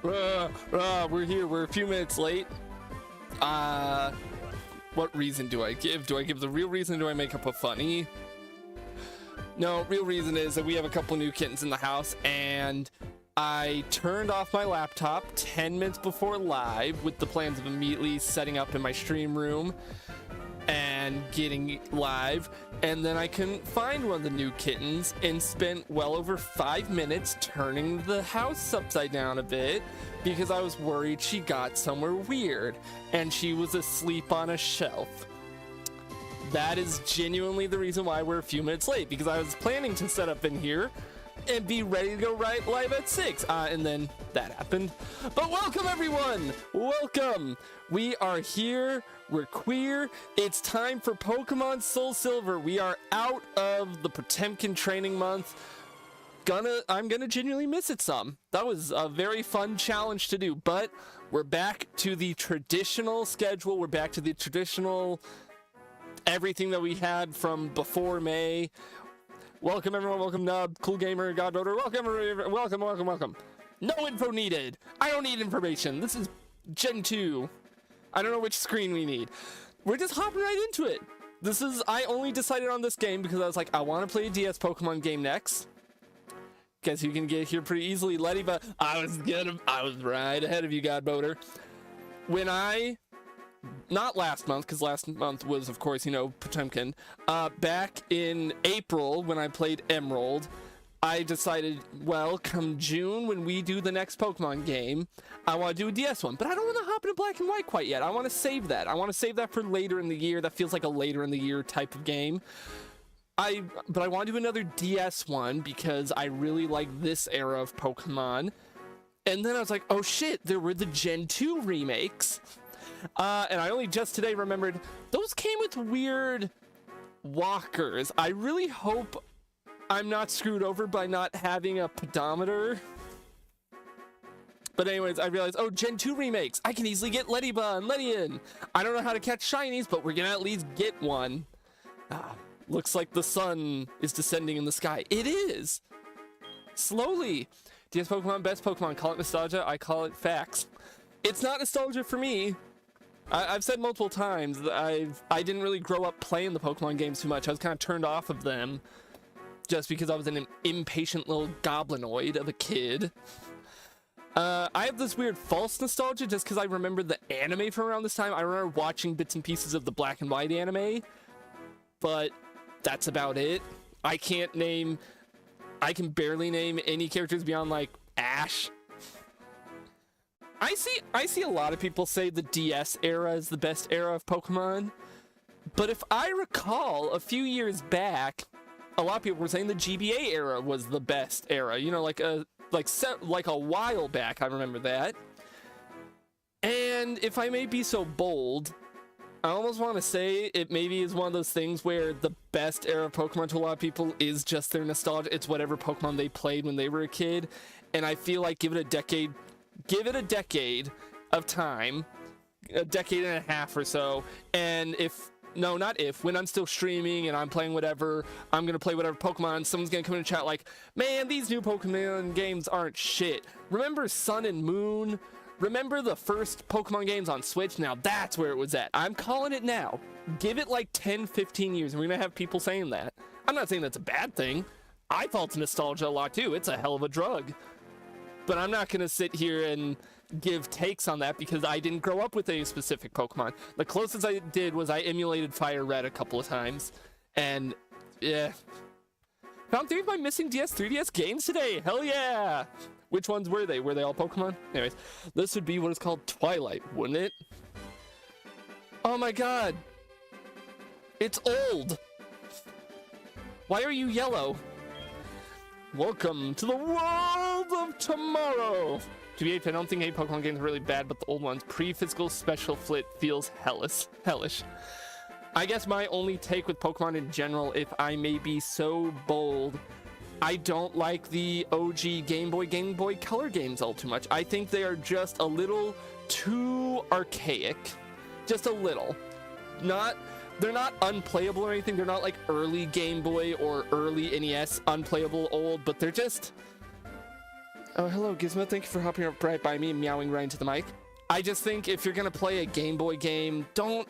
We're here. We're a few minutes late. What reason do I give? Do I give the real reason? Do I make up a funny? No, real reason is that we have a couple new kittens in the house, and I turned off my laptop 10 minutes before live with the plans of immediately setting up in my stream room and getting live, and then I couldn't find one of the new kittens and spent well over 5 minutes turning the house upside down a bit because I was worried she got somewhere weird and she was asleep on a shelf. That is genuinely the reason why we're a few minutes late, because I was planning to set up in here and be ready to go right live at 6, and then that happened. But welcome everyone, welcome. We are here, we're queer. It's time for Pokemon Soulsilver. We are out of the Potemkin training month. I'm gonna genuinely miss it some. That was a very fun challenge to do, but we're back to the traditional schedule. We're back to the traditional everything that we had from before May. Welcome everyone, welcome Nub, Cool Gamer, God Voter, welcome. No info needed. I don't need information. This is Gen 2. I don't know which screen we need. We're just hopping right into it. I only decided on this game because I was like, I want to play a DS Pokemon game next. Guess you can get here pretty easily, Letty, but I was right ahead of you, God Voter. Not last month, because last month was, of course, Potemkin. Back in April, when I played Emerald, I decided, well, come June, when we do the next Pokemon game, I want to do a DS one. But I don't want to hop into Black and White quite yet. I want to save that. I want to save that for later in the year. That feels like a later in the year type of game. But I want to do another DS one, because I really like this era of Pokemon. And then I was like, oh shit, there were the Gen 2 remakes. And I only just today remembered those came with weird walkers. I really hope I'm not screwed over by not having a pedometer. But anyways, I realized, oh, Gen 2 remakes. I can easily get Lettyba and Ledian. I don't know how to catch shinies, but we're gonna at least get one. Looks like the sun is descending in the sky. It is! Slowly. DS Pokemon, best Pokemon. Call it nostalgia, I call it facts. It's not nostalgia for me. I've said multiple times that I didn't really grow up playing the Pokemon games too much. I was kind of turned off of them just because I was an impatient little goblinoid of a kid. I have this weird false nostalgia just because I remember the anime from around this time. I remember watching bits and pieces of the Black and White anime, but that's about it. I can barely name any characters beyond like Ash. I see a lot of people say the DS era is the best era of Pokemon, but if I recall a few years back, a lot of people were saying the GBA era was the best era. Like a while back, I remember that. And if I may be so bold, I almost want to say it maybe is one of those things where the best era of Pokemon to a lot of people is just their nostalgia. It's whatever Pokemon they played when they were a kid, and I feel like give it a decade of time, a decade and a half or so, and when I'm still streaming and I'm playing whatever, I'm gonna play whatever Pokemon, someone's gonna come in and chat like, man, these new Pokemon games aren't shit. Remember Sun and Moon? Remember the first Pokemon games on Switch? Now that's where it was at. I'm calling it now. Give it like 10-15 years and we're gonna have people saying that. I'm not saying that's a bad thing. I felt nostalgia a lot too. It's a hell of a drug. But I'm not going to sit here and give takes on that because I didn't grow up with any specific Pokemon. The closest I did was I emulated Fire Red a couple of times. And, yeah. Found 3 of my missing 3DS games today. Hell yeah! Which ones were they? Were they all Pokemon? Anyways, this would be what is called Twilight, wouldn't it? Oh my god! It's old! Why are you yellow? Welcome to the world of tomorrow! To be honest, I don't think any Pokemon games are really bad, but the old ones, pre-physical special flit, feels hellish. I guess my only take with Pokemon in general, if I may be so bold, I don't like the OG Game Boy Color games all too much. I think they are just a little too archaic. Just a little. They're not unplayable or anything. They're not like early Game Boy or early NES unplayable old, but they're just... Oh, hello, Gizmo. Thank you for hopping up right by me and meowing right into the mic. I just think if you're gonna play a Game Boy game, don't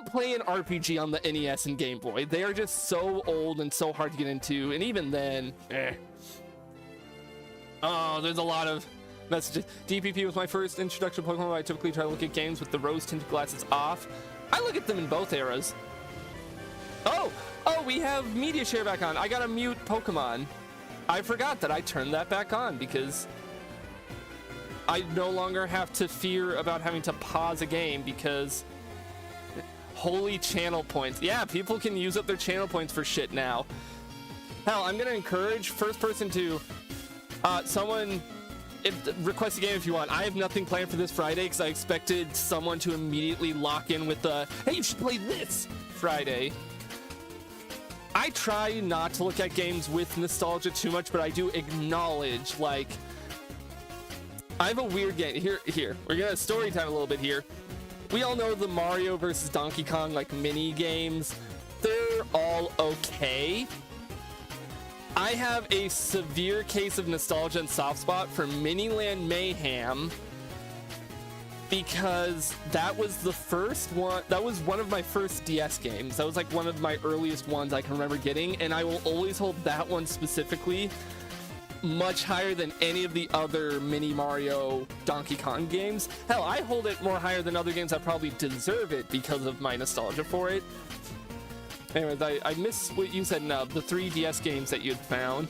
play an RPG on the NES and Game Boy. They are just so old and so hard to get into, and even then, Oh, there's a lot of messages. DPP was my first introduction to Pokemon. I typically try to look at games with the rose-tinted glasses off. I look at them in both eras. Oh, we have media share back on. I gotta mute Pokemon. I forgot that I turned that back on because I no longer have to fear about having to pause a game because holy channel points. Yeah, people can use up their channel points for shit now. Hell, I'm gonna encourage first person to someone request a game if you want. I have nothing planned for this Friday because I expected someone to immediately lock in with the hey, you should play this Friday. I try not to look at games with nostalgia too much, but I do acknowledge, like, I have a weird game. Here. We're gonna story time a little bit here. We all know the Mario versus Donkey Kong, like, mini games. They're all okay. I have a severe case of nostalgia and soft spot for Miniland Mayhem because that was the first one. That was one of my first DS games. That was like one of my earliest ones I can remember getting, and I will always hold that one specifically much higher than any of the other Mini Mario Donkey Kong games. Hell, I hold it more higher than other games that probably deserve it because of my nostalgia for it. Anyways, I miss what you said now, the 3 DS games that you had found.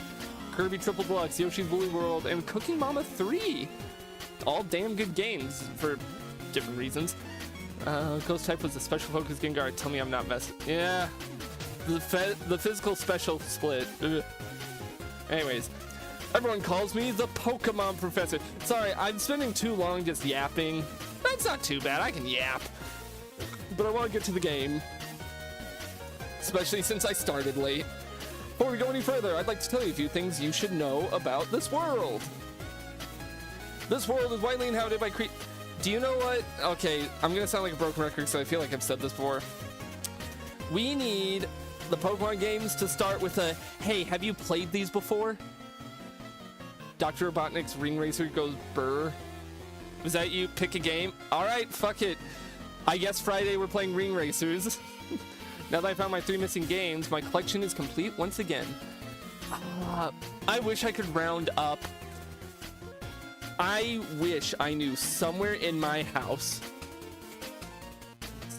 Kirby Triple Deluxe, Yoshi's Woolly World, and Cooking Mama 3. All damn good games for different reasons. Ghost Type was a special focus Gengar. Tell me I'm not messing. Yeah. The physical special split. Ugh. Anyways, everyone calls me the Pokemon Professor. Sorry, I'm spending too long just yapping. That's not too bad. I can yap. But I want to get to the game. Especially since I started late. Before we go any further, I'd like to tell you a few things you should know about this world. This world is widely inhabited by Do you know what? Okay, I'm gonna sound like a broken record, so I feel like I've said this before. We need the Pokemon games to start with a, hey, have you played these before? Dr. Robotnik's Ring Racer goes burr. Was that you? Pick a game? Alright, fuck it. I guess Friday we're playing Ring Racers. Now that I found my 3 missing games, my collection is complete once again. I wish I could round up. I wish I knew somewhere in my house,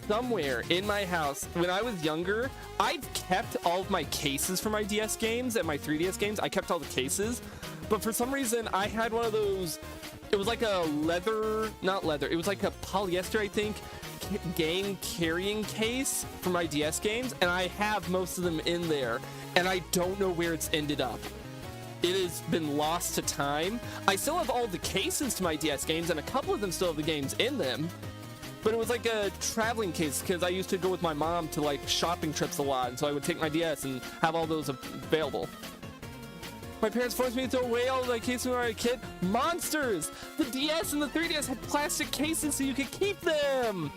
when I was younger, I've kept all of my cases for my DS games and my 3DS games. I kept all the cases, but for some reason I had one of those, it was like a it was like a polyester, I think, game carrying case for my DS games, and I have most of them in there, and I don't know where it's ended up. It has been lost to time. I still have all the cases to my DS games, and a couple of them still have the games in them, but it was like a traveling case because I used to go with my mom to like shopping trips a lot, and so I would take my DS and have all those available. My parents forced me to throw away all the cases when I was a kid. Monsters! The DS and the 3DS had plastic cases so you could keep them!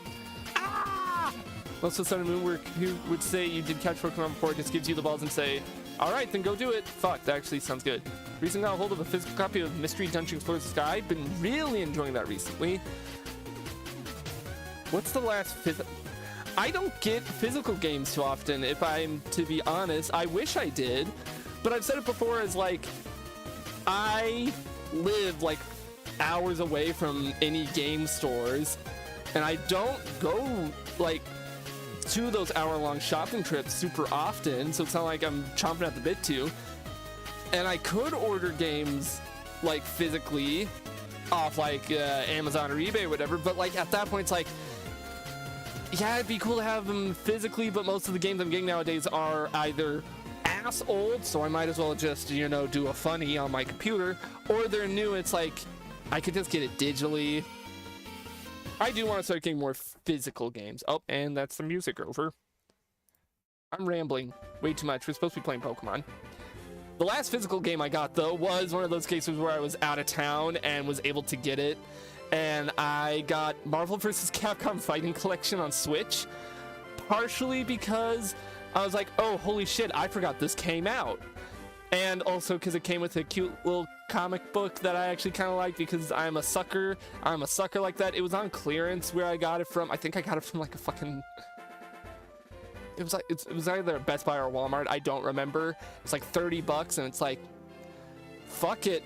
Ah! Most of the Sun and Moon work, who would say you did catch Pokemon before, it just gives you the balls and say, alright, then go do it. Fuck, that actually sounds good. Recently got a hold of a physical copy of Mystery Dungeon Explorers the Sky. Been really enjoying that recently. What's the last I don't get physical games too often, if I'm to be honest. I wish I did. But I've said it before as like, I live like hours away from any game stores, and I don't go like to those hour-long shopping trips super often, so it's not like I'm chomping at the bit to. And I could order games like physically off like Amazon or eBay or whatever, but like at that point it's like, yeah, it'd be cool to have them physically, but most of the games I'm getting nowadays are either ass old, so I might as well just, you know, do a funny on my computer, or they're new. It's like I could just get it digitally. I do want to start getting more physical games. Oh, and that's the music over. I'm rambling way too much. We're supposed to be playing Pokemon. The last physical game I got, though, was one of those cases where I was out of town and was able to get it, and I got Marvel vs. Capcom Fighting Collection on Switch, partially because I was like, oh, holy shit, I forgot this came out. And also because it came with a cute little comic book that I actually kind of like because I'm a sucker like that. It was on clearance where I got it from. I think I got it from like a fucking, it was either Best Buy or Walmart, I don't remember. It's like $30 and it's like, fuck it.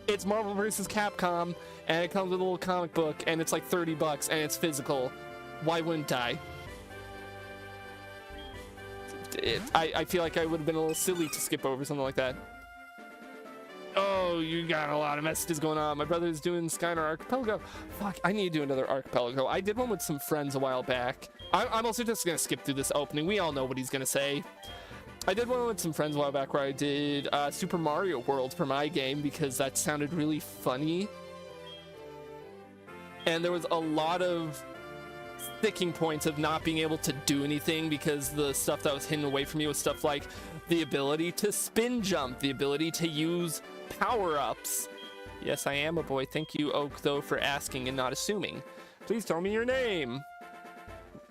It's Marvel vs. Capcom and it comes with a little comic book and it's like $30 and it's physical. Why wouldn't I? I feel like I would have been a little silly to skip over something like that. Oh, you got a lot of messages going on. My brother's doing Skyner Archipelago. Fuck, I need to do another Archipelago. I did one with some friends a while back. I'm also just gonna skip through this opening. We all know what he's gonna say. I did one with some friends a while back where I did Super Mario World for my game because that sounded really funny. And there was a lot of sticking points of not being able to do anything because the stuff that was hidden away from you was stuff like the ability to spin jump, the ability to use power-ups. Yes, I am a boy. Thank you, Oak, though, for asking and not assuming. Please tell me your name.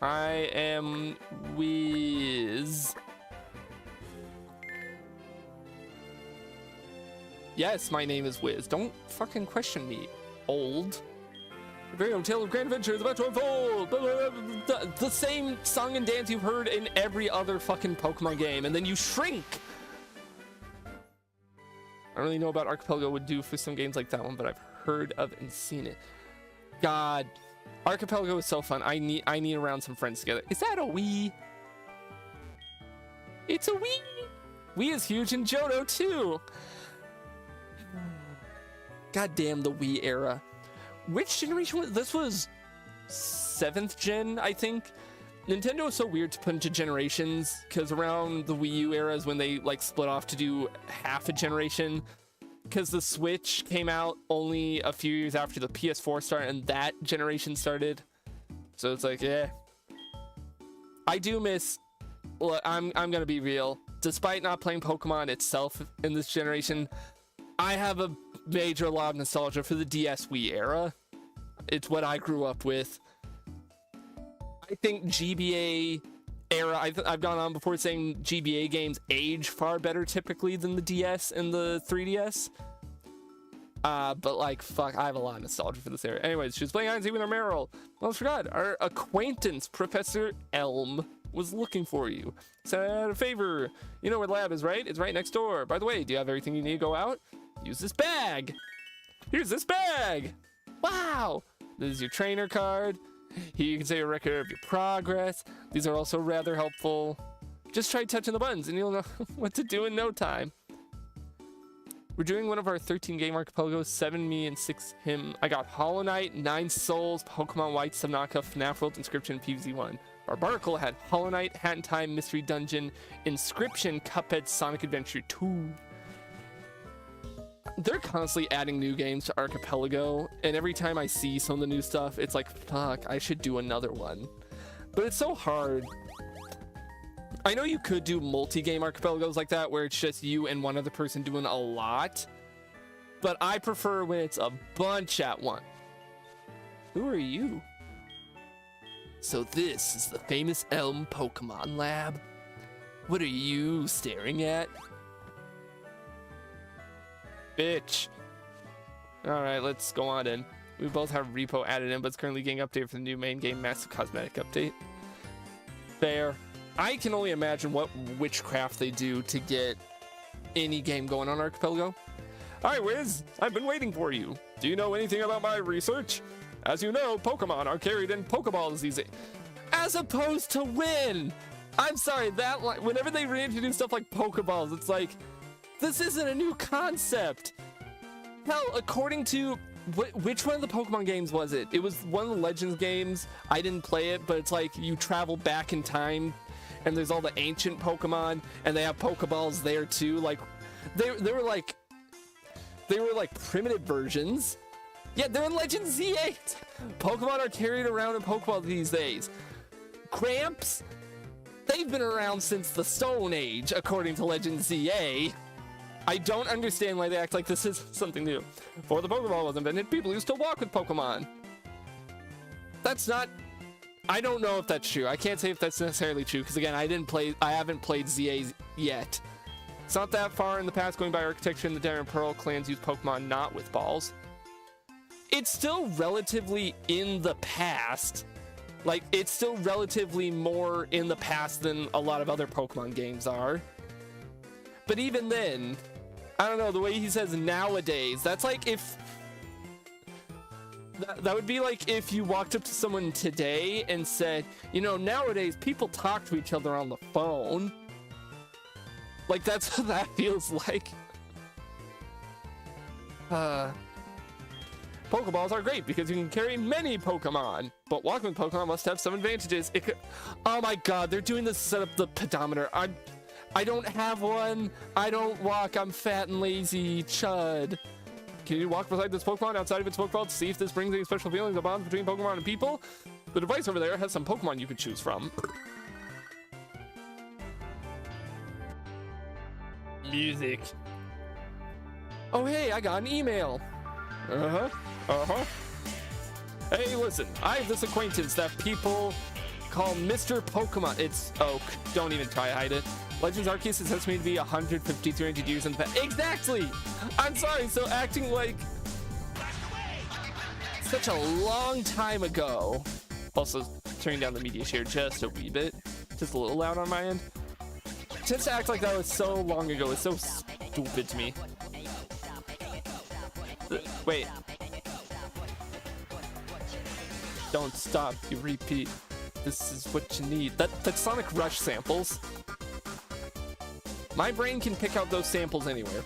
I am Wiz. Yes, my name is Wiz. Don't fucking question me, old. The very own tale of grand adventure is about to unfold. The same song and dance you've heard in every other fucking Pokemon game, and then you shrink. I don't really know what Archipelago would do for some games like that one, but I've heard of and seen it. God, Archipelago is so fun. I need around some friends together. Is that a Wii? It's a Wii. Wii is huge in Johto too. God damn the Wii era. Which generation was this? Was 7th gen, I think. Nintendo is so weird to put into generations because around the Wii U era is when they like split off to do half a generation, because the Switch came out only a few years after the PS4 started and that generation started. So it's like, yeah. I do miss, look, I'm gonna be real. Despite not playing Pokemon itself in this generation, I have a major lot of nostalgia for the DS Wii era. It's what I grew up with. I think GBA era, I've gone on before saying GBA games age far better typically than the DS and the 3DS. But like, fuck, I have a lot of nostalgia for this era. Anyways, she was playing Hide and Seek with our Meryl. Almost forgot, our acquaintance, Professor Elm, was looking for you. Said a favor. You know where the lab is, right? It's right next door. By the way, do you have everything you need to go out? Use this bag. Here's this bag. Wow. This is your trainer card. Here you can say a record of your progress. These are also rather helpful. Just try touching the buttons and you'll know what to do in no time. We're doing one of our 13 game archipelagos, 7 me and 6 him. I got Hollow Knight, 9 Souls, Pokemon White, Subnautica, FNAF World, Inscription, PvZ1. Barbarical had Hollow Knight, Hat in Time, Mystery Dungeon, Inscription, Cuphead, Sonic Adventure 2. They're constantly adding new games to Archipelago, and every time I see some of the new stuff, it's like, fuck, I should do another one. But it's so hard. I know you could do multi-game Archipelagos like that, where it's just you and one other person doing a lot, but I prefer when it's a bunch at once. Who are you? So this is the famous Elm Pokemon Lab. What are you staring at? Bitch. Alright, let's go on in. We both have repo added in, but it's currently getting updated for the new main game massive cosmetic update. Fair. I can only imagine what witchcraft they do to get any game going on Archipelago. Hi, Wiz. I've been waiting for you. Do you know anything about my research? As you know, Pokemon are carried in Pokeballs these days. As opposed to when? I'm sorry, that whenever they reintroduce stuff like Pokeballs, it's like, this isn't a new concept. Hell, according to which one of the Pokemon games was it? It was one of the Legends games. I didn't play it, but it's like you travel back in time and there's all the ancient Pokemon and they have Pokeballs there too. Like they were like primitive versions. Yeah, they're in Legends Z8. Pokemon are carried around in Pokeballs these days. Cramps, they've been around since the Stone Age, according to Legends ZA. I don't understand why they act like this is something new. Before the Pokeball was invented, people used to walk with Pokemon. That's not... I don't know if that's true. I can't say if that's necessarily true, because again, I haven't played ZA yet. It's not that far in the past going by architecture in the Diamond and Pearl clans use Pokemon not with balls. It's still relatively in the past. Like, it's still relatively more in the past than a lot of other Pokemon games are. But even then, I don't know, the way he says nowadays, that's like if... That would be like if you walked up to someone today and said, you know, nowadays people talk to each other on the phone. Like, that's what that feels like. Pokeballs are great because you can carry many Pokemon, but walking with Pokemon must have some advantages. Oh my god, they're doing this to set up the pedometer. I don't have one. I don't walk. I'm fat and lazy. Chud. Can you walk beside this Pokemon outside of its Pokeball to see if this brings any special feelings or bonds between Pokemon and people? The device over there has some Pokemon you could choose from. Music. Oh hey, I got an email. Hey, listen, I have this acquaintance that people call Mr. Pokemon. It's Oak. Don't even try to hide it. Legends Arceus is estimated to be 150, 300 years in the past. Exactly! I'm sorry, so acting like such a long time ago. Also, turning down the media share just a wee bit. Just a little loud on my end. Just to act like that was so long ago is so stupid to me. Wait. Don't stop, you repeat. This is what you need. That's Sonic Rush samples. My brain can pick out those samples anywhere.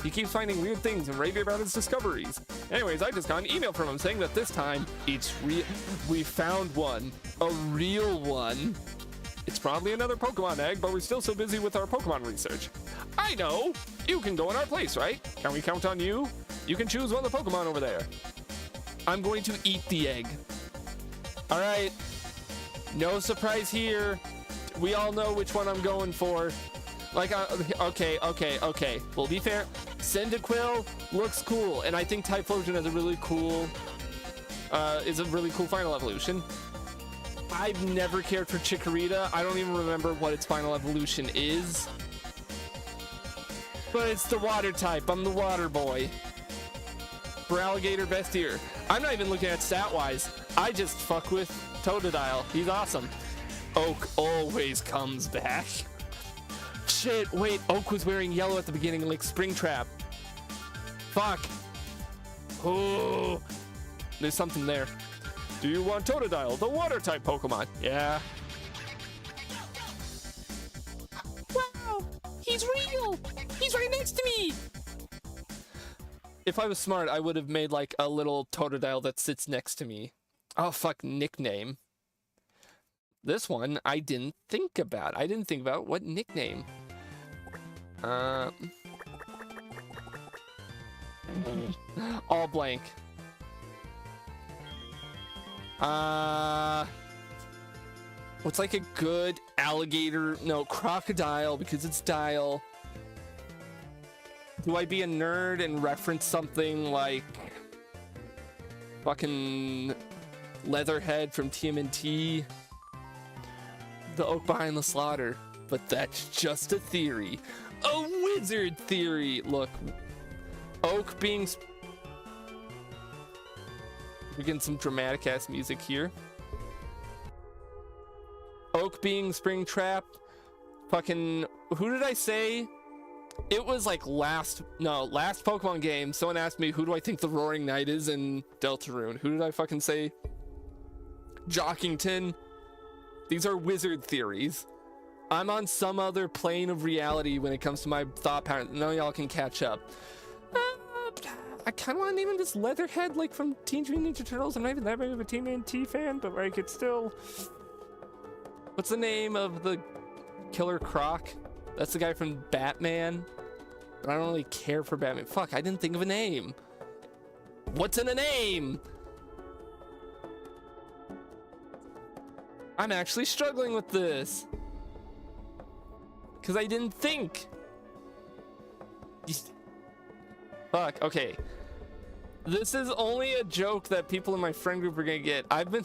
He keeps finding weird things and raving about his discoveries. Anyways, I just got an email from him saying that this time it's real. We found one. A real one. It's probably another Pokemon egg, but we're still so busy with our Pokemon research. I know! You can go in our place, right? Can we count on you? You can choose one of the Pokemon over there. I'm going to eat the egg. Alright. No surprise here. We all know which one I'm going for. Like, okay. Well, be fair. Cyndaquil looks cool, and I think Typhlosion is a really cool final evolution. I've never cared for Chikorita. I don't even remember what its final evolution is. But it's the water type. I'm the water boy. For Alligator, best ear. I'm not even looking at stat-wise. I just fuck with Totodile. He's awesome. Oak always comes back. Shit, wait. Oak was wearing yellow at the beginning, like Springtrap. Fuck. Oh, there's something there. Do you want Totodile, the water-type Pokemon? Yeah. Wow, he's real. He's right next to me. If I was smart, I would have made like a little Totodile that sits next to me. Oh, fuck, nickname. This one, I didn't think about. I didn't think about what nickname. All blank. What's like a good alligator? No, crocodile, because it's dial. Do I be a nerd and reference something like fucking Leatherhead from TMNT? The oak behind the slaughter. But that's just a theory. A wizard theory! Look. Oak being... We're getting some dramatic ass music here. Oak being Springtrap. Fucking... Who did I say? It was like last Pokemon game, someone asked me, who do I think the Roaring Knight is in Deltarune? Who did I fucking say? Jockington. These are wizard theories. I'm on some other plane of reality when it comes to my thought pattern. None of y'all can catch up. I kind of want to name him just Leatherhead, like from Teenage Mutant Ninja Turtles. I'm not even that big of a TMNT fan, but like it's still... What's the name of the Killer Croc? That's the guy from Batman. But I don't really care for Batman. Fuck, I didn't think of a name. What's in a name? I'm actually struggling with this. Because I didn't think. Fuck, okay. This is only a joke that people in my friend group are gonna get. I've been...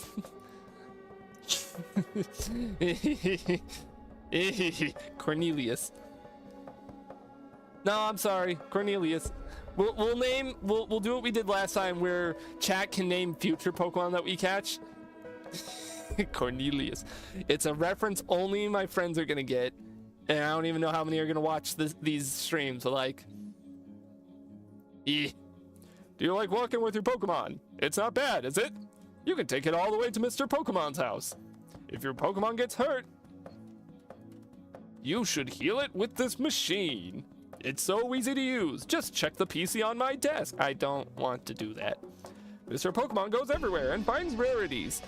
Cornelius. No, I'm sorry, Cornelius. We'll do what we did last time, where chat can name future Pokemon that we catch. Cornelius. It's a reference only my friends are gonna get, and I don't even know how many are gonna watch these streams. So like, do you like walking with your Pokemon? It's not bad, is it? You can take it all the way to Mr. Pokemon's house. If your Pokemon gets hurt, you should heal it with this machine. It's so easy to use. Just check the PC on my desk. I don't want to do that. Mr. Pokemon goes everywhere and finds rarities,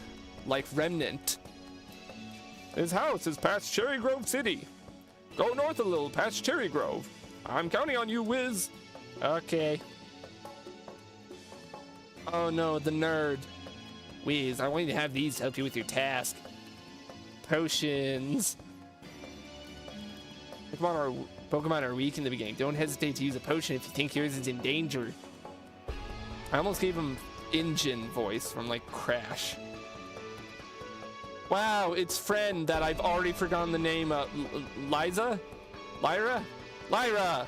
like Remnant. His house is past Cherry Grove City. Go north a little past Cherry Grove. I'm counting on you, Wiz. Okay. Oh no, the nerd. Wiz, I want you to have these to help you with your task. Potions. Pokemon are weak in the beginning. Don't hesitate to use a potion if you think yours is in danger. I almost gave him Engine voice from like Crash. Wow, it's friend that I've already forgotten the name of. Lyra? Lyra!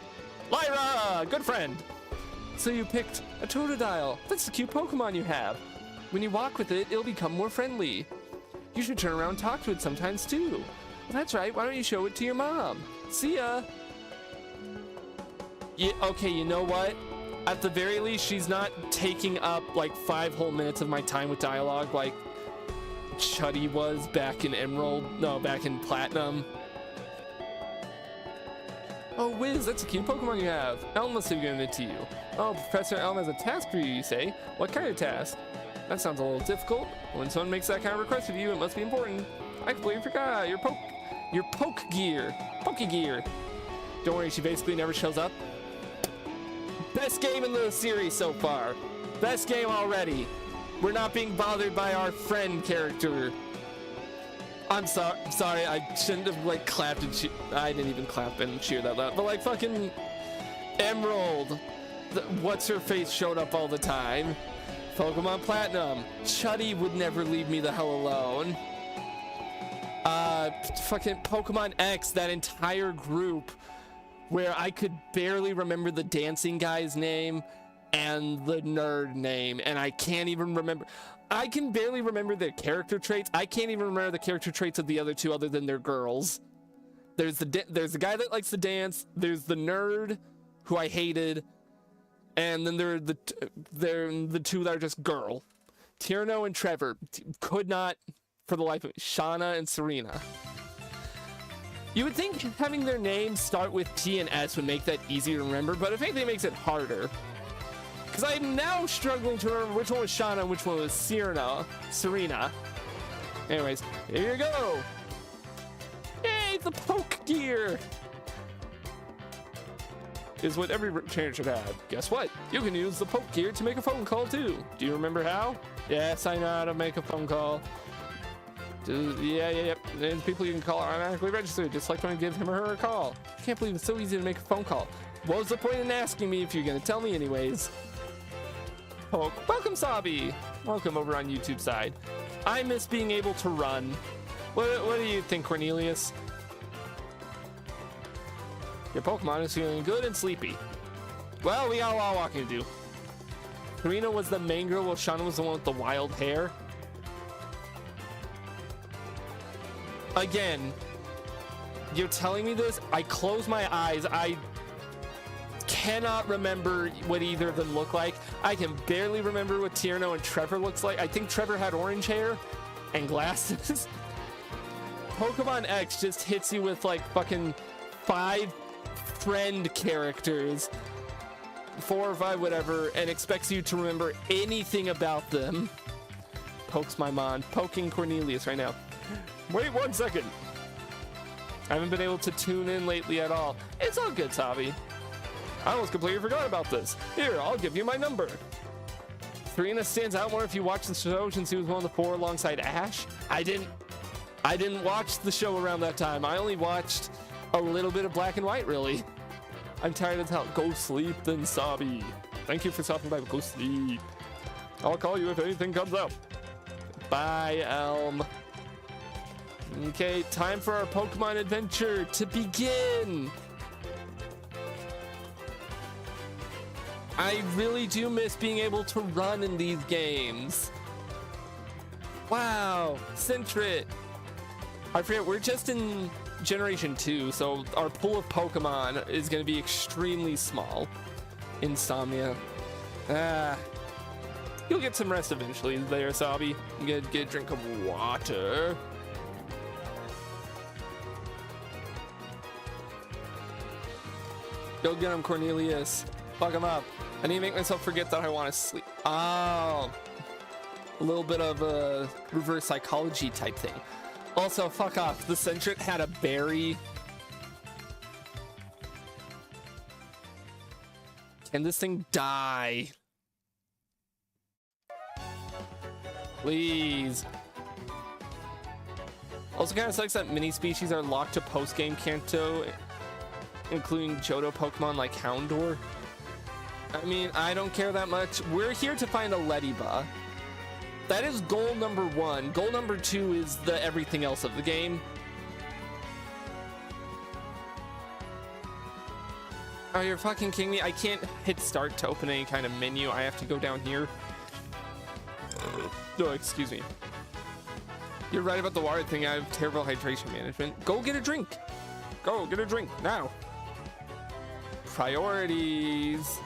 Good friend! So you picked a Totodile. That's a cute Pokemon you have. When you walk with it, it'll become more friendly. You should turn around and talk to it sometimes too. Well, that's right, why don't you show it to your mom? See ya! Yeah, okay, you know what? At the very least, she's not taking up like 5 whole minutes of my time with dialogue like Chuddy was back in Emerald. No, back in Platinum. Oh, Wiz, that's a cute Pokemon you have. Elm must have given it to you. Oh, Professor Elm has a task for you say? What kind of task? That sounds a little difficult. When someone makes that kind of request of you, it must be important. I completely forgot. Your poke gear. Don't worry, she basically never shows up. Best game in the series so far. Best game already. We're not being bothered by our friend character. I'm sorry, I shouldn't have like clapped and I didn't even clap and cheer that loud. But like fucking Emerald, what's her face showed up all the time. Pokemon Platinum, Chuddy would never leave me the hell alone. Fucking Pokemon X, that entire group where I could barely remember the dancing guy's name and the nerd name, and I can't even remember. I can barely remember their character traits. I can't even remember the character traits of the other two other than they're girls. There's the guy that likes to dance, there's the nerd who I hated, and then they're the two that are just girl. Tierno and Trevor could not for the life of me. Shauna and Serena. You would think having their names start with T and S would make that easier to remember, but if anything, it makes it harder. Because I'm now struggling to remember which one was Shauna and which one was Serena. Anyways, here you go. Yay, the poke gear is what every trainer should have. Guess what? You can use the poke gear to make a phone call too. Do you remember how? Yes, I know how to make a phone call. Yep. There's people you can call are automatically registered, just like when I give him or her a call. I can't believe it's so easy to make a phone call. What was the point in asking me if you're gonna tell me anyways? Oh, welcome, Sabi. Welcome over on YouTube side. I miss being able to run. What do you think, Cornelius? Your Pokemon is feeling good and sleepy. Well, we got a lot of walking to do. Karina was the main girl, while Shauna was the one with the wild hair. Again, you're telling me this? I close my eyes. I cannot remember what either of them look like. I can barely remember what Tierno and Trevor looks like. I think Trevor had orange hair and glasses. Pokemon X just hits you with like fucking 5 friend characters, 4 or 5, whatever, and expects you to remember anything about them. Pokes my mind. Poking Cornelius right now. Wait 1 second. I haven't been able to tune in lately at all. It's all good, Sabi. I almost completely forgot about this. Here, I'll give you my number. Serena stands out more if you watch the show since he was one of the 4 alongside Ash. I didn't watch the show around that time. I only watched a little bit of Black and White, really. I'm tired as hell. Go sleep then, Sabi. Thank you for stopping by. Go sleep. I'll call you if anything comes up. Bye, Elm. Okay, time for our Pokemon adventure to begin. I really do miss being able to run in these games. Wow, Sentret. I forget, we're just in Generation 2, so our pool of Pokemon is going to be extremely small. Insomnia. You'll get some rest eventually there, Sabi. Get a drink of water. Go get him, Cornelius. Fuck him up. I need to make myself forget that I want to sleep. Oh. A little bit of a reverse psychology type thing. Also, fuck off. The Sentret had a berry. Can this thing die? Please. Also kind of sucks that many species are locked to post-game Kanto, including Johto Pokemon like Houndour. I mean, I don't care that much. We're here to find a Ladybug. That is goal number 1. Goal number 2 is the everything else of the game. Oh, you're fucking kidding me? I can't hit start to open any kind of menu. I have to go down here. Oh, excuse me. You're right about the water thing. I have terrible hydration management. Go get a drink. Go get a drink now. Priorities.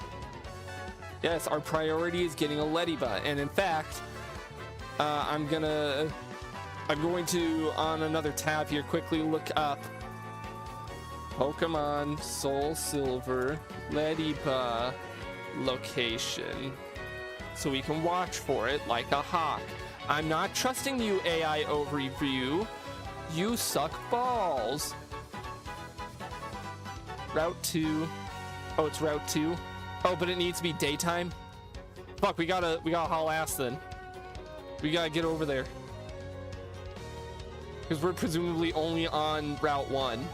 Yes, our priority is getting a Ladybug. And in fact, I'm going to, on another tab here, quickly look up Pokemon Soulsilver Ladybug location so we can watch for it like a hawk. I'm not trusting you, AI overview. You suck balls. Route 2. Oh, it's Route 2. Oh, but it needs to be daytime. Fuck, we gotta haul ass then. We gotta get over there. Because we're presumably only on Route 1.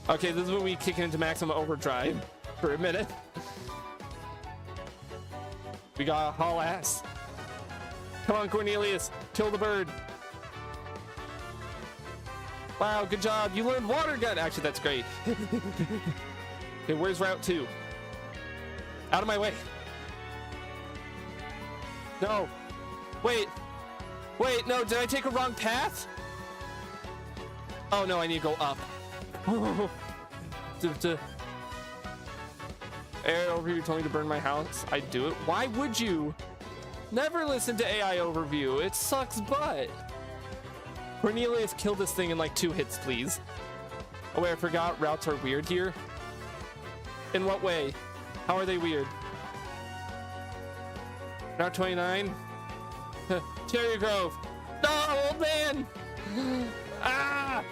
Okay, this is when we kick into maximum overdrive for a minute. We gotta haul ass. Come on, Cornelius. Kill the bird. Wow, good job. You learned water gun. Actually, that's great. Okay, where's Route 2? Out of my way. No. Wait. Wait, no, did I take a wrong path? Oh, no, I need to go up. AI overview told me to burn my house. I'd do it. Why would you? Never listen to AI overview. It sucks butt. Cornelius, kill this thing in like 2 hits, please. Oh wait, I forgot routes are weird here. In what way? How are they weird? Route 29? Cherry Grove. No, old man! Ah!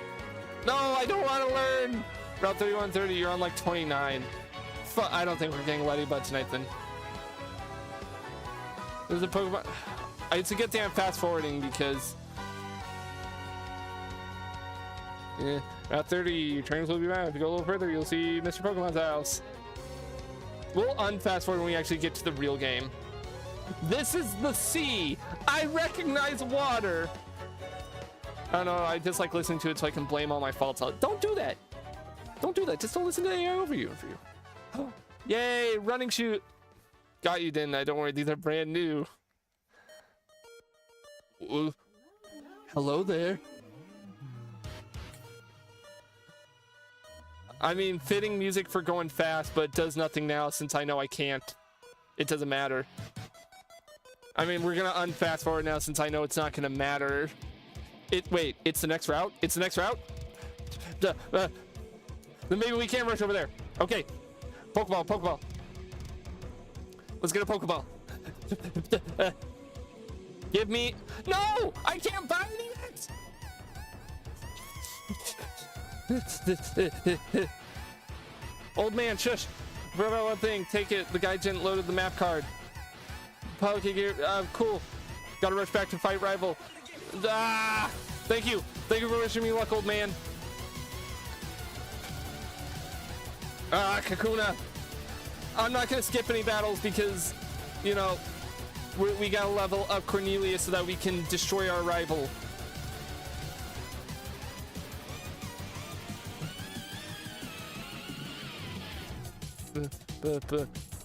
No, I don't want to learn! Route 3130, you're on like 29. I don't think we're getting Ladybug tonight then. There's a Pokemon. It's a good thing I'm fast forwarding because. Yeah, Route 30, your trains will be back. If you go a little further, you'll see Mr. Pokemon's house. We'll unfast forward when we actually get to the real game. This is the sea. I recognize water. I don't know. I just like listening to it so I can blame all my faults on it. Don't do that. Don't do that. Just don't listen to the AI overview. Yay, running shoot. Got you, didn't I? Don't worry, these are brand new. Ooh. Hello there. I mean, fitting music for going fast, but does nothing now since I know I can't. It doesn't matter. I mean, we're gonna unfast forward now since I know it's not gonna matter. Wait, it's the next route? It's the next route? Then maybe we can rush over there. Okay. Pokeball, Pokeball. Let's get a Pokeball. Give me... No! I can't buy it! Old man, shush. Forgot about one thing. Take it. The guy didn't loaded the map card. Potemkin gear. Cool. Gotta rush back to fight rival. Ah! Thank you. Thank you for wishing me luck, old man. Ah, Kakuna. I'm not gonna skip any battles because, you know, we gotta level up Cornelius so that we can destroy our rival.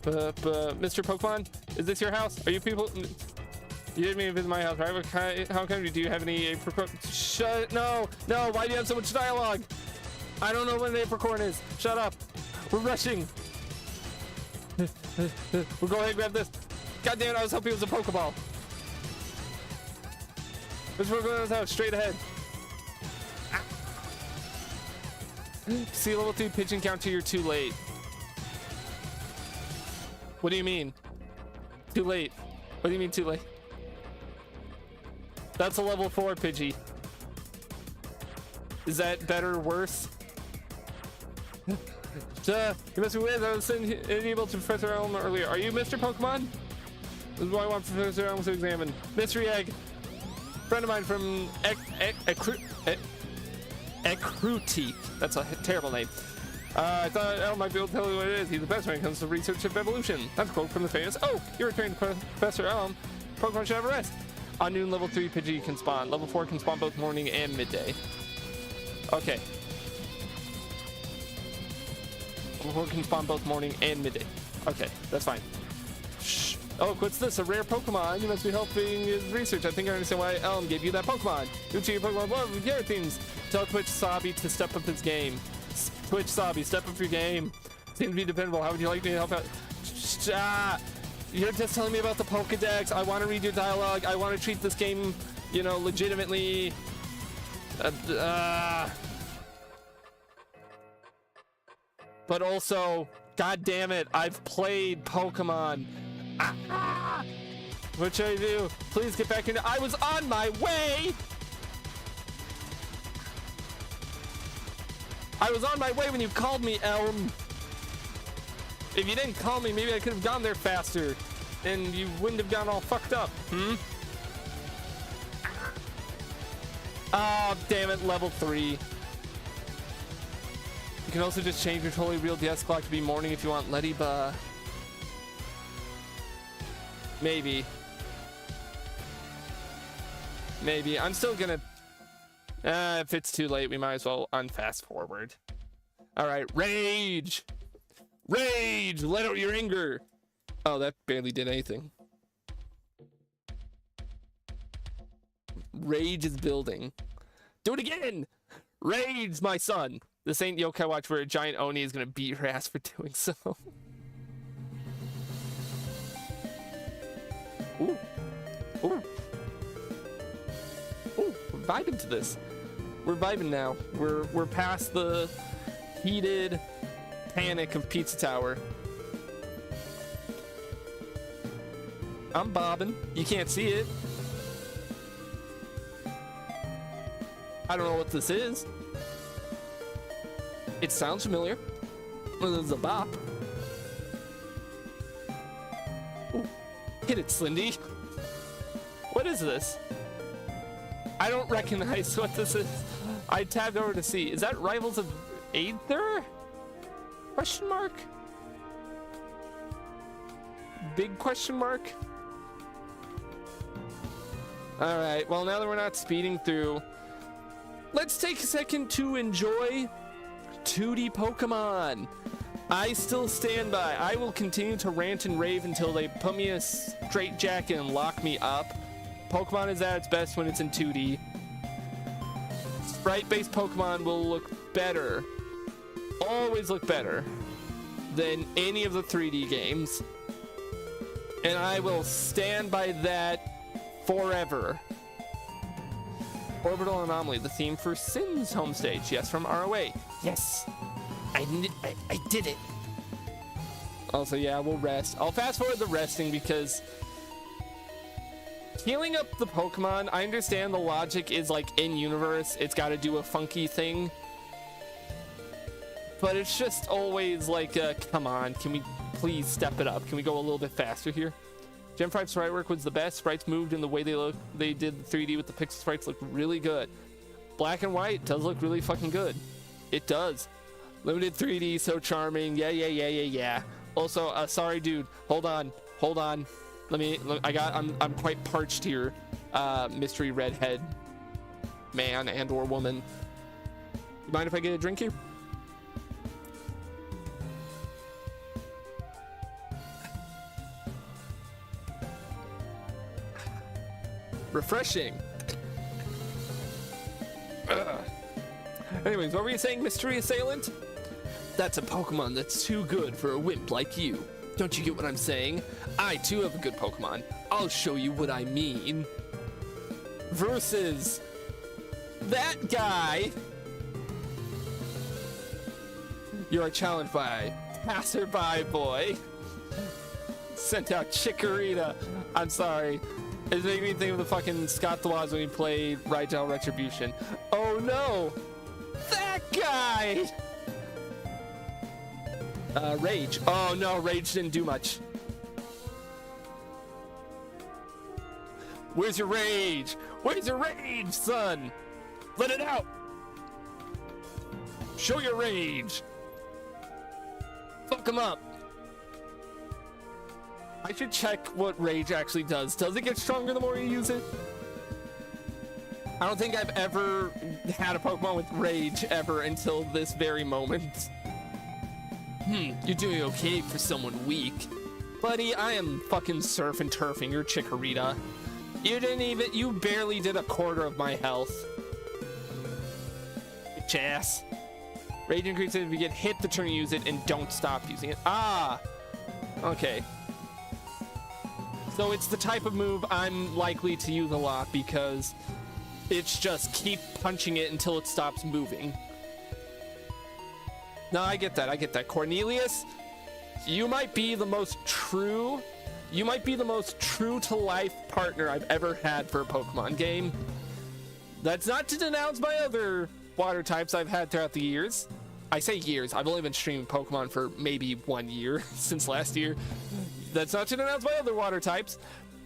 Mr. Pokemon, is this your house? Are you people? You didn't mean to visit my house, right? How come? Do you have any apricorn? Shut. No. Why do you have so much dialogue? I don't know what an apricorn is. Shut up. We're rushing. We'll go ahead and grab this. God damn it, I was hoping it was a Pokeball. Let's go to his house, straight ahead. See level 3 pitch encounter, you're too late. What do you mean? Too late. What do you mean too late? That's a level 4 Pidgey. Is that better or worse? You must be weird. I was able to Professor Elm earlier. Are you Mr. Pokemon? This is what I want Professor Elm to examine. Mystery Egg. Friend of mine from Ekruti. That's a terrible name. I thought Elm might be able to tell you what it is. He's the best when it comes to research of evolution. That's a quote from the famous. Oh, you're returning to Professor Elm. Pokemon should have a rest. On noon, level 3 Pidgey can spawn. Level 4 can spawn both morning and midday. Okay. Level 4 can spawn both morning and midday. Okay, that's fine. Shh. Oh, what's this? A rare Pokemon? You must be helping his research. I think I understand why Elm gave you that Pokemon. You achieve Pokemon love your things. Tell Twitch Sabi to step up his game. Twitch Sabi, step up your game. Seem to be dependable. How would you like me to help out? You're just telling me about the Pokedex. I want to read your dialogue. I want to treat this game, you know, legitimately. But also, god damn it, I've played Pokemon. What should I do? Please get back into. I was on my way. I was on my way when you called me, Elm. If you didn't call me, maybe I could have gone there faster, and you wouldn't have gotten all fucked up. Oh, damn it, level 3. You can also just change your totally real DS clock to be morning if you want. Lettyba. Maybe. I'm still gonna. If it's too late, we might as well unfast forward. All right, rage. Let out your anger. Oh, that barely did anything. Rage is building. Do it again. Rage, my son. This ain't Yokai Watch where a giant Oni is gonna beat your ass for doing so. Ooh, we're vibing to this. We're vibing now. We're past the heated panic of Pizza Tower. I'm bobbing. You can't see it. I don't know what this is. It sounds familiar. There's a bop. Ooh. Hit it, Slindy. What is this? I don't recognize what this is. I tabbed over to see. Is that Rivals of Aether? Question mark? Big question mark? Alright, well now that we're not speeding through, let's take a second to enjoy 2D Pokemon. I still stand by. I will continue to rant and rave until they put me in a straitjacket and lock me up. Pokemon is at its best when it's in 2D. Sprite-based Pokemon will look better, always look better, than any of the 3D games. And I will stand by that forever. Orbital Anomaly, the theme for Sin's home stage. Yes, from ROA. Yes! I did it! Also, yeah, we'll rest. I'll fast forward the resting because healing up the Pokemon, I understand the logic is like in-universe, it's got to do a funky thing. But it's just always like, come on, can we please step it up? Can we go a little bit faster here? Gen 5 sprite work was the best. Sprites moved in the way they did the 3D with the pixel sprites looked really good. Black and white does look really fucking good. It does. Limited 3D, so charming. Yeah. Also, sorry, dude. Hold on. I'm quite parched here. Mystery redhead man and or woman. You mind if I get a drink here? Refreshing. Ugh. Anyways, what were you saying, Mystery Assailant? That's a Pokemon that's too good for a wimp like you. Don't you get what I'm saying? I too have a good Pokemon. I'll show you what I mean. Versus that guy. You are challenged by Passerby Boy. Sent out Chikorita. I'm sorry. It's making me think of the fucking Scott Dawes when he played Rigel Retribution. Oh no! That guy! Rage. Oh no, Rage didn't do much. Where's your rage? Where's your rage, son? Let it out! Show your rage! Fuck him up! I should check what rage actually does. Does it get stronger the more you use it? I don't think I've ever had a Pokemon with rage ever until this very moment. You're doing okay for someone weak. Buddy, I am fucking surf and turfing your Chikorita. You barely did a quarter of my health. Bitch ass. Rage increases if you get hit the turn you use it and don't stop using it. Ah! Okay. So it's the type of move I'm likely to use a lot because it's just keep punching it until it stops moving. No, I get that. Cornelius, you might be the most true to life partner I've ever had for a Pokemon game. That's not to denounce my other water types I've had throughout the years. I say years, I've only been streaming Pokemon for maybe 1 year since last year. That's not to denounce my other water types,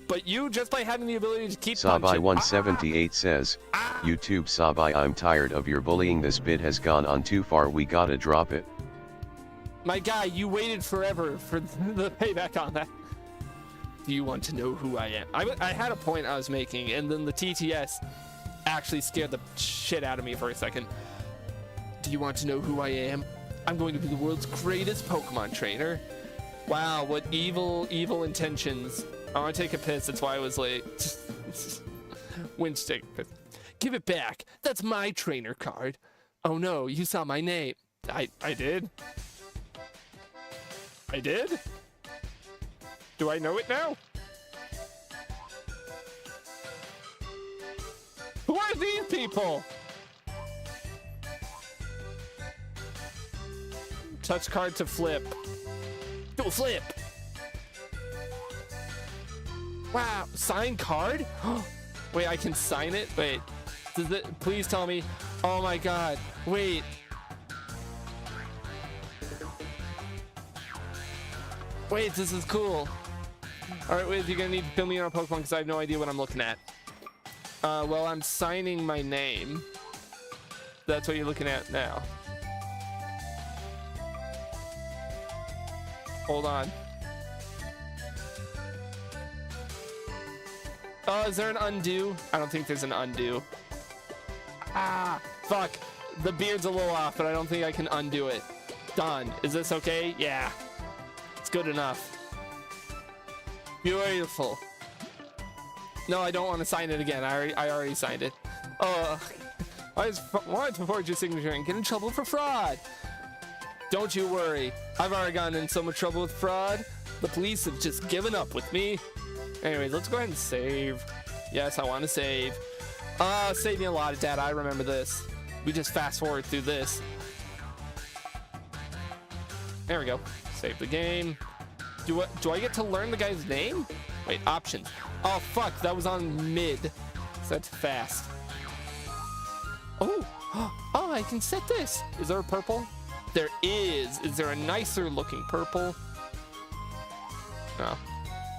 but you, just by having the ability to keep punching... Sabai178 says, YouTube Sabai, I'm tired of your bullying, this bit has gone on too far, we gotta drop it. My guy, you waited forever for the payback on that. Do you want to know who I am? I had a point I was making, and then the TTS actually scared the shit out of me for a second. Do you want to know who I am? I'm going to be the world's greatest Pokemon trainer. Wow, what evil intentions. I want to take a piss, that's why I was late. When to take a piss. Give it back. That's my trainer card. Oh no, you saw my name. I did? I did? Do I know it now? Who are these people? Touch card to flip. Do a flip. Wow, signed card? Wait, I can sign it? Wait, does it, please tell me. Oh my god, wait. Wait, this is cool. Alright, wait, you're gonna need to fill me in on Pokemon because I have no idea what I'm looking at. Well, I'm signing my name. That's what you're looking at now. Hold on. Oh, is there an undo? I don't think there's an undo. Ah, fuck. The beard's a little off, but I don't think I can undo it. Done. Is this okay? Yeah. It's good enough. Beautiful. No, I don't want to sign it again. I already signed it. Oh, I just wanted to forge your signature and get in trouble for fraud. Don't you worry. I've already gotten in so much trouble with fraud. The police have just given up with me. Anyways, let's go ahead and save. Yes, I want to save. Save me a lot of data. I remember this. We just fast forward through this. There we go. Save the game. Do I get to learn the guy's name? Wait, options. Oh, fuck. That was on mid. So that's fast. Oh. Oh, I can set this. Is there a purple? There is. Is there a nicer looking purple? No.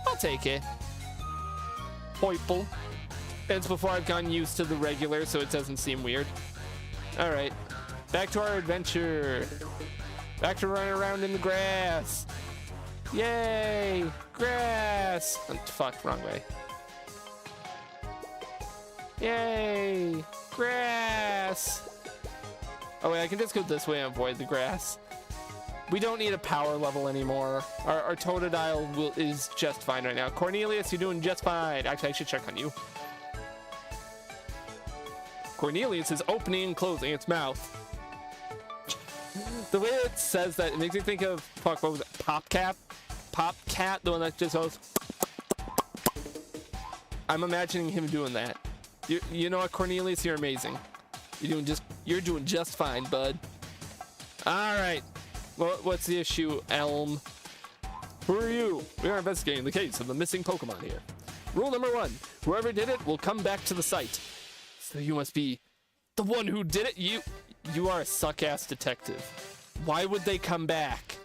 I'll take it. Purple. It's before I've gotten used to the regular, so it doesn't seem weird. Alright. Back to our adventure. Back to running around in the grass. Yay! Grass! Oh, fuck, wrong way. Yay! Grass! Oh wait, I can just go this way and avoid the grass. We don't need a power level anymore. Our Totodile is just fine right now. Cornelius, you're doing just fine. Actually, I should check on you. Cornelius is opening and closing its mouth. The way it says that, it makes me think of, fuck, what was it? Popcat? Popcat, the one that just goes. I'm imagining him doing that. You know what, Cornelius, you're amazing. You're doing just fine, bud. All right. What's the issue, Elm? Who are you? We are investigating the case of the missing Pokemon here. Rule number 1: whoever did it will come back to the site. So you must be the one who did it. You are a suck-ass detective. Why would they come back?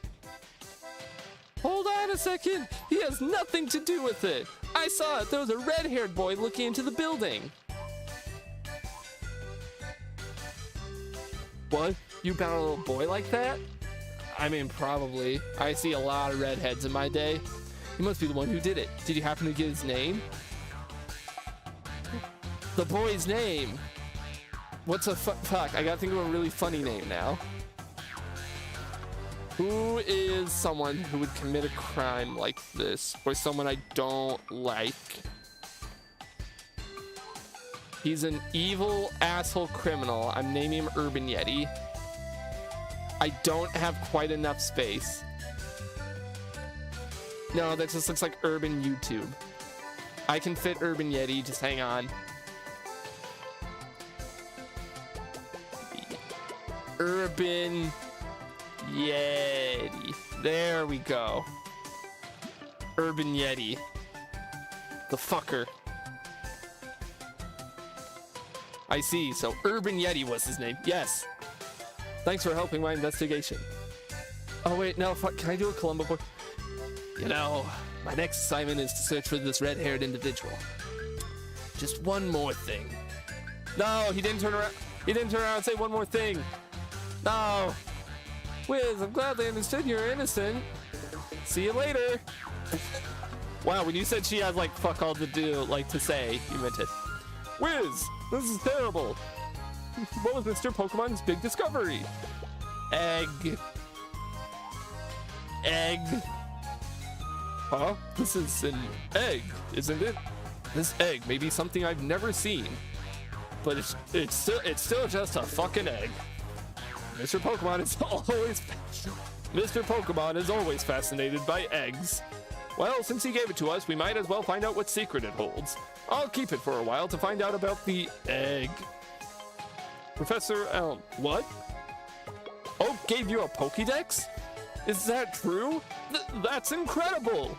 Hold on a second. He has nothing to do with it. I saw it. There was a red-haired boy looking into the building. What? You found a little boy like that? I mean, probably. I see a lot of redheads in my day. He must be the one who did it. Did you happen to get his name? The boy's name. What's a fuck? I gotta think of a really funny name now. Who is someone who would commit a crime like this? Or someone I don't like? He's an evil asshole criminal. I'm naming him Urban Yeti. I don't have quite enough space. No, that just looks like Urban YouTube. I can fit Urban Yeti, just hang on. Urban Yeti. There we go. Urban Yeti. The fucker. I see, so Urban Yeti was his name. Yes. Thanks for helping my investigation. Oh wait, no, fuck, can I do a Columbo book? You know, my next assignment is to search for this red-haired individual. Just one more thing. No, he didn't turn around. He didn't turn around and say one more thing. No. Wiz, I'm glad they understood you're innocent. See you later. Wow, when you said she had like fuck all to do, like to say, you meant it. Wiz, this is terrible. What was Mr. Pokemon's big discovery? Egg. Egg. Huh? This is an egg, isn't it? This egg may be something I've never seen, but it's still just a fucking egg. Mr. Pokemon is always fascinated by eggs. Well, since he gave it to us, we might as well find out what secret it holds. I'll keep it for a while to find out about the egg. Professor Elm, what? Oak gave you a Pokédex? Is that true? That's incredible!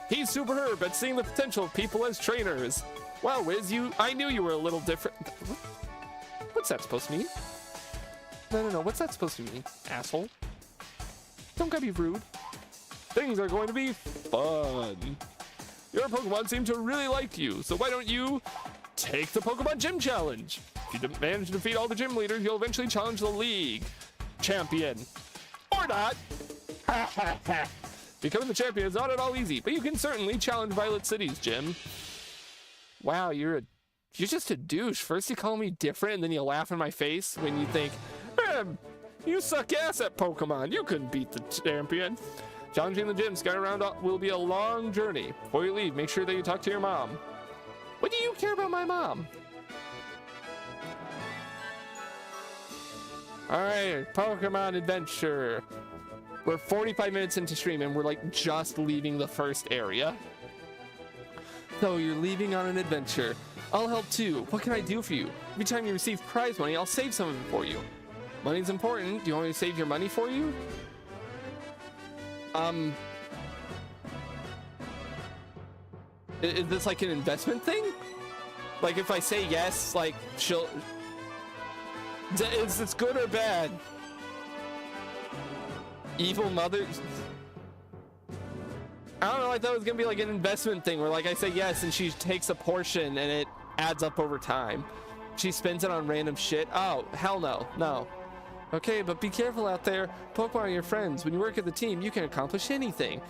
He's superb at seeing the potential of people as trainers. Wow, Wiz, I knew you were a little different. What's that supposed to mean? No, what's that supposed to mean, asshole? Don't gotta be rude. Things are going to be fun. Your Pokemon seem to really like you, so why don't you take the Pokemon Gym Challenge? If you manage to defeat all the gym leaders, you'll eventually challenge the league champion. Or not. Ha ha ha. Becoming the champion is not at all easy, but you can certainly challenge Violet City's gym. Wow, you're just a douche. First you call me different, and then you laugh in my face when you think, you suck ass at Pokemon. You couldn't beat the champion. Challenging the gym sky around will be a long journey. Before you leave, make sure that you talk to your mom. What do you care about my mom? Alright, Pokemon Adventure. We're 45 minutes into stream and we're like just leaving the first area. So you're leaving on an adventure. I'll help too. What can I do for you? Every time you receive prize money, I'll save some of it for you. Money's important. Do you want me to save your money for you? Is this like an investment thing? Like if I say yes, like she'll... Is this good or bad? Evil mother... I don't know, I thought it was gonna be like an investment thing where like I say yes and she takes a portion and it adds up over time. She spends it on random shit. Oh, hell no, no. Okay, but be careful out there. Pokemon are your friends. When you work at the team, you can accomplish anything.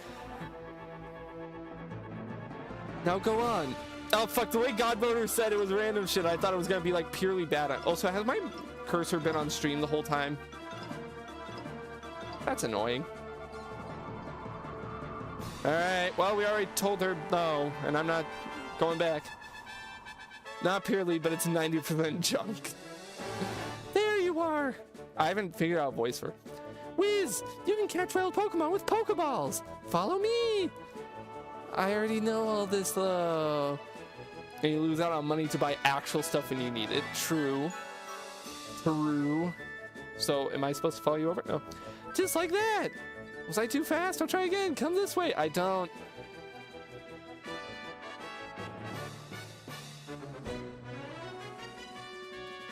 Now go on. Oh fuck, the way Godmotor said it was random shit, I thought it was gonna be like purely bad. Also, has my cursor been on stream the whole time? That's annoying. Alright, well, we already told her no, and I'm not going back. Not purely, but it's 90% junk. There you are. I haven't figured out a voice for Wiz, you can catch wild Pokemon with Pokeballs. Follow me. I already know all this though. And you lose out on money to buy actual stuff when you need it. True. True. So am I supposed to follow you over? No. Just like that. Was I too fast? I'll try again. Come this way. I don't.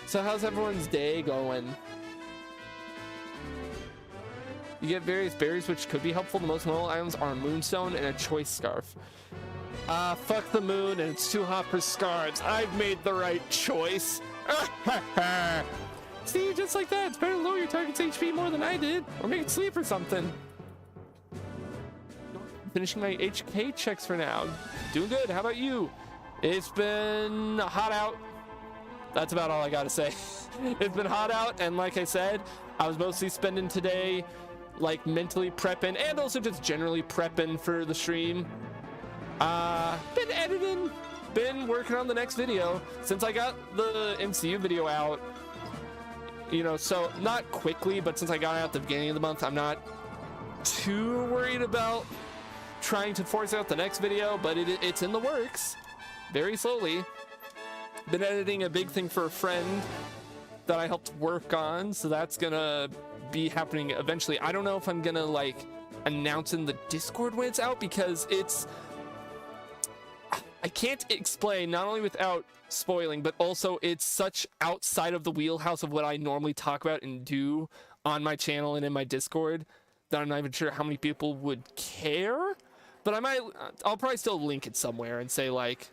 So how's everyone's day going? You get various berries which could be helpful. The most normal items are a moonstone and a choice scarf. Fuck the moon and it's too hot for scarves. I've made the right choice. See, just like that. It's better to lower your target's HP more than I did. Or make it sleep or something. Finishing my HK checks for now. Doing good. How about you? It's been hot out. That's about all I gotta say. It's been hot out, and like I said, I was mostly spending today like mentally prepping and also just generally prepping for the stream. Been editing, been working on the next video since I got the MCU video out, you know, so not quickly, but since I got it out at the beginning of the month, I'm not too worried about trying to force out the next video, but it's in the works very slowly. Been editing a big thing for a friend that I helped work on, so that's gonna be happening eventually. I don't know if I'm gonna like announce in the Discord when it's out, because I can't explain, not only without spoiling, but also it's such outside of the wheelhouse of what I normally talk about and do on my channel and in my Discord that I'm not even sure how many people would care. But I'll probably still link it somewhere and say like,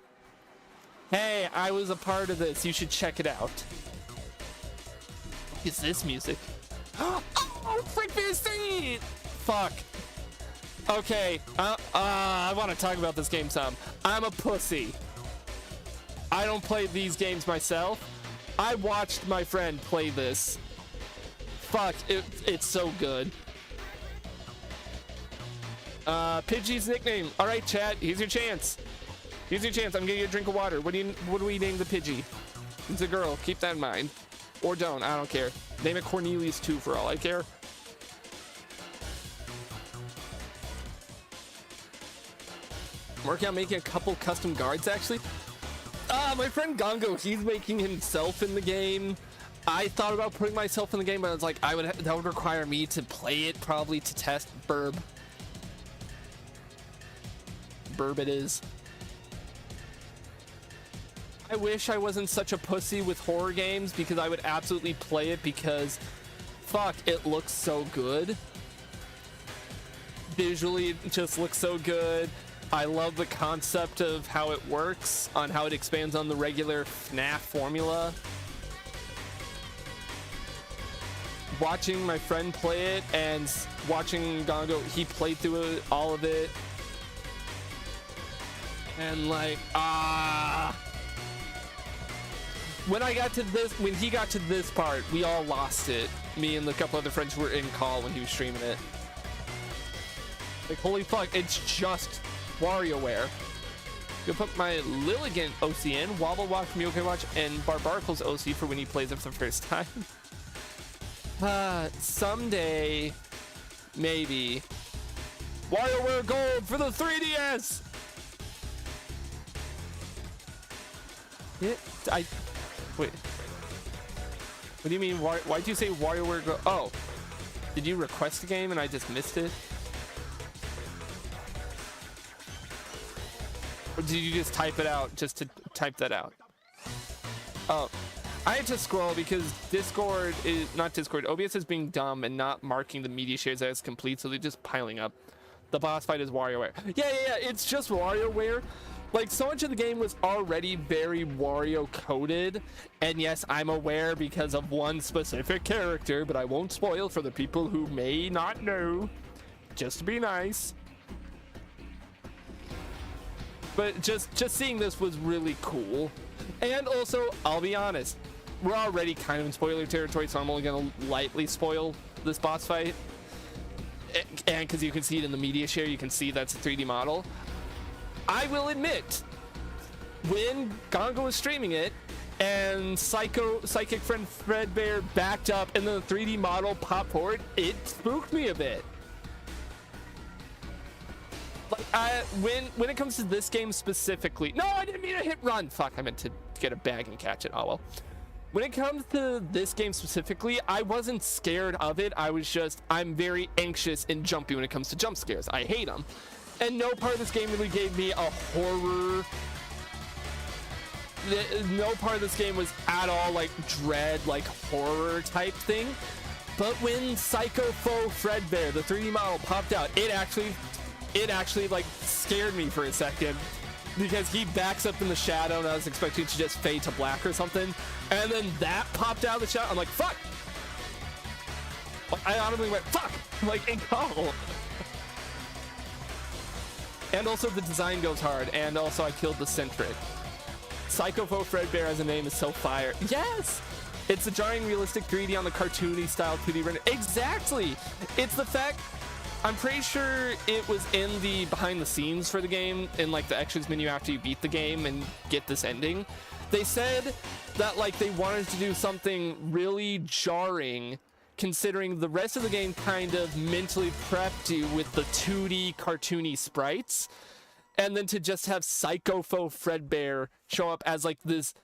hey, I was a part of this, you should check it out. What is this music? Oh, frick this thing! Fuck. Okay, I want to talk about this game some. I'm a pussy. I don't play these games myself. I watched my friend play this. Fuck, it's so good. Pidgey's nickname. All right, chat, here's your chance. Here's your chance. I'm gonna get you a drink of water. What do we name the Pidgey? It's a girl. Keep that in mind. Or don't. I don't care. Name it Cornelius too, for all I care. I'm working on making a couple custom guards, actually. My friend Gongo, he's making himself in the game. I thought about putting myself in the game, but I was like, that would require me to play it, probably to test Burb. Burb it is. I wish I wasn't such a pussy with horror games, because I would absolutely play it, because fuck, it looks so good. Visually, it just looks so good. I love the concept of how it works, on how it expands on the regular FNAF formula. Watching my friend play it and watching Gongo, he played through all of it. And like, when he got to this part, we all lost it. Me and the couple other friends who were in call when he was streaming it. Like, holy fuck, it's just WarioWare. You'll put my Lilligant OC in, Wobble Walk from Yokai Watch, and Barbarcle's OC for when he plays it for the first time. Someday, maybe. WarioWare Gold for the 3DS! Yeah, wait. What do you mean, why'd you say WarioWare Gold? Oh, did you request a game and I just missed it? Or did you just type it out just to type that out? Oh, I had to scroll because Discord is not Discord. OBS is being dumb and not marking the media shares as complete, so they're just piling up. The boss fight is WarioWare. Yeah, it's just WarioWare. Like, so much of the game was already very Wario coded, and yes, I'm aware because of one specific character, but I won't spoil for the people who may not know, just to be nice. But just seeing this was really cool. And also, I'll be honest, we're already kind of in spoiler territory, so I'm only gonna lightly spoil this boss fight. And because you can see it in the media share, you can see that's a 3D model. I will admit, when Gongo was streaming it, and Psychic Friend Fredbear backed up, and then the 3D model popped forward. It spooked me a bit. Like, when it comes to this game specifically, no, I didn't mean to hit run. Fuck, I meant to get a bag and catch it. Oh well. When it comes to this game specifically, I wasn't scared of it. I'm very anxious and jumpy when it comes to jump scares. I hate them. And no part of this game really gave me a horror. No part of this game was at all like dread, like horror type thing. But when Psycho Foe Fredbear, the 3D model, popped out, it actually like scared me for a second, because he backs up in the shadow and I was expecting it to just fade to black or something, and then that popped out of the shadow. I'm like, fuck. I audibly went, fuck, like, go. And also the design goes hard, and also I killed the Centric. Psycho Foe Fredbear as a name is so fire. Yes! It's a jarring realistic 3D on the cartoony style 2D render. Exactly! It's the fact, I'm pretty sure it was in the behind the scenes for the game, in like the extras menu after you beat the game and get this ending. They said that like they wanted to do something really jarring, considering the rest of the game kind of mentally prepped you with the 2D cartoony sprites, and then to just have Psycho Foe Fredbear show up as like this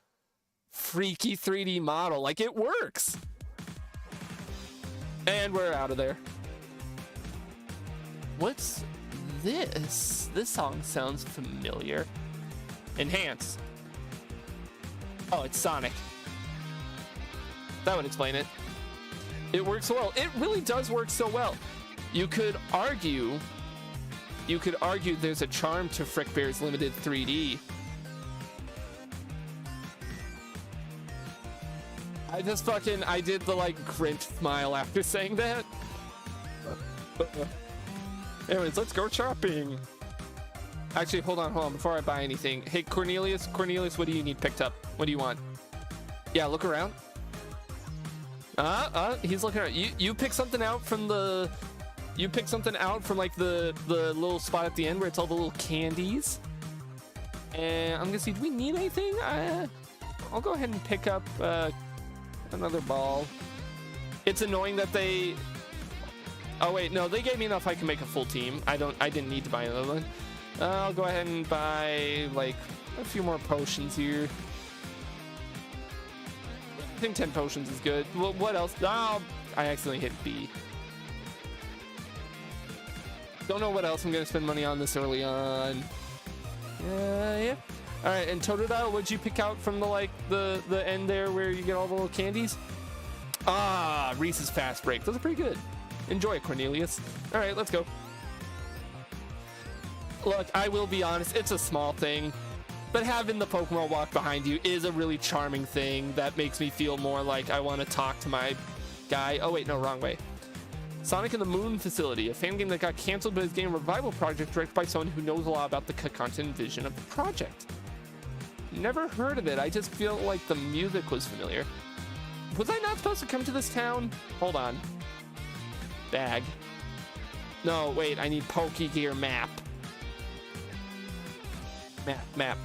freaky 3D model, like it works. And we're out of there. What's this? This song sounds familiar. Enhance. Oh, it's Sonic. That would explain it. It works so well. It really does work so well. You could argue there's a charm to Frickbear's limited 3D. I did the like Grinch smile after saying that. Anyways, let's go shopping. Actually, hold on, before I buy anything. Hey, Cornelius, what do you need picked up? What do you want? Yeah, look around. He's looking around. You pick something out from the... You pick something out from like the little spot at the end where it's all the little candies. And I'm gonna see, do we need anything? I'll go ahead and pick up another ball. It's annoying that they... Oh wait, no, they gave me enough I can make a full team. I didn't need to buy another one. I'll go ahead and buy like a few more potions here. I think 10 potions is good. Well, what else? Oh, I accidentally hit B. Don't know what else I'm gonna spend money on this early on. Yeah. All right, and Totodile, what'd you pick out from the end there where you get all the little candies? Ah, Reese's Fast Break. Those are pretty good. Enjoy it, Cornelius. All right, let's go. Look, I will be honest, it's a small thing, but having the Pokemon walk behind you is a really charming thing that makes me feel more like I want to talk to my guy. Oh wait, no, wrong way. Sonic and the Moon Facility, a fan game that got canceled, but is getting a revival project directed by someone who knows a lot about the content and vision of the project. Never heard of it. I just feel like the music was familiar. Was I not supposed to come to this town? Hold on. Bag. No, wait, I need Pokegear map. Map.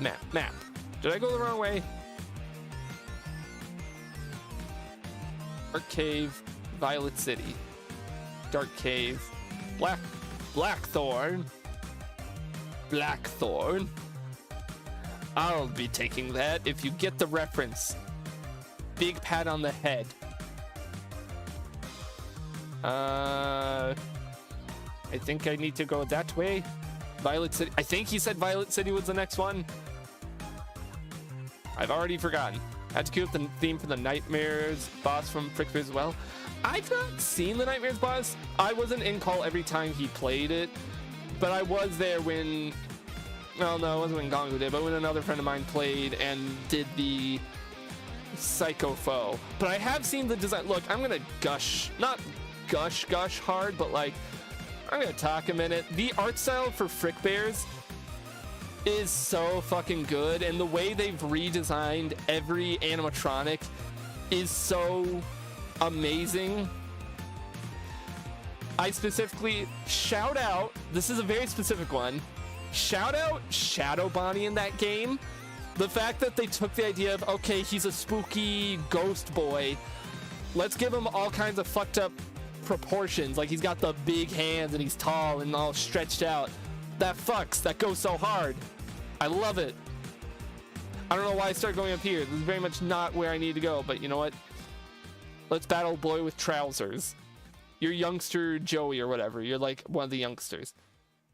Did I go the wrong way? Dark Cave, Violet City. Dark Cave, Blackthorn. I'll be taking that if you get the reference. Big pat on the head. I think I need to go that way. Violet City. I think he said Violet City was the next one. I've already forgotten. Had to queue up the theme for the Nightmares boss from Frickbear as well. I've not seen the Nightmares boss. I wasn't in call every time he played it, but I was there when... Well, no, it wasn't when Gongo did, but when another friend of mine played and did the Psycho Foe. But I have seen the design. Look, I'm gonna gush, not gush hard, but like, I'm gonna talk a minute. The art style for Frickbears is so fucking good, and the way they've redesigned every animatronic is so amazing. I specifically shout out, this is a very specific one, shout out Shadow Bonnie in that game. The fact that they took the idea of, okay, he's a spooky ghost boy, let's give him all kinds of fucked up proportions. Like, he's got the big hands and he's tall and all stretched out. That fucks. That goes so hard. I love it. I don't know why I started going up here. This is very much not where I need to go, but you know what? Let's battle boy with trousers. You're youngster Joey or whatever. You're like one of the youngsters.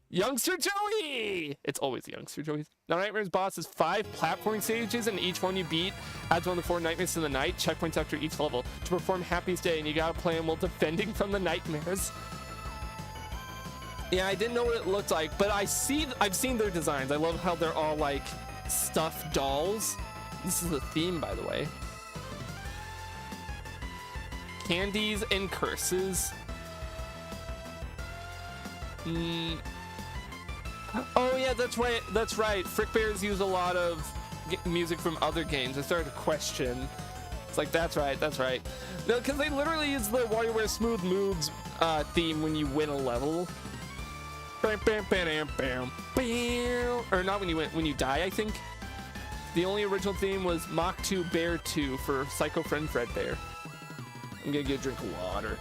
Youngster Joey! It's always the youngster Joey's. Now, Nightmare's boss is 5 platforming stages, and each one you beat adds one of the 4 nightmares in the night. Checkpoints after each level to perform Happiest Day, and you gotta play them while defending from the nightmares. Yeah, I didn't know what it looked like, but I've seen their designs. I love how they're all like stuffed dolls. This is the theme, by the way. Candies and curses. Oh yeah, that's right. That's right. Frick Bears use a lot of music from other games. I started to question. It's like, that's right. That's right. No, because they literally use the WarioWare Smooth Moves theme when you win a level. Or not when you die, I think. The only original theme was Mach 2 Bear 2 for Psycho Friend Fredbear. I'm gonna get a drink of water.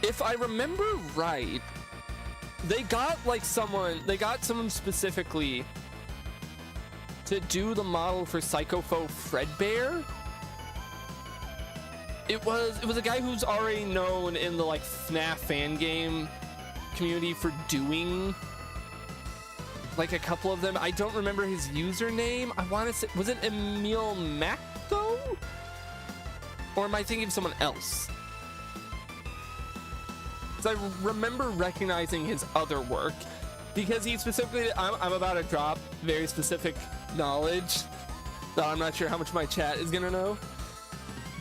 If I remember right, they got someone specifically to do the model for Psycho Foe Fredbear. It was a guy who's already known in the like FNAF fan game community for doing like a couple of them. I don't remember his username. I want to say, was it Emil Macko? Or am I thinking of someone else? I remember recognizing his other work because he specifically, I'm about to drop very specific knowledge that I'm not sure how much my chat is gonna know.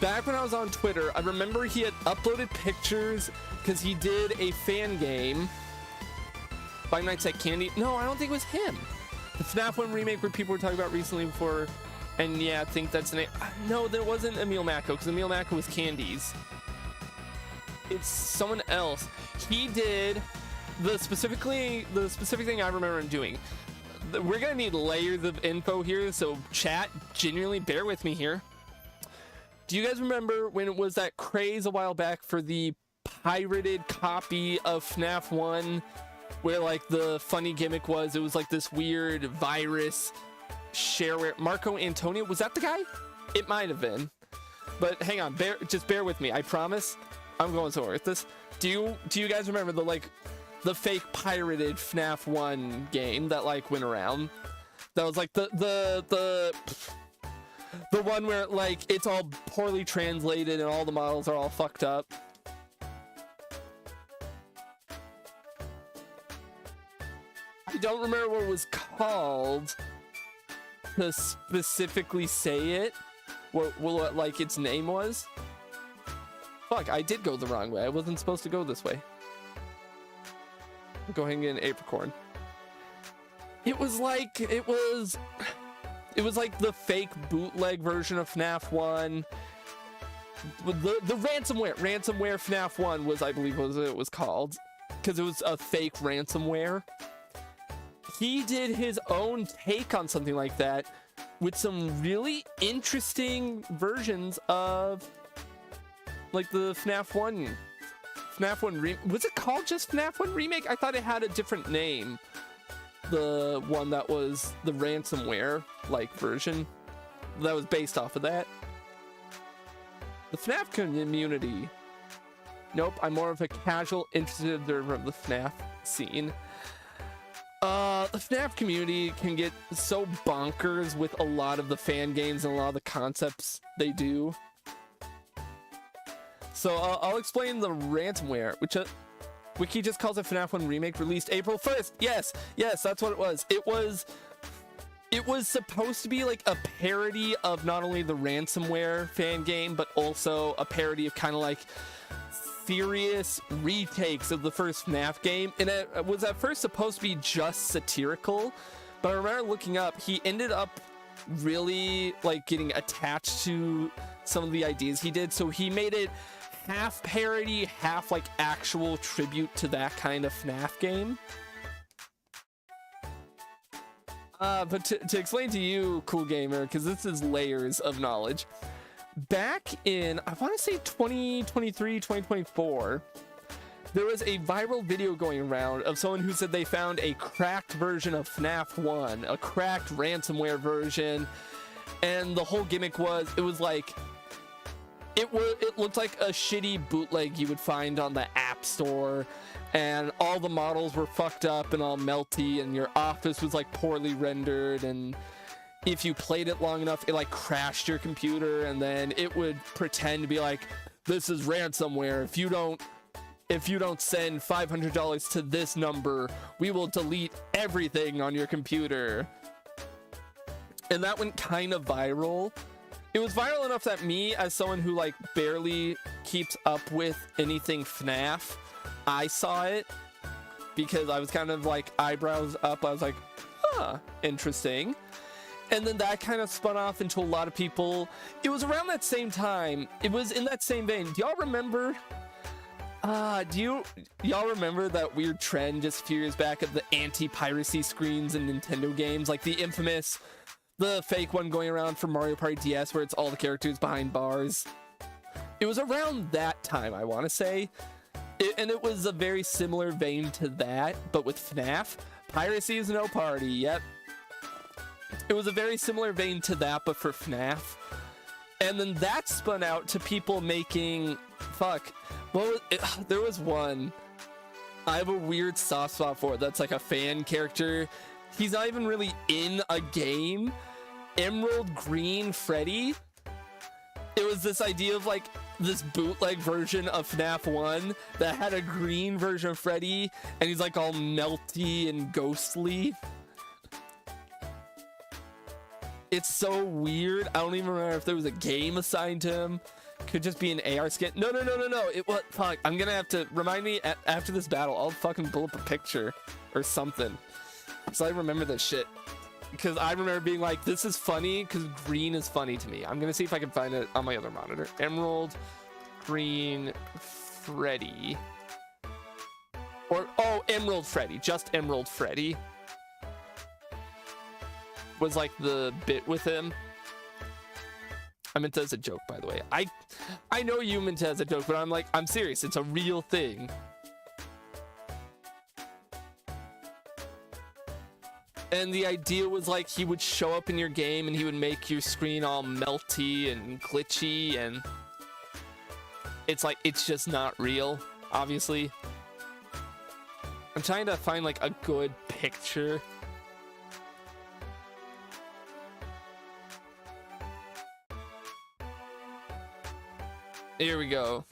Back when I was on Twitter, I remember he had uploaded pictures because he did a fan game, Five Nights at Candy. No, I don't think it was him. The FNAF 1 remake where people were talking about recently before, and yeah, I think that's the name. No, there wasn't Emil Macko because Emil Macko was Candies. It's someone else. He did the specific thing I remember him doing. We're gonna need layers of info here, so chat, genuinely bear with me here. Do you guys remember when it was that craze a while back for the pirated copy of FNAF 1, where like the funny gimmick was it was like this weird virus shareware? Marco Antonio, was that the guy? It might have been, but hang on, just bear with me. I promise I'm going somewhere with this. Do you guys remember the fake pirated FNAF 1 game that like went around? That was like the one where like it's all poorly translated and all the models are all fucked up. I don't remember what it was called to specifically say it. What like its name was. Fuck, I did go the wrong way. I wasn't supposed to go this way. Go ahead and get an apricorn. It was like the fake bootleg version of FNAF 1. The ransomware FNAF 1 was, I believe, was what it was called, because it was a fake ransomware. He did his own take on something like that with some really interesting versions of like the FNAF 1 was it called just FNAF 1 Remake? I thought it had a different name. The one that was the ransomware like version that was based off of that. The FNAF community. Nope, I'm more of a casual, interested observer of the FNAF scene. The FNAF community can get so bonkers with a lot of the fan games and a lot of the concepts they do. So I'll explain the ransomware, which Wiki just calls it FNAF 1 Remake, released April 1st. Yes, that's what it was. It was supposed to be like a parody of not only the ransomware fan game, but also a parody of kind of like serious retakes of the first FNAF game. And it was at first supposed to be just satirical, but I remember looking up, he ended up really like getting attached to some of the ideas he did, so he made it half parody, half like actual tribute to that kind of FNAF game. But to explain to you, Cool Gamer, because this is layers of knowledge. Back in, I want to say 2023, 2024, there was a viral video going around of someone who said they found a cracked version of FNAF 1, a cracked ransomware version, and the whole gimmick was, it was like, it looked like a shitty bootleg you would find on the App Store, and all the models were fucked up and all melty, and your office was like poorly rendered, and if you played it long enough, it like crashed your computer, and then it would pretend to be like, this is ransomware. If you don't send $500 to this number, we will delete everything on your computer. And that went kind of viral. It was viral enough that me, as someone who like barely keeps up with anything FNAF, I saw it because I was kind of like eyebrows up. I was like, huh, interesting. And then that kind of spun off into a lot of people. It was around that same time. It was in that same vein. Do y'all remember? Y'all remember that weird trend just a few years back of the anti-piracy screens in Nintendo games? Like the infamous, the fake one going around for Mario Party DS where it's all the characters behind bars. It was around that time, I want to say. And it was a very similar vein to that, but with FNAF. Piracy is no party, yep. It was a very similar vein to that, but for FNAF. And then that spun out to people making, there was one I have a weird soft spot for. That's like a fan character. He's not even really in a game. Emerald Green Freddy. It was this idea of like this bootleg version of FNAF 1 that had a green version of Freddy, and he's like all melty and ghostly. It's so weird. I don't even remember if there was a game assigned to him. Could just be an AR skin. No. It what? Fuck. I'm gonna have to remind me after this battle. I'll fucking pull up a picture or something, so I remember this shit. Because I remember being like, this is funny because green is funny to me. I'm gonna see if I can find it on my other monitor. Emerald Green Freddy. Or Emerald Freddy. Just Emerald Freddy was like the bit with him. I meant that as a joke, by the way. I know you meant it as a joke, but I'm serious. It's a real thing. And the idea was like he would show up in your game and he would make your screen all melty and glitchy, and it's like, it's just not real, obviously. I'm trying to find like a good picture. Here we go.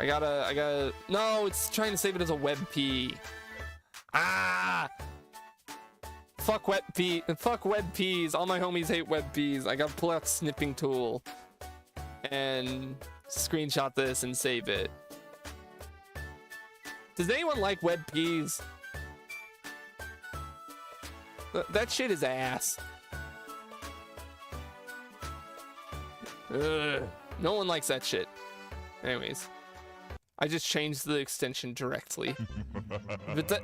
I gotta, no, it's trying to save it as a WebP. Ah! Fuck WebPs. All my homies hate WebPs. I gotta pull out snipping tool and screenshot this and save it. Does anyone like WebPs? That shit is ass. Ugh, no one likes that shit. Anyways, I just changed the extension directly. But that...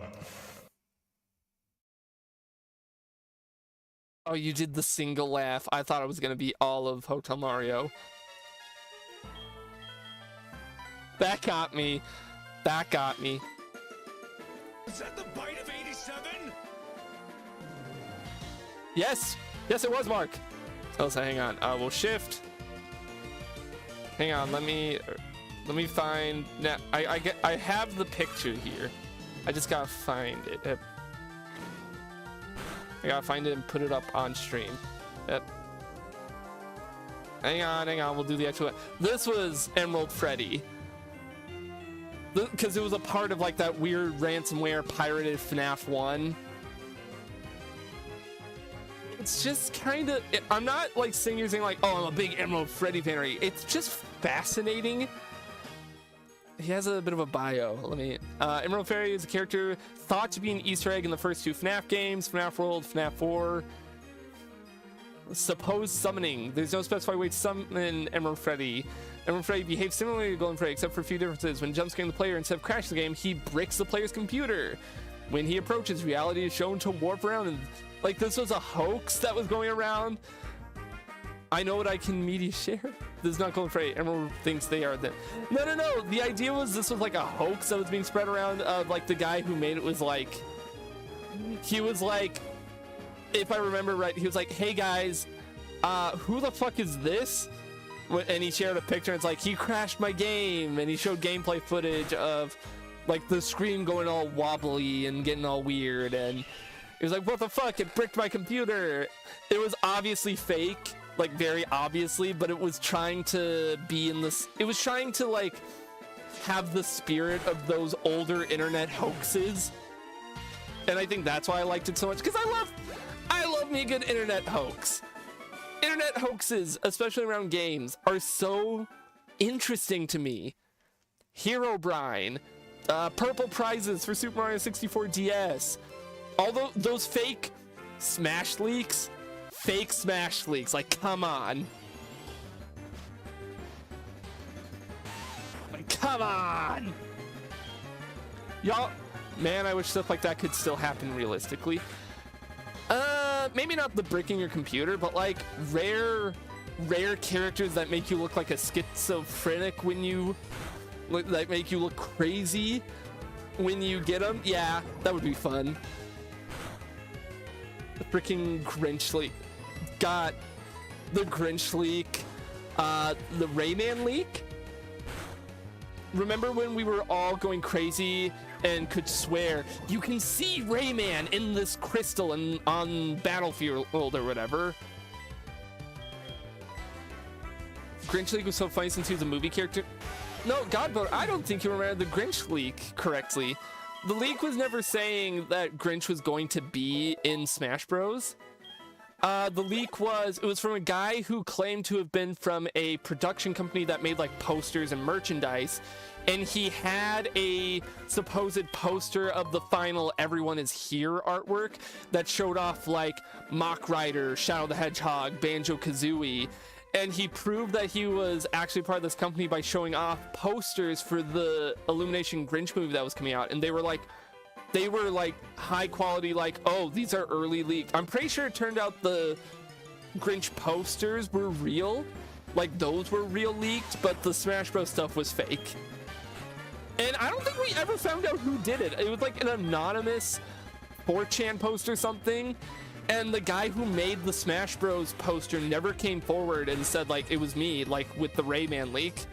Oh, you did the single laugh. I thought it was gonna be all of Hotel Mario. That got me. That got me. Is that the bite of 87? Yes. Yes, it was, Mark. Oh, so hang on. We'll shift. Hang on. Let me find. Now, I have the picture here. I just gotta find it. I gotta find it and put it up on stream. Yep. Hang on. We'll do the actual one. This was Emerald Freddy. Because it was a part of like that weird ransomware pirated FNAF 1. It's just kind of... I'm not like saying like, oh, I'm a big Emerald Freddy fan. It's just fascinating. He has a bit of a bio. Let me... Emerald Freddy is a character thought to be an Easter egg in the first two FNAF games, FNAF World, FNAF 4. Supposed summoning. There's no specified way to summon Emerald Freddy. Emerald Freddy behaves similarly to Golden Freddy, except for a few differences. When jump scaring the player, instead of crashing the game, he bricks the player's computer. When he approaches, reality is shown to warp around, and like this was a hoax that was going around. I know what I can media share. This is not going for everyone thinks they are them. No. The idea was this was like a hoax that was being spread around. Like the guy who made it was like, he was like, if I remember right, he was like, hey guys, who the fuck is this? And he shared a picture, and it's like, he crashed my game, and he showed gameplay footage of like the screen going all wobbly and getting all weird, and he was like, what the fuck, it bricked my computer. It was obviously fake, like very obviously, but it was trying to be in this, it was trying to like have the spirit of those older internet hoaxes. And I think that's why I liked it so much, because I love me a good internet hoax. Internet hoaxes, especially around games, are so interesting to me. Herobrine, purple prizes for Super Mario 64 DS, all those fake Smash leaks, like come on. Like come on. Y'all, man, I wish stuff like that could still happen realistically. Maybe not the bricking your computer, but like rare characters that make you look like a schizophrenic when you that make you look crazy when you get them. Yeah, that would be fun. The freaking Grinch leak. Got the Grinch leak, the Rayman leak. Remember when we were all going crazy and could swear, you can see Rayman in this crystal and on Battlefield or whatever. Grinch leak was so funny since he was a movie character. No, Godboat, I don't think you remember the Grinch leak correctly. The leak was never saying that Grinch was going to be in Smash Bros. The leak was from a guy who claimed to have been from a production company that made like posters and merchandise, and he had a supposed poster of the final Everyone Is Here artwork that showed off like Mach Rider, Shadow the Hedgehog, Banjo-Kazooie, and he proved that he was actually part of this company by showing off posters for the Illumination Grinch movie that was coming out, and they were like high quality, like, oh, these are early leaked. I'm pretty sure it turned out the Grinch posters were real, like those were real leaked, but the Smash Bros stuff was fake. And I don't think we ever found out who did it. It was like an anonymous 4chan post or something, and the guy who made the Smash Bros poster never came forward and said like it was me, like with the Rayman leak.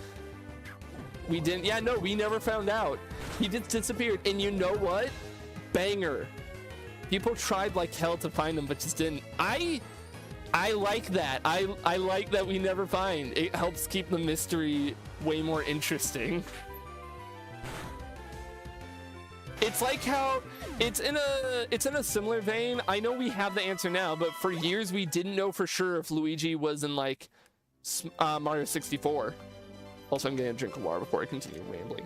We didn't, yeah, no, we never found out. He just disappeared. And you know what? Banger. People tried like hell to find him, but just didn't. I like that. I like that we never find. It helps keep the mystery way more interesting. It's like how it's in a similar vein. I know we have the answer now, but for years we didn't know for sure if Luigi was in like Mario 64. Also, I'm getting a drink of water before I continue rambling.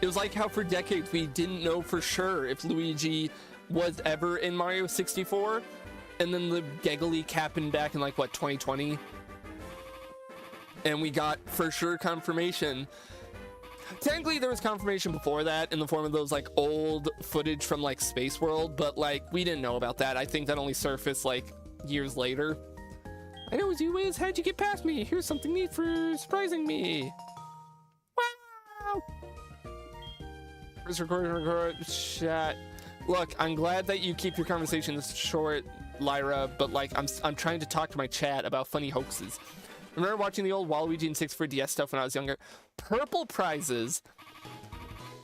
It was like how for decades we didn't know for sure if Luigi was ever in Mario 64, and then the Gega leak happened back in like what, 2020, and we got for sure confirmation. Technically there was confirmation before that in the form of those like old footage from like Space World, but like we didn't know about that. I think that only surfaced like years later. I know it's you, Wiz. How'd you get past me? Here's something neat for surprising me. Wow. Record chat. Look, I'm glad that you keep your conversations short, Lyra, but like I'm trying to talk to my chat about funny hoaxes. Remember watching the old Waluigi and 64DS stuff when I was younger? Purple prizes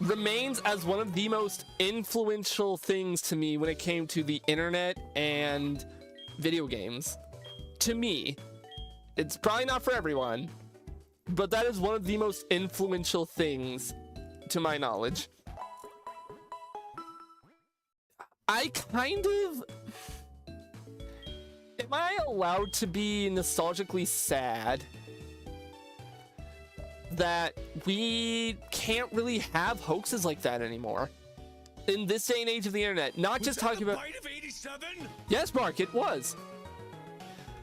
remains as one of the most influential things to me when it came to the internet and video games. To me, it's probably not for everyone, but that is one of the most influential things to my knowledge. I kind of... Am I allowed to be nostalgically sad that we can't really have hoaxes like that anymore in this day and age of the internet? Not just talking about... Bite of 87? Yes, Mark, it was.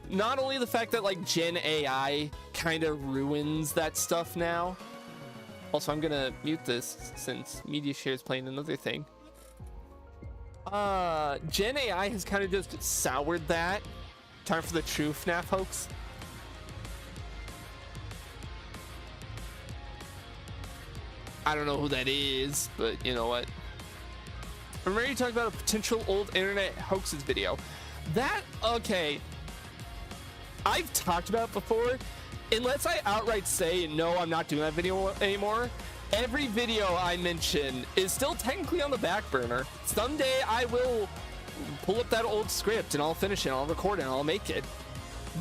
Not only the fact that like Gen AI kind of ruins that stuff now, Also, I'm gonna mute this since media share is playing another thing. Gen AI has kind of just soured that. Time for the true FNAF hoax. I don't know who that is, but you know what? Remember you talked about a potential old internet hoaxes video. That, okay. I've talked about it before. Unless I outright say, no, I'm not doing that video anymore, every video I mention is still technically on the back burner. Someday I will pull up that old script and I'll finish it, I'll record it, and I'll make it.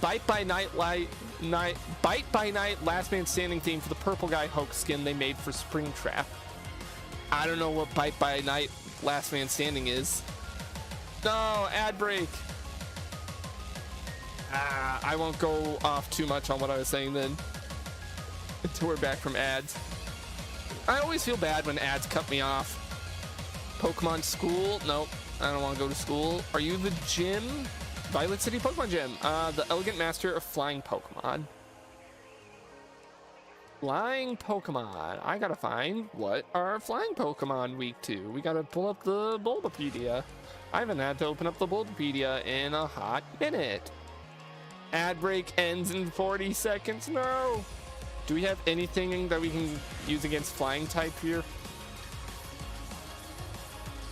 Bite by night, last man standing theme for the purple guy hoax skin they made for Springtrap. I don't know what Bite by night, last man standing is. No, ad break. I won't go off too much on what I was saying then until we're back from ads. I always feel bad when ads cut me off. Pokemon school? Nope, I don't want to go to school. Are you the gym? Violet City Pokemon Gym. The elegant master of flying Pokemon. Flying Pokemon. I gotta find what are flying Pokemon week 2. We gotta pull up the Bulbapedia. I haven't had to open up the Bulbapedia in a hot minute. Ad break ends in 40 seconds. No. Do we have anything that we can use against flying type here?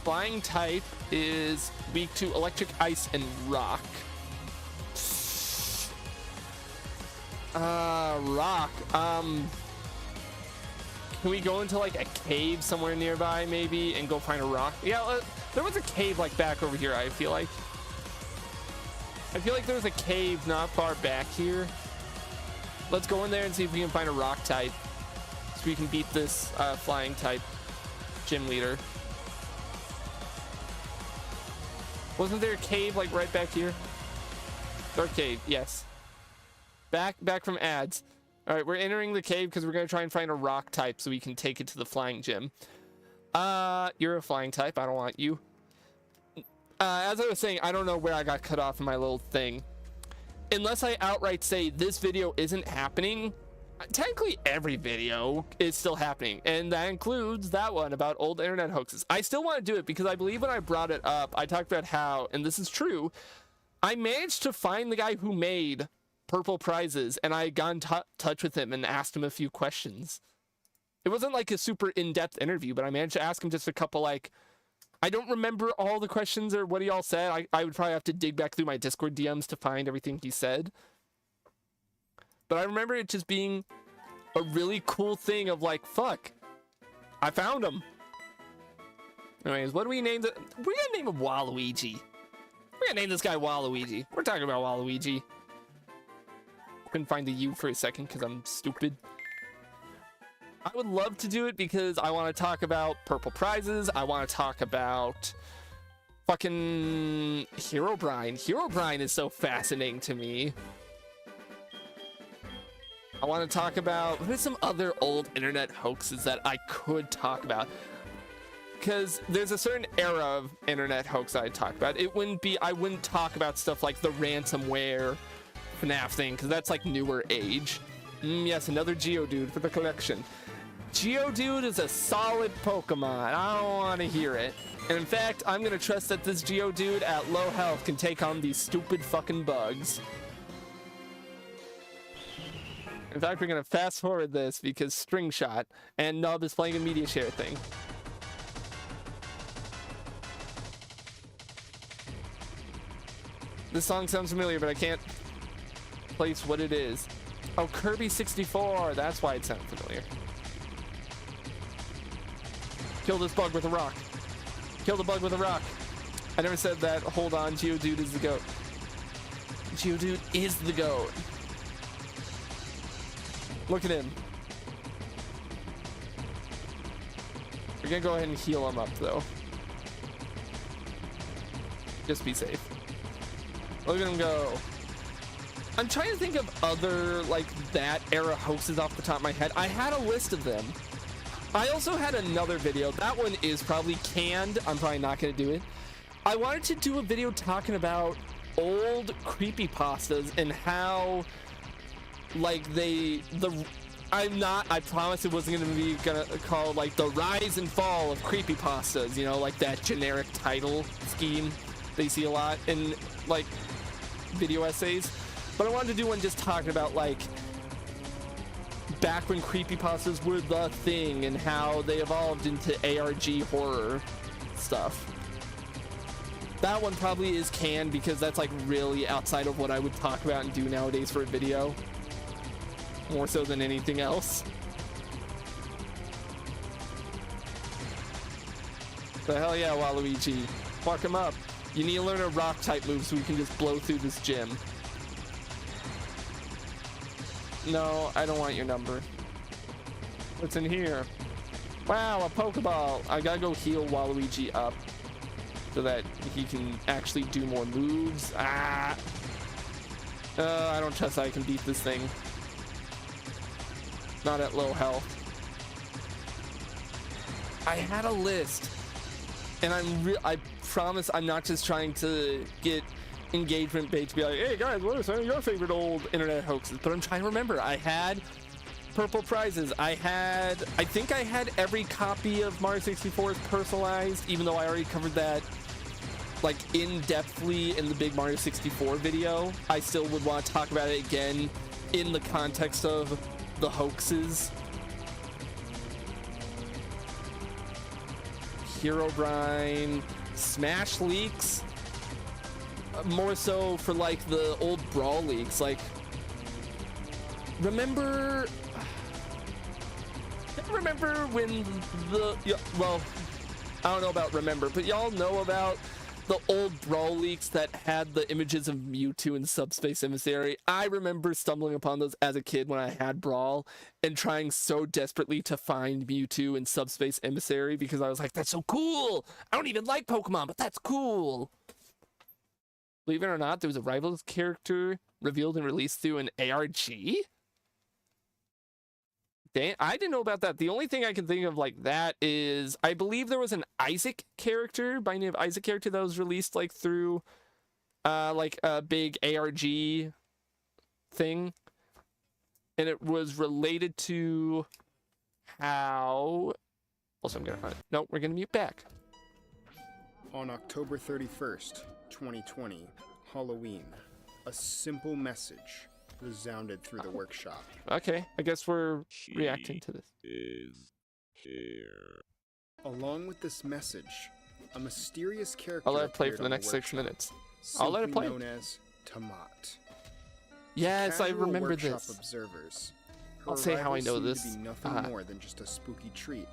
Flying type is weak to electric, ice, and rock. Rock. Can we go into like a cave somewhere nearby maybe and go find a rock? Yeah, there was a cave like back over here, I feel like. I feel like there was a cave not far back here. Let's go in there and see if we can find a rock type so we can beat this flying type gym leader. Wasn't there a cave like right back here? Dark cave, yes. Back from ads. All right, we're entering the cave because we're gonna try and find a rock type so we can take it to the flying gym. You're a flying type. I don't want you. As I was saying, I don't know where I got cut off in my little thing. Unless I outright say this video isn't happening, technically every video is still happening, and that includes that one about old internet hoaxes. I still want to do it because I believe when I brought it up, I talked about how, and this is true, I managed to find the guy who made Purple Prizes, and I got in touch with him and asked him a few questions. It wasn't like a super in-depth interview, but I managed to ask him just a couple, like, I don't remember all the questions or what he all said. I would probably have to dig back through my Discord DMs to find everything he said. But I remember it just being a really cool thing of like, fuck, I found him. Anyways, what do we name it? We're gonna name him Waluigi. We're gonna name this guy Waluigi. We're talking about Waluigi. Couldn't find the U for a second because I'm stupid. I would love to do it because I want to talk about Purple Prizes. I want to talk about fucking Herobrine. Herobrine is so fascinating to me. I want to talk about what are some other old internet hoaxes that I could talk about, because there's a certain era of internet hoax I'd talk about. It wouldn't be, I wouldn't talk about stuff like the ransomware FNAF thing, because that's like newer age. Yes, another Geodude for the collection. Geodude is a solid Pokemon. I don't want to hear it. And in fact, I'm going to trust that this Geodude at low health can take on these stupid fucking bugs. In fact, we're going to fast forward this because String Shot and Nub is playing a media share thing. This song sounds familiar, but I can't place what it is. Oh, Kirby 64. That's why it sounds familiar. Kill this bug with a rock. Kill the bug with a rock. I never said that. Hold on, Geodude is the GOAT. Geodude is the GOAT. Look at him. We're gonna go ahead and heal him up, though. Just be safe. Look at him go. I'm trying to think of other, like, that era hoaxes off the top of my head. I had a list of them. I also had another video. That one is probably canned. I'm probably not going to do it. I wanted to do a video talking about old creepypastas and how, like, I promise it wasn't gonna call like the rise and fall of creepypastas, you know, like that generic title scheme they see a lot in like video essays. But I wanted to do one just talking about like back when creepypastas were the thing and how they evolved into ARG horror stuff. That one probably is canned because that's like really outside of what I would talk about and do nowadays for a video. More so than anything else. The hell yeah, Waluigi. Fuck him up. You need to learn a rock type move so we can just blow through this gym. No, I don't want your number. What's in here? Wow, a Pokeball. I gotta go heal Waluigi up so that he can actually do more moves. I don't trust I can beat this thing. Not at low health. I had a list, and I promise I'm not just trying to get engagement bait to be like, hey guys, what are some of your favorite old internet hoaxes? But I'm trying to remember. I had purple prizes. I think I had every copy of Mario 64's personalized, even though I already covered that like in-depthly in the big Mario 64 video. I still would want to talk about it again in the context of the hoaxes. Herobrine, Smash leaks, more so for like the old Brawl leaks. Like, remember when well, I don't know about remember, but y'all know about the old Brawl leaks that had the images of Mewtwo and Subspace Emissary. I remember stumbling upon those as a kid when I had Brawl and trying so desperately to find Mewtwo and Subspace Emissary because I was like, that's so cool. I don't even like Pokemon, but that's cool. Believe it or not, there was a Rivals character revealed and released through an ARG. Dang, I didn't know about that. The only thing I can think of like that is I believe there was an Isaac character, by name of Isaac character, that was released like through like a big ARG thing, and it was related to how. Also, I'm gonna find it. No, we're gonna mute back. On October 31st, 2020, Halloween, a simple message resounded through the workshop. Okay, I guess we're reacting to this. Is here. Along with this message, a mysterious character I'll let it play appeared for the on next 6 workshop, minutes. I'll let it simply play. known as Tomat. Yes, I Casual remember workshop this. Observers, her I'll say how I arrival know seemed this. to be nothing more than just a spooky treat.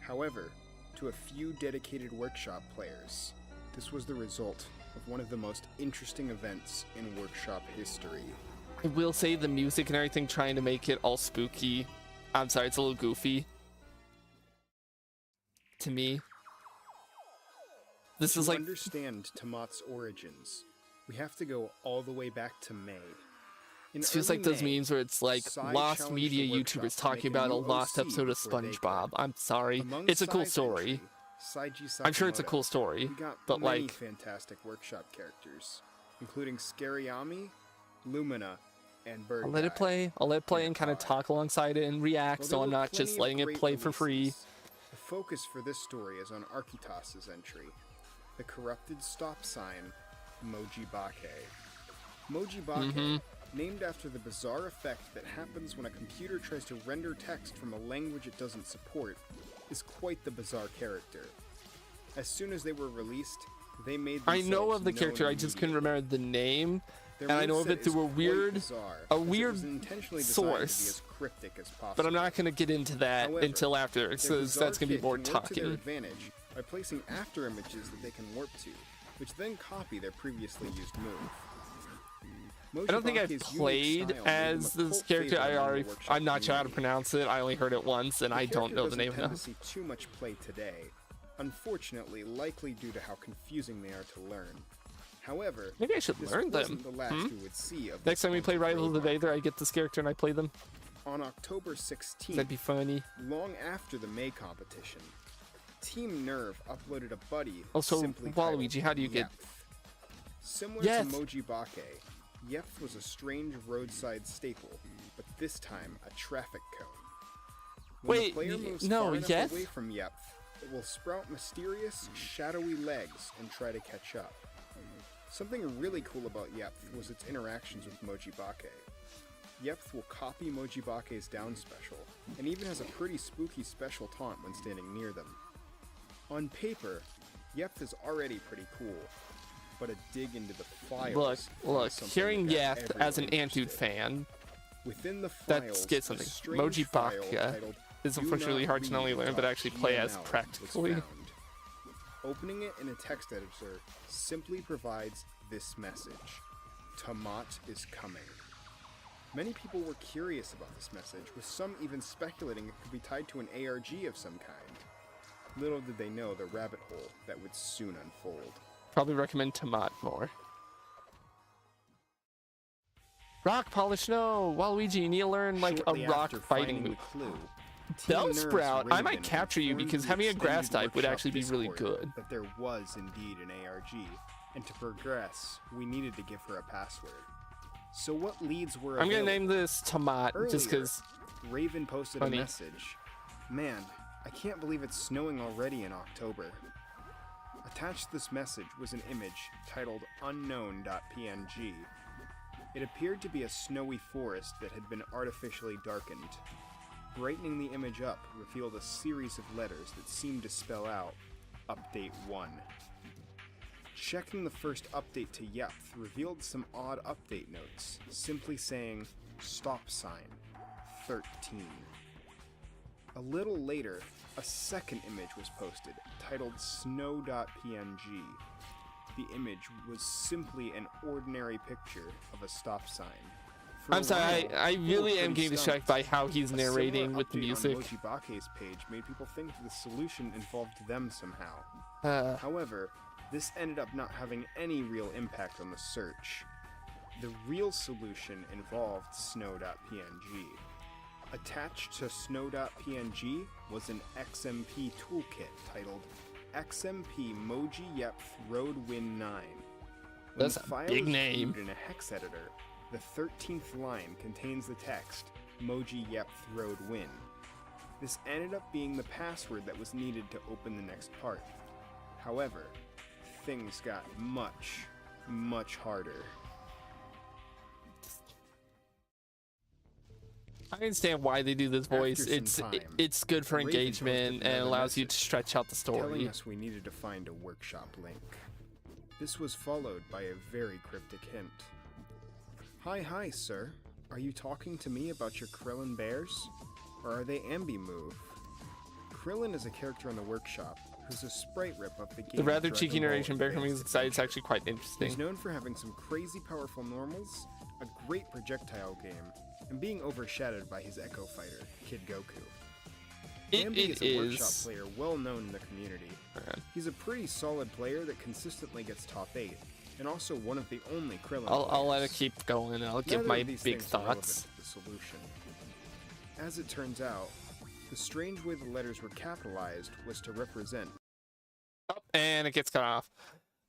However, to a few dedicated workshop players, this was the result of one of the most interesting events in workshop history. I will say the music and everything trying to make it all spooky. I'm sorry, it's a little goofy. To me. This is To like understand Tomat's origins, we have to go all the way back to May. In it feels early like those May, memes where it's like Psy lost challenged media the workshop YouTubers to talking make a about a new lost OC episode of before they SpongeBob. could. I'm sorry. Among It's a cool Psy's story. entry, Saiji I'm sure it's a Sakamoto, cool story. we got But many like, fantastic workshop characters, including Scary-Ami, Lumina, and Bird I'll let it Guy. play. I'll let it play and kind of talk alongside it and react, While so there I'm were not just plenty of letting it great play for free. releases, the focus for this story is on Architas' entry, the corrupted stop sign, Mojibake. Mojibake, named after the bizarre effect that happens when a computer tries to render text from a language it doesn't support, is quite the bizarre character. As soon as they were released, they made I know themselves of the character, known I just couldn't immediately. remember the name. Their And I know of moveset it through a is quite weird, bizarre, as it was intentionally designed to be source. as cryptic as possible. But I'm not going to get into that However, until after, their because bizarre that's going to be kit more can work to their talking. advantage by placing after images that they can warp to, which then copy their previously used move. I don't think I've Mojibake's unique played style made him as a this cult character. favorite among the workshop I'm not sure how to community. pronounce it. I only heard it once, and The I don't know the character name doesn't tend enough. to see too much play today, unfortunately, likely due to how confusing they are to learn. However, Maybe I should this learn them. wasn't the last we would see of Next this time we play haunted Rivals of the roadblock. Vader, I get this character and I play them. On October 16th, That'd be funny. long after the May competition, Team Nerve uploaded a buddy Also, simply Waluigi, titled how do you get- Yepth. Similar Yepth. to Mojibake, Yepth was a strange roadside staple, but this time a traffic cone. When Wait, the player moves no, far enough yes? away from Yepth, it will sprout mysterious, shadowy legs and try to catch up. Something really cool about Yepth was its interactions with Mojibake. Yepth will copy Mojibake's down special, and even has a pretty spooky special taunt when standing near them. On paper, Yepth is already pretty cool, but a dig into the files... Look, something hearing that Yeth as an everyone Antude interested. fan, Within the that's files, get a something. strange file Mojibaka titled is "Do unfortunately Not hard to not only Read learn, but actually play as .gml" was practically. found. Opening it in a text editor simply provides this message: Tomat is coming. Many people were curious about this message, with some even speculating it could be tied to an ARG of some kind. Little did they know the rabbit hole that would soon unfold. Probably recommend Tomat more. Rock polish, no! Waluigi, you need to learn like Shortly a rock after fighting finding move. the clue, Team Nerves Bellsprout, I might Raven capture you informed because the having a grass extended type would workshop actually be really Discord good. That there was indeed an ARG, and to progress, we needed to give her a password. So what leads were I'm gonna available? name this Tomat just Earlier, because. Raven posted Funny. a message. Man, I can't believe it's snowing already in October. Attached to this message was an image titled unknown.png. It appeared to be a snowy forest that had been artificially darkened. Brightening the image up revealed a series of letters that seemed to spell out Update 1. Checking the first update to Yepth revealed some odd update notes, simply saying stop sign 13. A little later, a second image was posted, titled snow.png. The image was simply an ordinary picture of a stop sign. For I'm a sorry, while, I people really were am pretty getting stumped. distracted by how he's A narrating similar with the update music. on Mojibake's page made people think the solution involved them somehow. Uh, However, this ended up not having any real impact on the search. The real solution involved snow.png. Attached to snow.png was an XMP toolkit titled XMP Moji Yepth Road Win 9. When That's the a file big is name. viewed in a hex editor, the 13th line contains the text Moji Yepth Road Win. This ended up being the password that was needed to open the next part. However, things got much, much harder. I understand why they do this voice. After some time, It's good for Raven engagement posted and another allows you to message stretch out the telling story. us we needed to find a workshop link. This was followed by a very cryptic hint. Hi, sir. Are you talking to me about your Krillin bears? Or are they Ambi-Move? Krillin is a character in the workshop who's a sprite rip of the game. The rather Dragon cheeky Ball narration Bear Advanced Coming side is Adventure. actually quite interesting. He's known for having some crazy powerful normals, a great projectile game, and being overshadowed by his Echo Fighter, Kid Goku. Ambi is a workshop player well known in the community. Man. He's a pretty solid player that consistently gets top 8, and also one of the only Krillin I'll let it players. keep going and I'll give Neither my of these big things are relevant thoughts. to the solution. As it turns out, the strange way the letters were capitalized was to represent Oh, and it gets cut off.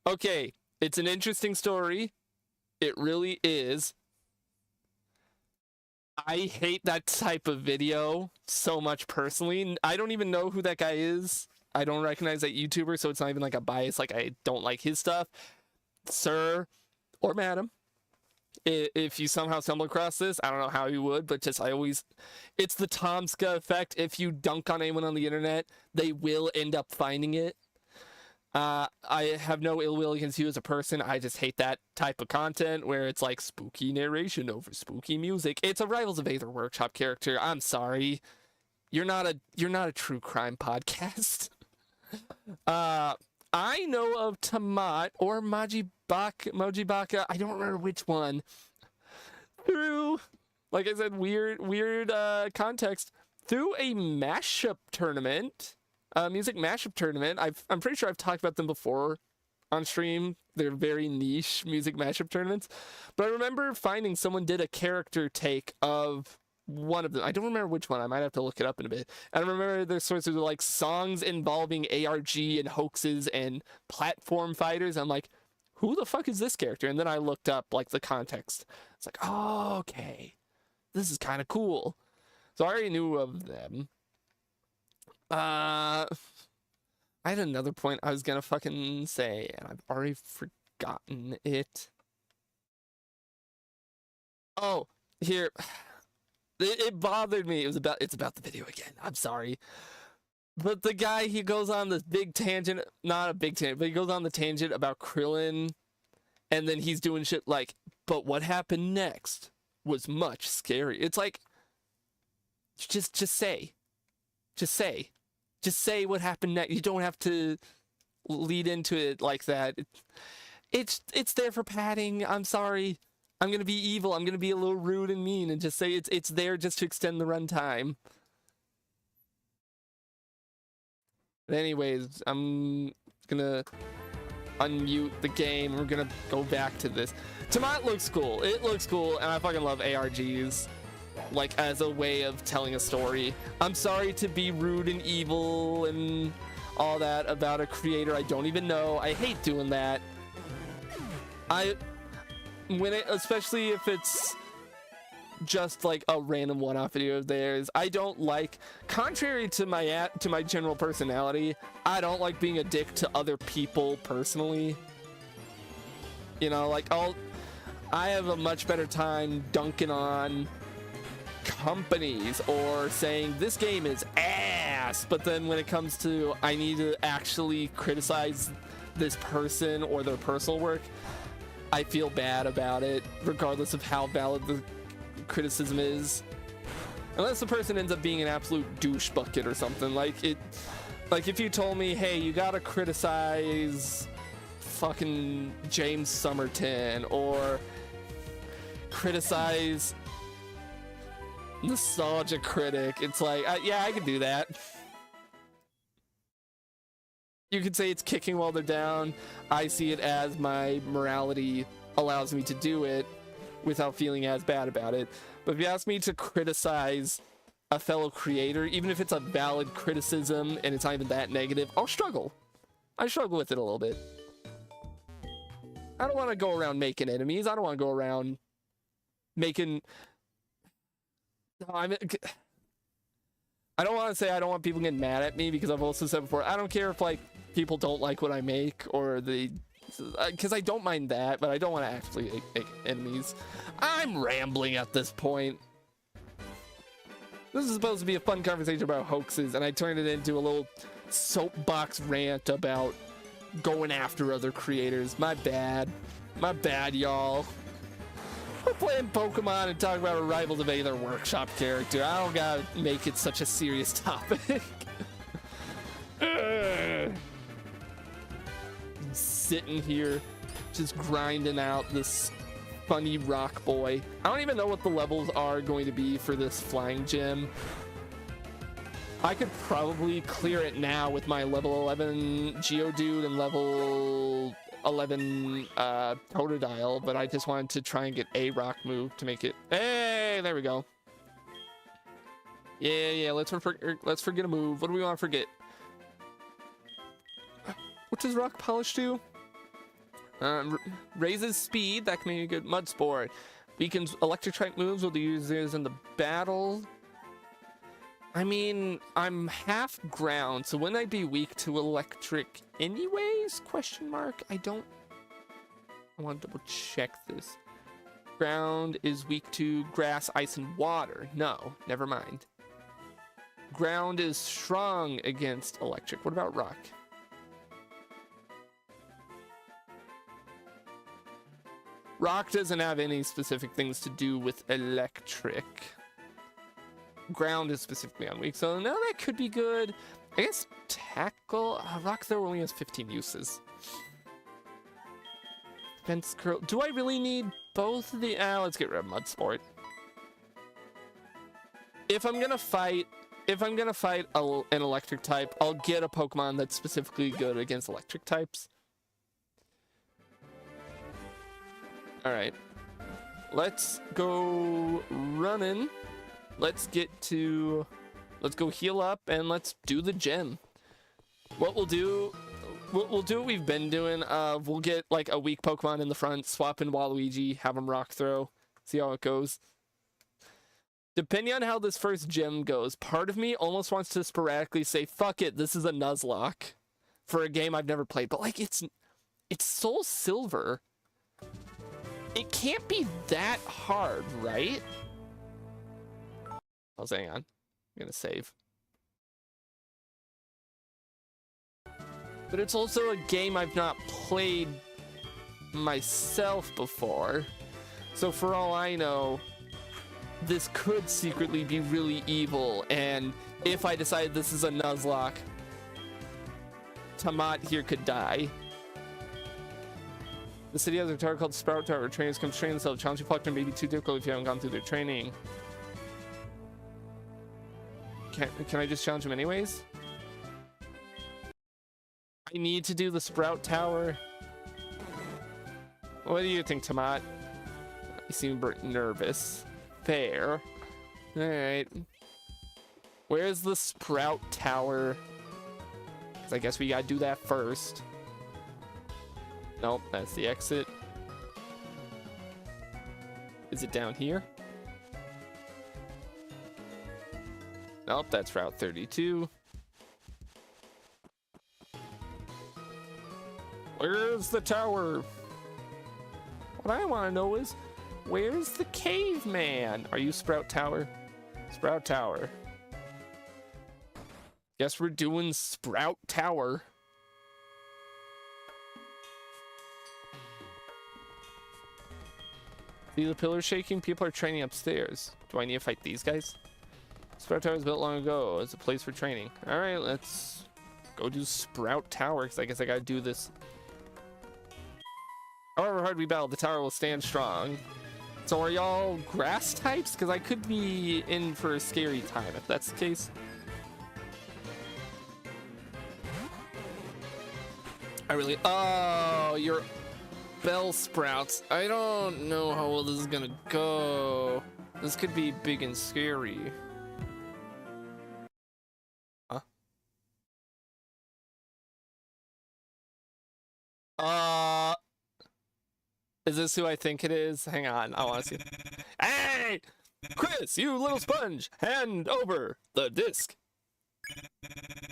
Okay, it's an interesting story. It really is. I hate that type of video so much personally. I don't even know who that guy is. I don't recognize that YouTuber, so it's not even like a bias. Like, I don't like his stuff. Sir or madam, if you somehow stumble across this, I don't know how you would, but just it's the Tomska effect. If you dunk on anyone on the internet, they will end up finding it. I have no ill will against you as a person. I just hate that type of content where it's like spooky narration over spooky music. It's a Rivals of Aether Workshop character. I'm sorry. You're not a true crime podcast. I know of Tomat or Mojibaka. I don't remember which one. Through, like I said, weird context. Through a mashup tournament. Music mashup tournament. I'm pretty sure I've talked about them before on stream. They're very niche music mashup tournaments. But I remember finding someone did a character take of one of them. I don't remember which one. I might have to look it up in a bit. And I remember there's sorts of like songs involving ARG and hoaxes and platform fighters. I'm like, who the fuck is this character? And then I looked up like the context. It's like, oh, okay. this is kind of cool. So I already knew of them. I had another point I was gonna fucking say, and I've already forgotten it. Oh, here. It bothered me. It's about the video again. I'm sorry. But the guy, he goes on this big tangent, not a big tangent, but he goes on the tangent about Krillin, and then he's doing shit like, but what happened next was much scary. It's like, just say. Just say what happened next. You don't have to lead into it like that. It's there for padding. I'm sorry. I'm gonna be evil. I'm gonna be a little rude and mean and just say it's there just to extend the runtime. But anyways, I'm gonna unmute the game. We're gonna go back to this. Tomat looks cool. It looks cool, and I fucking love ARGs. Like, as a way of telling a story. I'm sorry to be rude and evil and all that about a creator I don't even know. I hate doing that. Especially if it's just like a random one-off video of theirs. I don't like, contrary to my general personality, I don't like being a dick to other people personally. You know, like I have a much better time dunking on companies or saying this game is ass, but then when it comes to I need to actually criticize this person or their personal work, I feel bad about it, regardless of how valid the criticism is. Unless the person ends up being an absolute douche bucket or something. Like if you told me, hey, you gotta criticize fucking James Somerton or criticize Nostalgia Critic, it's like, yeah, I could do that. You could say it's kicking while they're down. I see it as my morality allows me to do it without feeling as bad about it. But if you ask me to criticize a fellow creator, even if it's a valid criticism and it's not even that negative, I'll struggle. I struggle with it a little bit. I don't want to go around making enemies. I don't want to go around making... I don't want to say I don't want people getting mad at me, because I've also said before, I don't care if like people don't like what I make or because I don't mind that, but I don't want to actually make enemies. I'm rambling at this point. This is supposed to be a fun conversation about hoaxes, and I turned it into a little soapbox rant about going after other creators. My bad, y'all. We're playing Pokemon and talking about rivals of either workshop character. I don't gotta make it such a serious topic. I'm sitting here just grinding out this funny rock boy. I don't even know what the levels are going to be for this flying gym. I could probably clear it now with my level 11 Geodude and level 11 Totodile, but I just wanted to try and get a rock move to make it. Hey, there we go. Yeah, let's forget a move. What do we want to forget? What does rock polish do? Raises speed. That can be a good mud sport. Weakens electric type moves with the users in the battle. I mean, I'm half ground, so wouldn't I be weak to electric anyways? Question mark. I want to double check this. Ground is weak to grass, ice, and water. No, never mind. Ground is strong against electric. What about rock? Rock doesn't have any specific things to do with electric. Ground is specifically on weak, so now that could be good. I guess tackle. Rock though only has 15 uses. Fence curl. Do I really need both of the? Let's get rid of mud sport. If I'm gonna fight an electric type, I'll get a Pokemon that's specifically good against electric types. All right, let's go running. Let's go heal up and let's do the gym. What we'll do what we've been doing. We'll get like a weak Pokemon in the front, swap in Waluigi, have him rock throw, see how it goes. Depending on how this first gym goes, part of me almost wants to sporadically say, fuck it, this is a Nuzlocke for a game I've never played. But, like, it's Soulsilver. It can't be that hard, right? Oh, hang on. I'm gonna save. But it's also a game I've not played myself before. So for all I know, this could secretly be really evil, and if I decide this is a Nuzlocke, Tamat here could die. The city has a tower called Sprout Tower. Trainers come train themselves. Challenging Potemkin may be too difficult if you haven't gone through their training. Can I just challenge him anyways? I need to do the Sprout Tower. What do you think, Tamat? You seem nervous. Fair. Alright. Where's the Sprout Tower? 'Cause I guess we gotta do that first. Nope, that's the exit. Is it down here? Nope, that's Route 32. Where's the tower? What I want to know is, where's the caveman? Are you Sprout Tower? Sprout Tower. Guess we're doing Sprout Tower. See the pillars shaking? People are training upstairs. Do I need to fight these guys? Sprout Tower was built long ago. It's a place for training. Alright, let's go do Sprout Tower, because I guess I gotta do this. However hard we battle, the tower will stand strong. So are y'all grass types? Because I could be in for a scary time if that's the case. Oh, you're bell sprouts. I don't know how well this is gonna go. This could be big and scary. Huh? Is this who I think it is? Hang on, I want to see. Hey! Chris, you little sponge! Hand over the disc!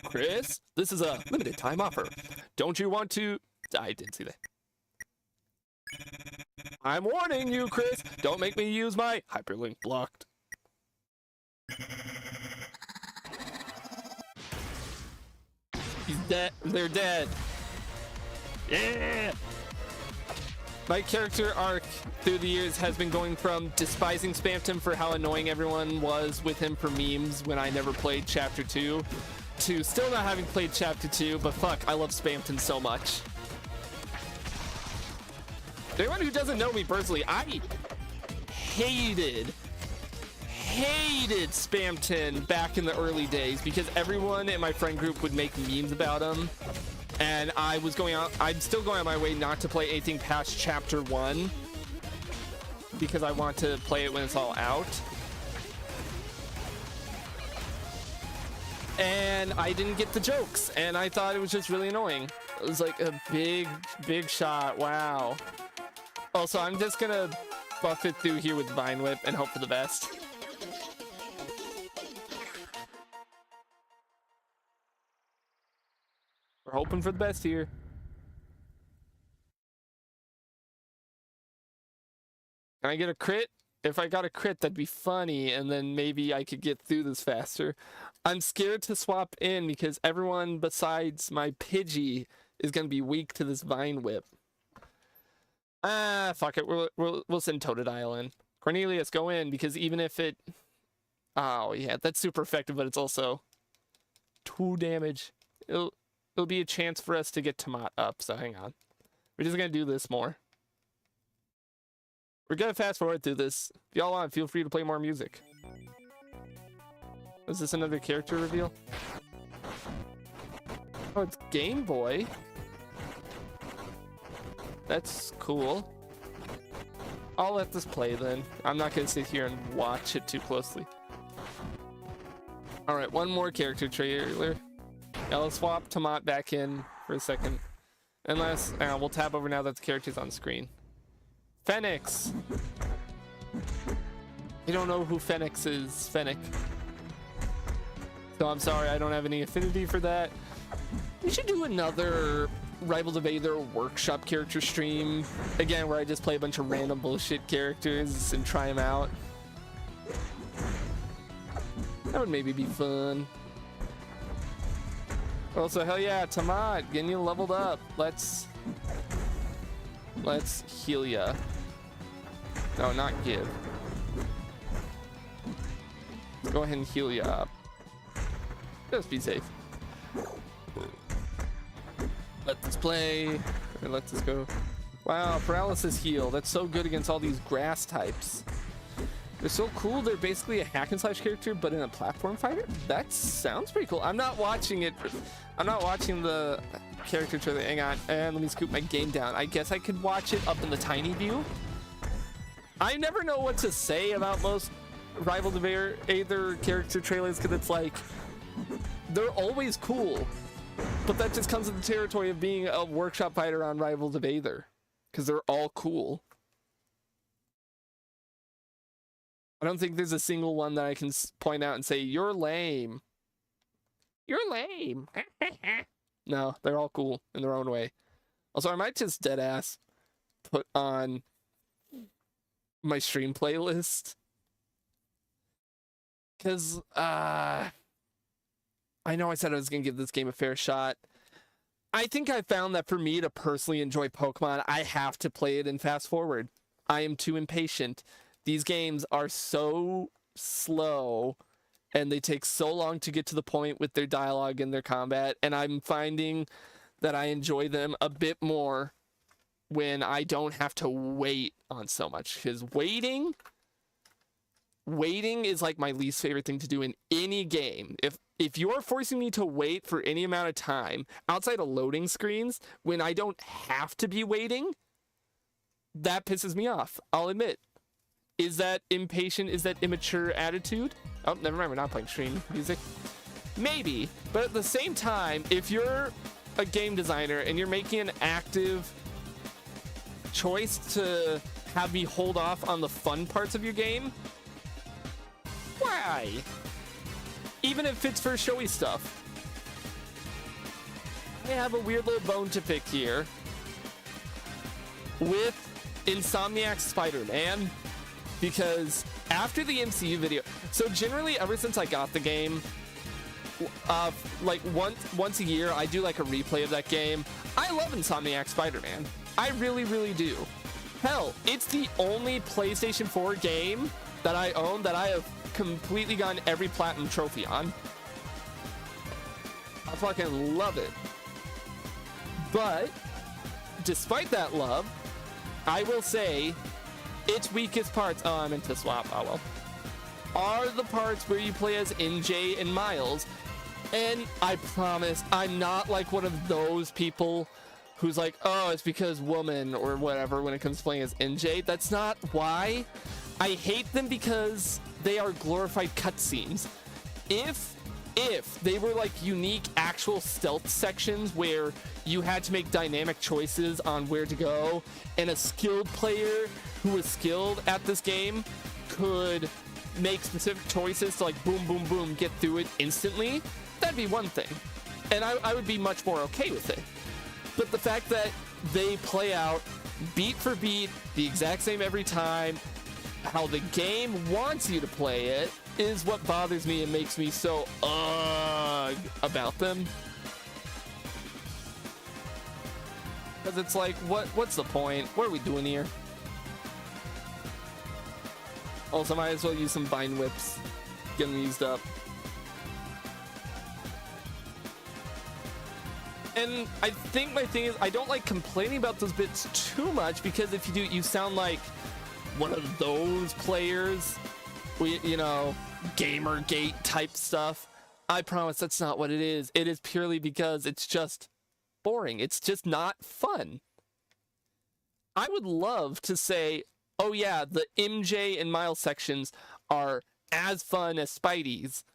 Chris, this is a limited time offer. Don't you want to... I didn't see that. I'm warning you, Chris. Don't make me use my hyperlink blocked. He's dead. They're dead. Yeah! My character arc through the years has been going from despising Spamton for how annoying everyone was with him for memes when I never played Chapter 2, to still not having played Chapter 2, but fuck, I love Spamton so much. For anyone who doesn't know me personally, I hated Spamton back in the early days because everyone in my friend group would make memes about him. And I'm still going on my way not to play anything past Chapter 1 because I want to play it when it's all out. And I didn't get the jokes, and I thought it was just really annoying. It was like a big shot, wow. Also, I'm just gonna buff it through here with Vine Whip and hope for the best. We're hoping for the best here. Can I get a crit? If I got a crit, that'd be funny, and then maybe I could get through this faster. I'm scared to swap in because everyone besides my Pidgey is going to be weak to this Vine Whip. Ah, fuck it. We'll send Totodile in. Cornelius, go in, because even if it... Oh, yeah, that's super effective, but it's also 2 damage. It'll be a chance for us to get Tomat up, so hang on. We're just going to do this more. We're going to fast forward through this. If y'all want, feel free to play more music. Is this another character reveal? Oh, it's Game Boy. That's cool. I'll let this play then. I'm not going to sit here and watch it too closely. Alright, one more character trailer. Now let's swap Tomat back in for a second. Unless, we'll tab over now that the character's on screen. Phoenix! I don't know who Fenix is. Fennec. So I'm sorry, I don't have any affinity for that. We should do another Rivals of Aether workshop character stream. Again, where I just play a bunch of random bullshit characters and try them out. That would maybe be fun. Also, hell yeah, Tamat, getting you leveled up. Let's heal ya. No, not give. Go ahead and heal ya up. Just be safe. Let this play. Or let this go. Wow, paralysis heal. That's so good against all these grass types. They're so cool. They're basically a hack and slash character, but in a platform fighter. That sounds pretty cool. I'm not watching it. I'm not watching the character trailer. Hang on, and let me scoop my game down. I guess I could watch it up in the tiny view. I never know what to say about most Rivals of Aether character trailers because it's like they're always cool, but that just comes with the territory of being a workshop fighter on Rivals of Aether because they're all cool. I don't think there's a single one that I can point out and say, you're lame. You're lame. No, they're all cool in their own way. Also, I might just deadass put on my stream playlist. Because, I know I said I was going to give this game a fair shot. I think I found that for me to personally enjoy Pokemon, I have to play it in fast forward. I am too impatient. These games are so slow and they take so long to get to the point with their dialogue and their combat, and I'm finding that I enjoy them a bit more when I don't have to wait on so much, because waiting is like my least favorite thing to do in any game. If you're forcing me to wait for any amount of time outside of loading screens when I don't have to be waiting, that pisses me off, I'll admit. Is that impatient? Is that immature attitude? Oh, never mind, we're not playing stream music. Maybe, but at the same time, if you're a game designer and you're making an active choice to have me hold off on the fun parts of your game, why? Even if it's for showy stuff. I have a weird little bone to pick here with Insomniac's Spider-Man. Because after the MCU video, so generally ever since I got the game, like once a year I do like a replay of that game. I love Insomniac Spider-Man. I really, really do. Hell, it's the only PlayStation 4 game that I own that I have completely gotten every platinum trophy on. I fucking love it. But despite that love, I will say its weakest parts, oh, I meant to swap, oh well, are the parts where you play as NJ and Miles. And I promise, I'm not like one of those people who's like, oh, it's because woman or whatever when it comes to playing as NJ. That's not why. I hate them because they are glorified cutscenes. If they were like unique actual stealth sections where you had to make dynamic choices on where to go, and a skilled player who was skilled at this game could make specific choices to like boom, boom, boom, get through it instantly, that'd be one thing. And I would be much more okay with it. But the fact that they play out beat for beat, the exact same every time, how the game wants you to play it, is what bothers me and makes me so about them. Because it's like, what's the point? What are we doing here? Also, might as well use some Vine Whips. Get them used up. And I think my thing is, I don't like complaining about those bits too much, because if you do, you sound like one of those players, you know, Gamergate type stuff. I promise that's not what it is. It is purely because it's just boring. It's just not fun. I would love to say, oh yeah, the MJ and Miles sections are as fun as Spidey's,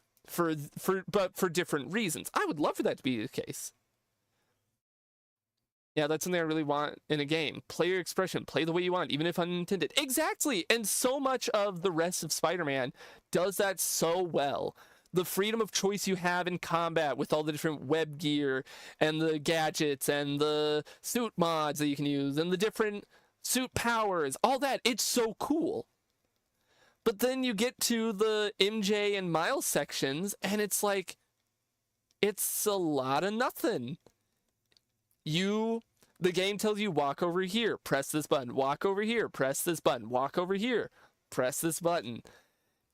but for different reasons. I would love for that to be the case. Yeah, that's something I really want in a game. Play your expression, play the way you want, even if unintended. Exactly! And so much of the rest of Spider-Man does that so well. The freedom of choice you have in combat with all the different web gear and the gadgets and the suit mods that you can use and the different suit powers, all that, it's so cool. But then you get to the MJ and Miles sections and it's like, it's a lot of nothing. The game tells you walk over here, press this button, walk over here, press this button, walk over here, press this button.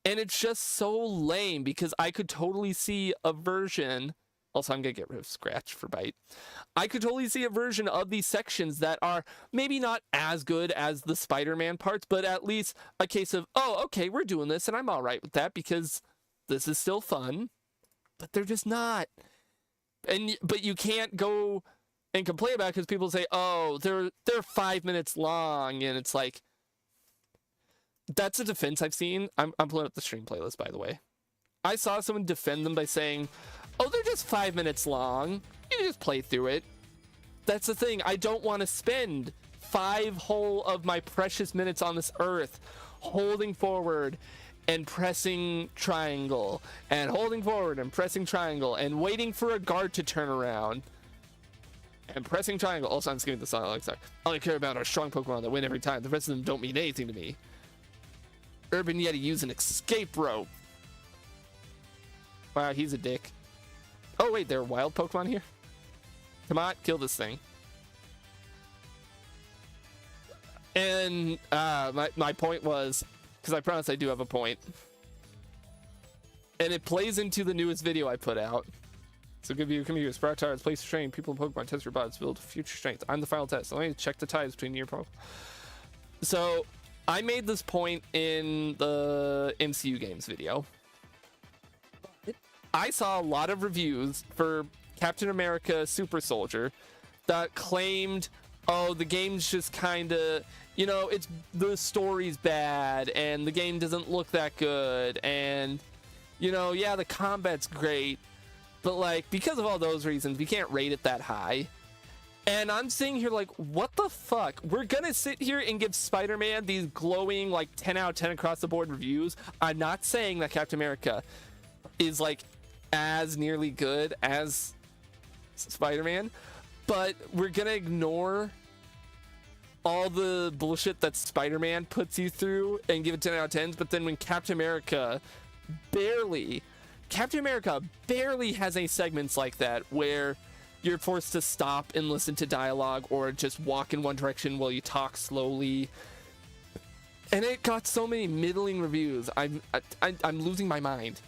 And it's just so lame because I could totally see a version, also I'm gonna get rid of Scratch for Bite. I could totally see a version of these sections that are maybe not as good as the Spider-Man parts, but at least a case of, oh, okay, we're doing this and I'm all right with that because this is still fun, but they're just not. But you can't go and complain about it because people say, oh, they're 5 minutes long, and it's like, that's a defense I've seen. I'm pulling up the stream playlist, by the way. I saw someone defend them by saying, oh, they're just 5 minutes long, you just play through it. That's the thing, I don't want to spend 5 whole of my precious minutes on this earth holding forward and pressing triangle and holding forward and pressing triangle and waiting for a guard to turn around and pressing triangle. Also, I'm skipping the song. Like, sorry. All I care about are strong Pokemon that win every time. The rest of them don't mean anything to me. Urban Yeti use an escape rope. Wow, he's a dick. Oh wait, there are wild Pokemon here? Come on, kill this thing. And my point was, because I promise I do have a point, and it plays into the newest video I put out. So give you computers, sprout tires, place to train people in Pokemon, test your bots, build future strength. I'm the final test. So let me check the ties between your Pokemon. So I made this point in the MCU games video. I saw a lot of reviews for Captain America Super Soldier that claimed, oh, the game's just kind of, you know, it's the story's bad and the game doesn't look that good, and, you know, yeah, the combat's great, but like, because of all those reasons, we can't rate it that high. And I'm sitting here like, what the fuck? We're gonna sit here and give Spider-Man these glowing, like, 10 out of 10 across the board reviews. I'm not saying that Captain America is, like, as nearly good as Spider-Man, but we're gonna ignore all the bullshit that Spider-Man puts you through and give it 10 out of 10s. But then when Captain America barely has any segments like that where you're forced to stop and listen to dialogue or just walk in one direction while you talk slowly, and it got so many middling reviews, I'm losing my mind.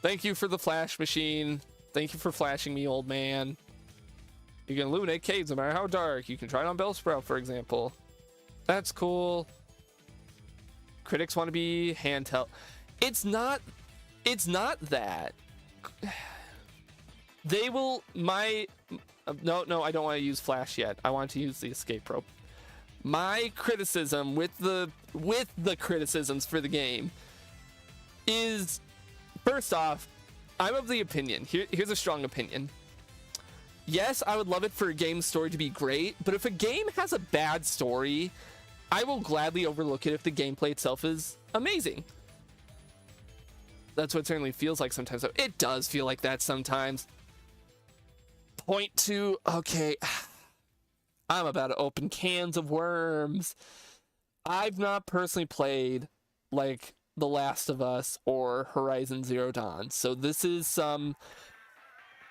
Thank you for the flash machine. Thank you for flashing me, old man. You can illuminate caves no matter how dark. You can try it on Bellsprout, for example. That's cool. Critics want to be handheld. It's not that. They will, no, I don't want to use flash yet. I want to use the escape rope. My criticism with the criticisms for the game is, first off, I'm of the opinion, here's a strong opinion. Yes, I would love it for a game's story to be great, but if a game has a bad story, I will gladly overlook it if the gameplay itself is amazing. That's what it certainly feels like sometimes. It does feel like that sometimes. Point two, okay, I'm about to open cans of worms. I've not personally played, like, The Last of Us or Horizon Zero Dawn, so this is some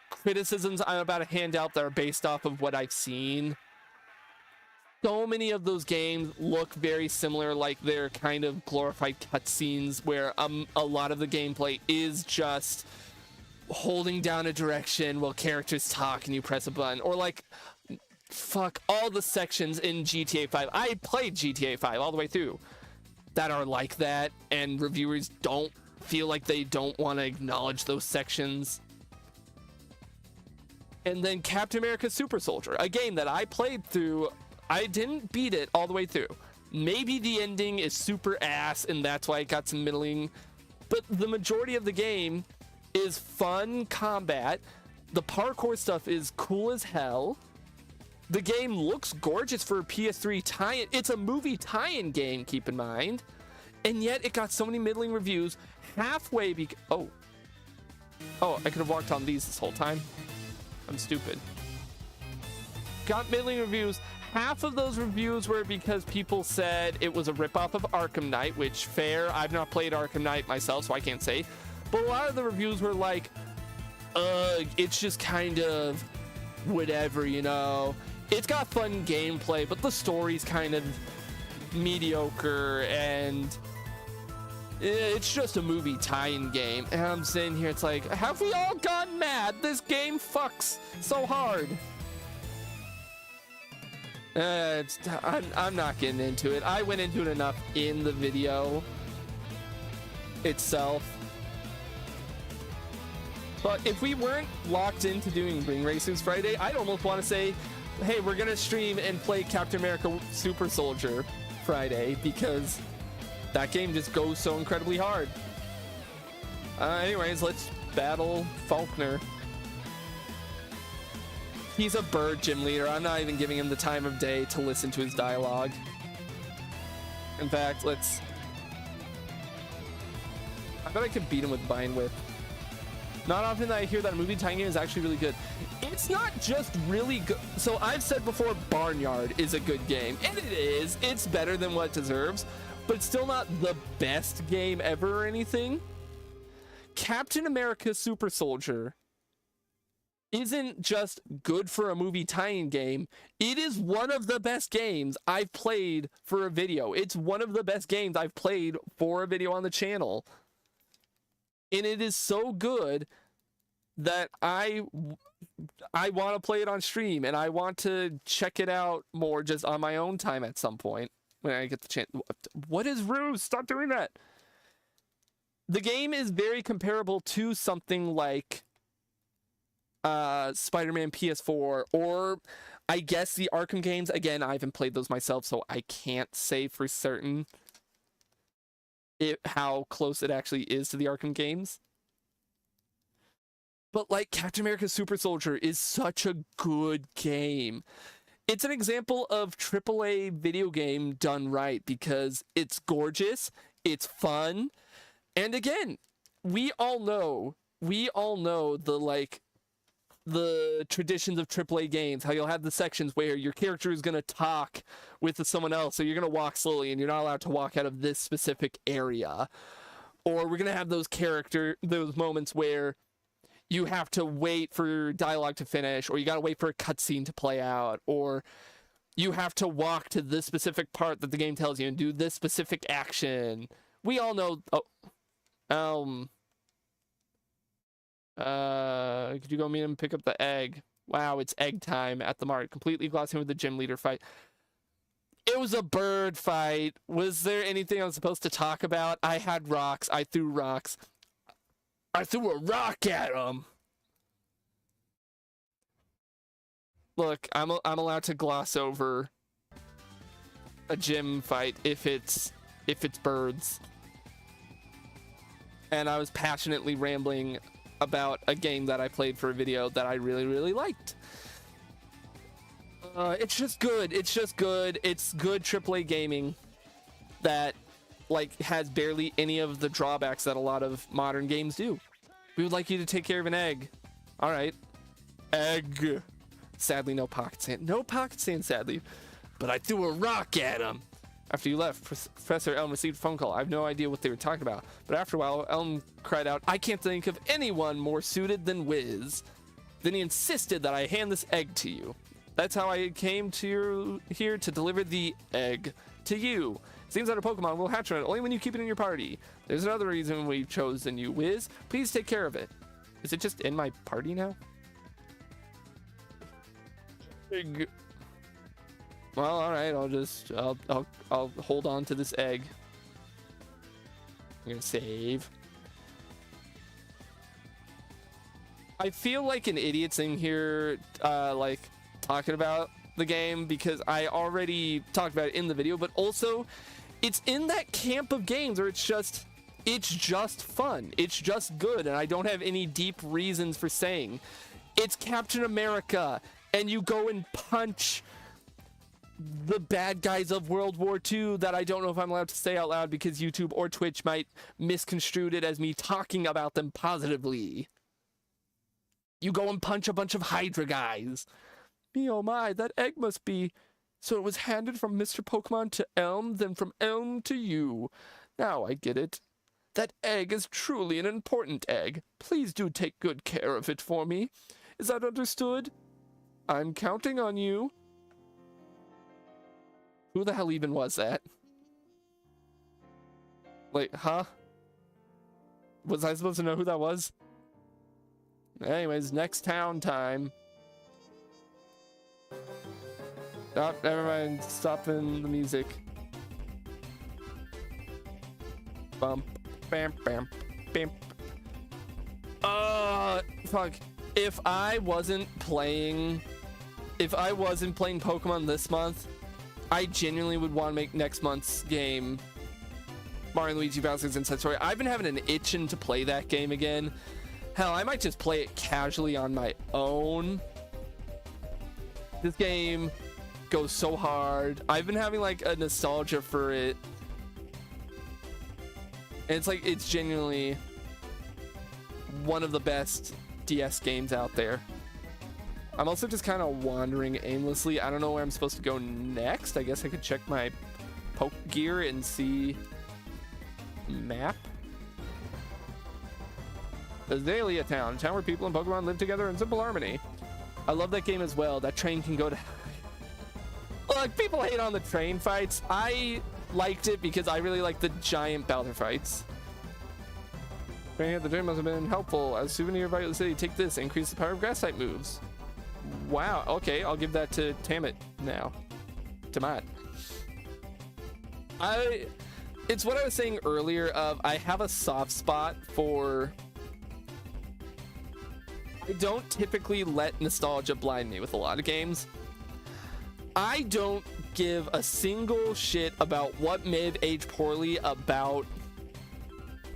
criticisms I'm about to hand out that are based off of what I've seen. So many of those games look very similar, like they're kind of glorified cutscenes where a lot of the gameplay is just holding down a direction while characters talk and you press a button, or like, fuck, all the sections in GTA 5. I played GTA 5 all the way through that are like that, and reviewers don't feel like they don't want to acknowledge those sections. And then Captain America Super Soldier, a game that I played through. I didn't beat it all the way through. Maybe the ending is super ass and that's why it got some middling, but the majority of the game is fun combat. The parkour stuff is cool as hell. The game looks gorgeous for a PS3 tie-in. It's a movie tie-in game, keep in mind. And yet it got so many middling reviews halfway oh, I could have walked on these this whole time. I'm stupid. Got middling reviews. Half of those reviews were because people said it was a ripoff of Arkham Knight, which fair. I've not played Arkham Knight myself, so I can't say. But a lot of the reviews were like, it's just kind of whatever, you know. It's got fun gameplay, but the story's kind of mediocre, and it's just a movie tie-in game. And I'm sitting here, it's like, have we all gone mad? This game fucks so hard. I'm not getting into it. I went into it enough in the video itself. But if we weren't locked into doing Ring Racers Friday, I'd almost want to say, hey, we're gonna stream and play Captain America Super Soldier Friday, because that game just goes so incredibly hard. Anyways, let's battle Faulkner. He's a bird gym leader. I'm not even giving him the time of day to listen to his dialogue. In fact, I bet I could beat him with Bind Whip. Not often that I hear that a movie tie-in game is actually really good. It's not just really good. So I've said before, Barnyard is a good game, and it is. It's better than what it deserves, but it's still not the best game ever or anything. Captain America Super Soldier isn't just good for a movie tie-in game. It is one of the best games I've played for a video. It's one of the best games I've played for a video on the channel. And it is so good that I want to play it on stream, and I want to check it out more just on my own time at some point when I get the chance. What is Ruse? Stop doing that. The game is very comparable to something like Spider-Man PS4, or I guess the Arkham games. Again, I haven't played those myself, so I can't say for certain how close it actually is to the Arkham games. But like, Captain America Super Soldier is such a good game. It's an example of AAA video game done right, because it's gorgeous, it's fun, and again, we all know the traditions of AAA games, how you'll have the sections where your character is going to talk with someone else, so you're going to walk slowly and you're not allowed to walk out of this specific area. Or we're going to have those moments where you have to wait for dialogue to finish, or you got to wait for a cutscene to play out, or you have to walk to this specific part that the game tells you and do this specific action. We all know. Could you go meet him and pick up the egg? Wow, it's egg time at the mart. Completely glossing over the gym leader fight. It was a bird fight. Was there anything I was supposed to talk about? I had rocks. I threw rocks. I threw a rock at him. Look, I'm allowed to gloss over a gym fight if it's birds. And I was passionately rambling about a game that I played for a video that I really, really liked. It's just good. It's just good. It's good AAA gaming that like has barely any of the drawbacks that a lot of modern games do. We would like you to take care of an egg. All right. Egg. Sadly, no pocket sand. No pocket sand, sadly. But I threw a rock at him. After you left, Professor Elm received a phone call. I have no idea what they were talking about. But after a while, Elm cried out, "I can't think of anyone more suited than Wiz." Then he insisted that I hand this egg to you. That's how I came to here to deliver the egg to you. Seems that a Pokemon will hatch on it only when you keep it in your party. There's another reason we've chosen you, Wiz. Please take care of it. Is it just in my party now? Egg. Well, all right. I'll hold on to this egg. I'm gonna save. I feel like an idiot sitting here, like talking about the game because I already talked about it in the video, but also it's in that camp of games where it's just fun. It's just good, and I don't have any deep reasons for saying it's Captain America. and you go and punch the bad guys of World War II that I don't know if I'm allowed to say out loud because YouTube or Twitch might misconstrue it as me talking about them positively. You go and punch a bunch of Hydra guys. Me oh my, that egg must be... So it was handed from Mr. Pokemon to Elm, then from Elm to you. Now I get it. That egg is truly an important egg. Please do take good care of it for me. Is that understood? I'm counting on you. Who the hell even was that? Like, huh? Was I supposed to know who that was? Anyways, next town time. Oh, never mind. Stopping the music. Bump. Bam, bam, bam. Fuck. If I wasn't playing Pokemon this month, I genuinely would want to make next month's game Mario & Luigi Bowser's Inside Story. I've been having an itching to play that game again. Hell, I might just play it casually on my own. This game goes so hard. I've been having like a nostalgia for it. And it's like, it's genuinely one of the best DS games out there. I'm also just kind of wandering aimlessly. I don't know where I'm supposed to go next. I guess I could check my Poke Gear and see map. Azalea Town, a town where people and Pokemon live together in simple harmony. I love that game as well. That train can go to... Look, people hate on the train fights. I liked it because I really like the giant Bowser fights. Training at the gym must have been helpful. As a souvenir of Violet City, take this. Increase the power of grass type moves. Wow. Okay, I'll give that to Tammet now. Tamat. It's what I was saying earlier of I have a soft spot for... I don't typically let nostalgia blind me with a lot of games. I don't give a single shit about what may have aged poorly about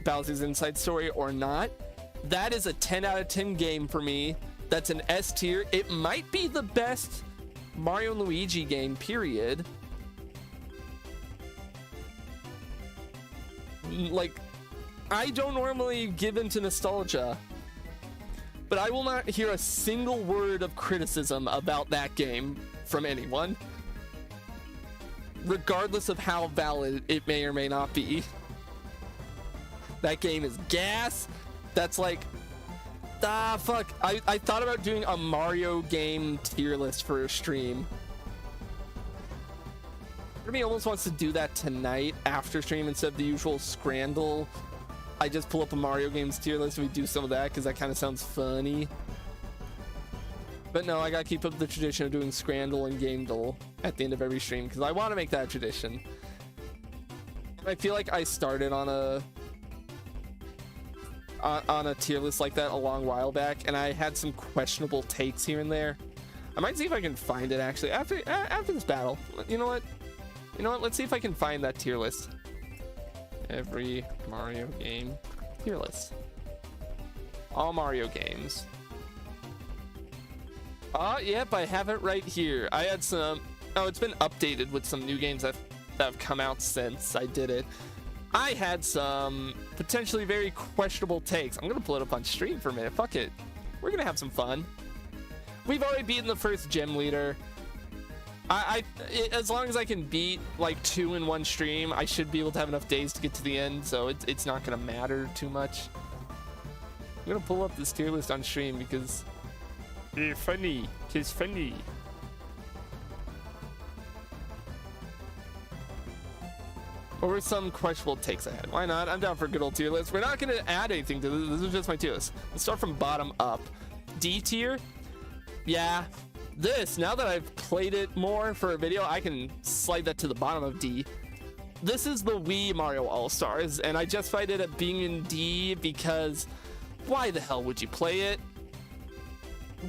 Bowser's Inside Story or not. That is a 10 out of 10 game for me. That's an S tier. It might be the best Mario & Luigi game, period. Like, I don't normally give into nostalgia, but I will not hear a single word of criticism about that game from anyone, regardless of how valid it may or may not be. That game is gas. That's like, fuck. I thought about doing a Mario game tier list for a stream. Part of me almost wants to do that tonight after stream instead of the usual scrandle. I just pull up a Mario games tier list and we do some of that because that kind of sounds funny. But no, I gotta keep up the tradition of doing Scrandle and Gamedle at the end of every stream because I want to make that a tradition. I feel like I started on a tier list like that a long while back, and I had some questionable takes here and there. I might see if I can find it actually after this battle. You know what? Let's see if I can find that tier list. Every Mario game tier list. All Mario games. Yep, I have it right here. I had some... Oh, it's been updated with some new games that have come out since I did it. I had some potentially very questionable takes. I'm gonna pull it up on stream for a minute. Fuck it. We're gonna have some fun. We've already beaten the first gym leader. As long as I can beat like 2 in one stream, I should be able to have enough days to get to the end, so it's not gonna matter too much. I'm gonna pull up this tier list on stream because it's funny. Tis funny. What were some questionable takes I had? Why not? I'm down for a good old tier list. We're not gonna add anything to this. This is just my tier list. Let's start from bottom up. D tier. Yeah. This, now that I've played it more for a video, I can slide that to the bottom of D. This is the Wii Mario All-Stars, and I justified it at being in D because why the hell would you play it?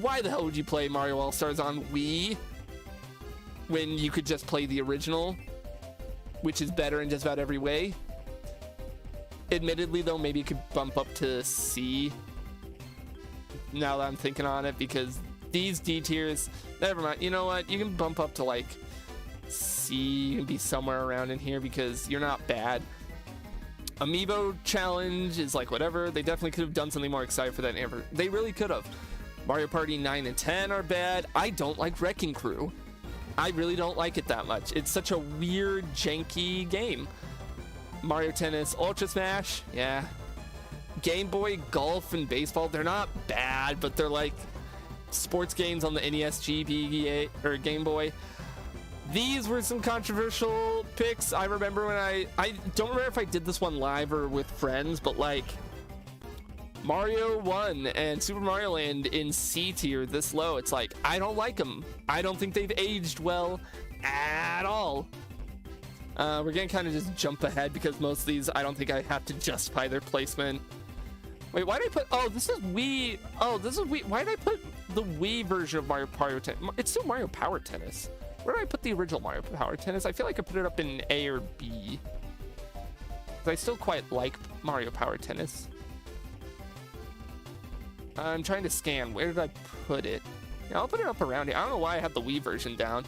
Why the hell would you play Mario All-Stars on Wii when you could just play the original, which is better in just about every way? Admittedly, though, maybe it could bump up to C now that I'm thinking on it, because These D tiers, never mind. You know what? You can bump up to like C. You can be somewhere around in here because you're not bad. Amiibo challenge is like whatever. They definitely could have done something more exciting for that. They really could have. Mario Party 9 and 10 are bad. I don't like Wrecking Crew. I really don't like it that much. It's such a weird, janky game. Mario Tennis Ultra Smash, yeah. Game Boy Golf and Baseball, they're not bad, but they're like sports games on the NES, GBA, or Game Boy. These were some controversial picks. I remember when I don't remember if I did this one live or with friends, but like Mario 1 and Super Mario Land in C tier this low, it's like, I don't like them. I don't think they've aged well at all. We're gonna kind of just jump ahead because most of these, I don't think I have to justify their placement. Wait, why did I put, oh, this is Wii. Oh, this is Wii. Why did I put the Wii version of Mario Party Tennis? It's still Mario Power Tennis. Where did I put the original Mario Power Tennis? I feel like I put it up in A or B. I still quite like Mario Power Tennis. I'm trying to scan. Where did I put it? Yeah, I'll put it up around here. I don't know why I have the Wii version down.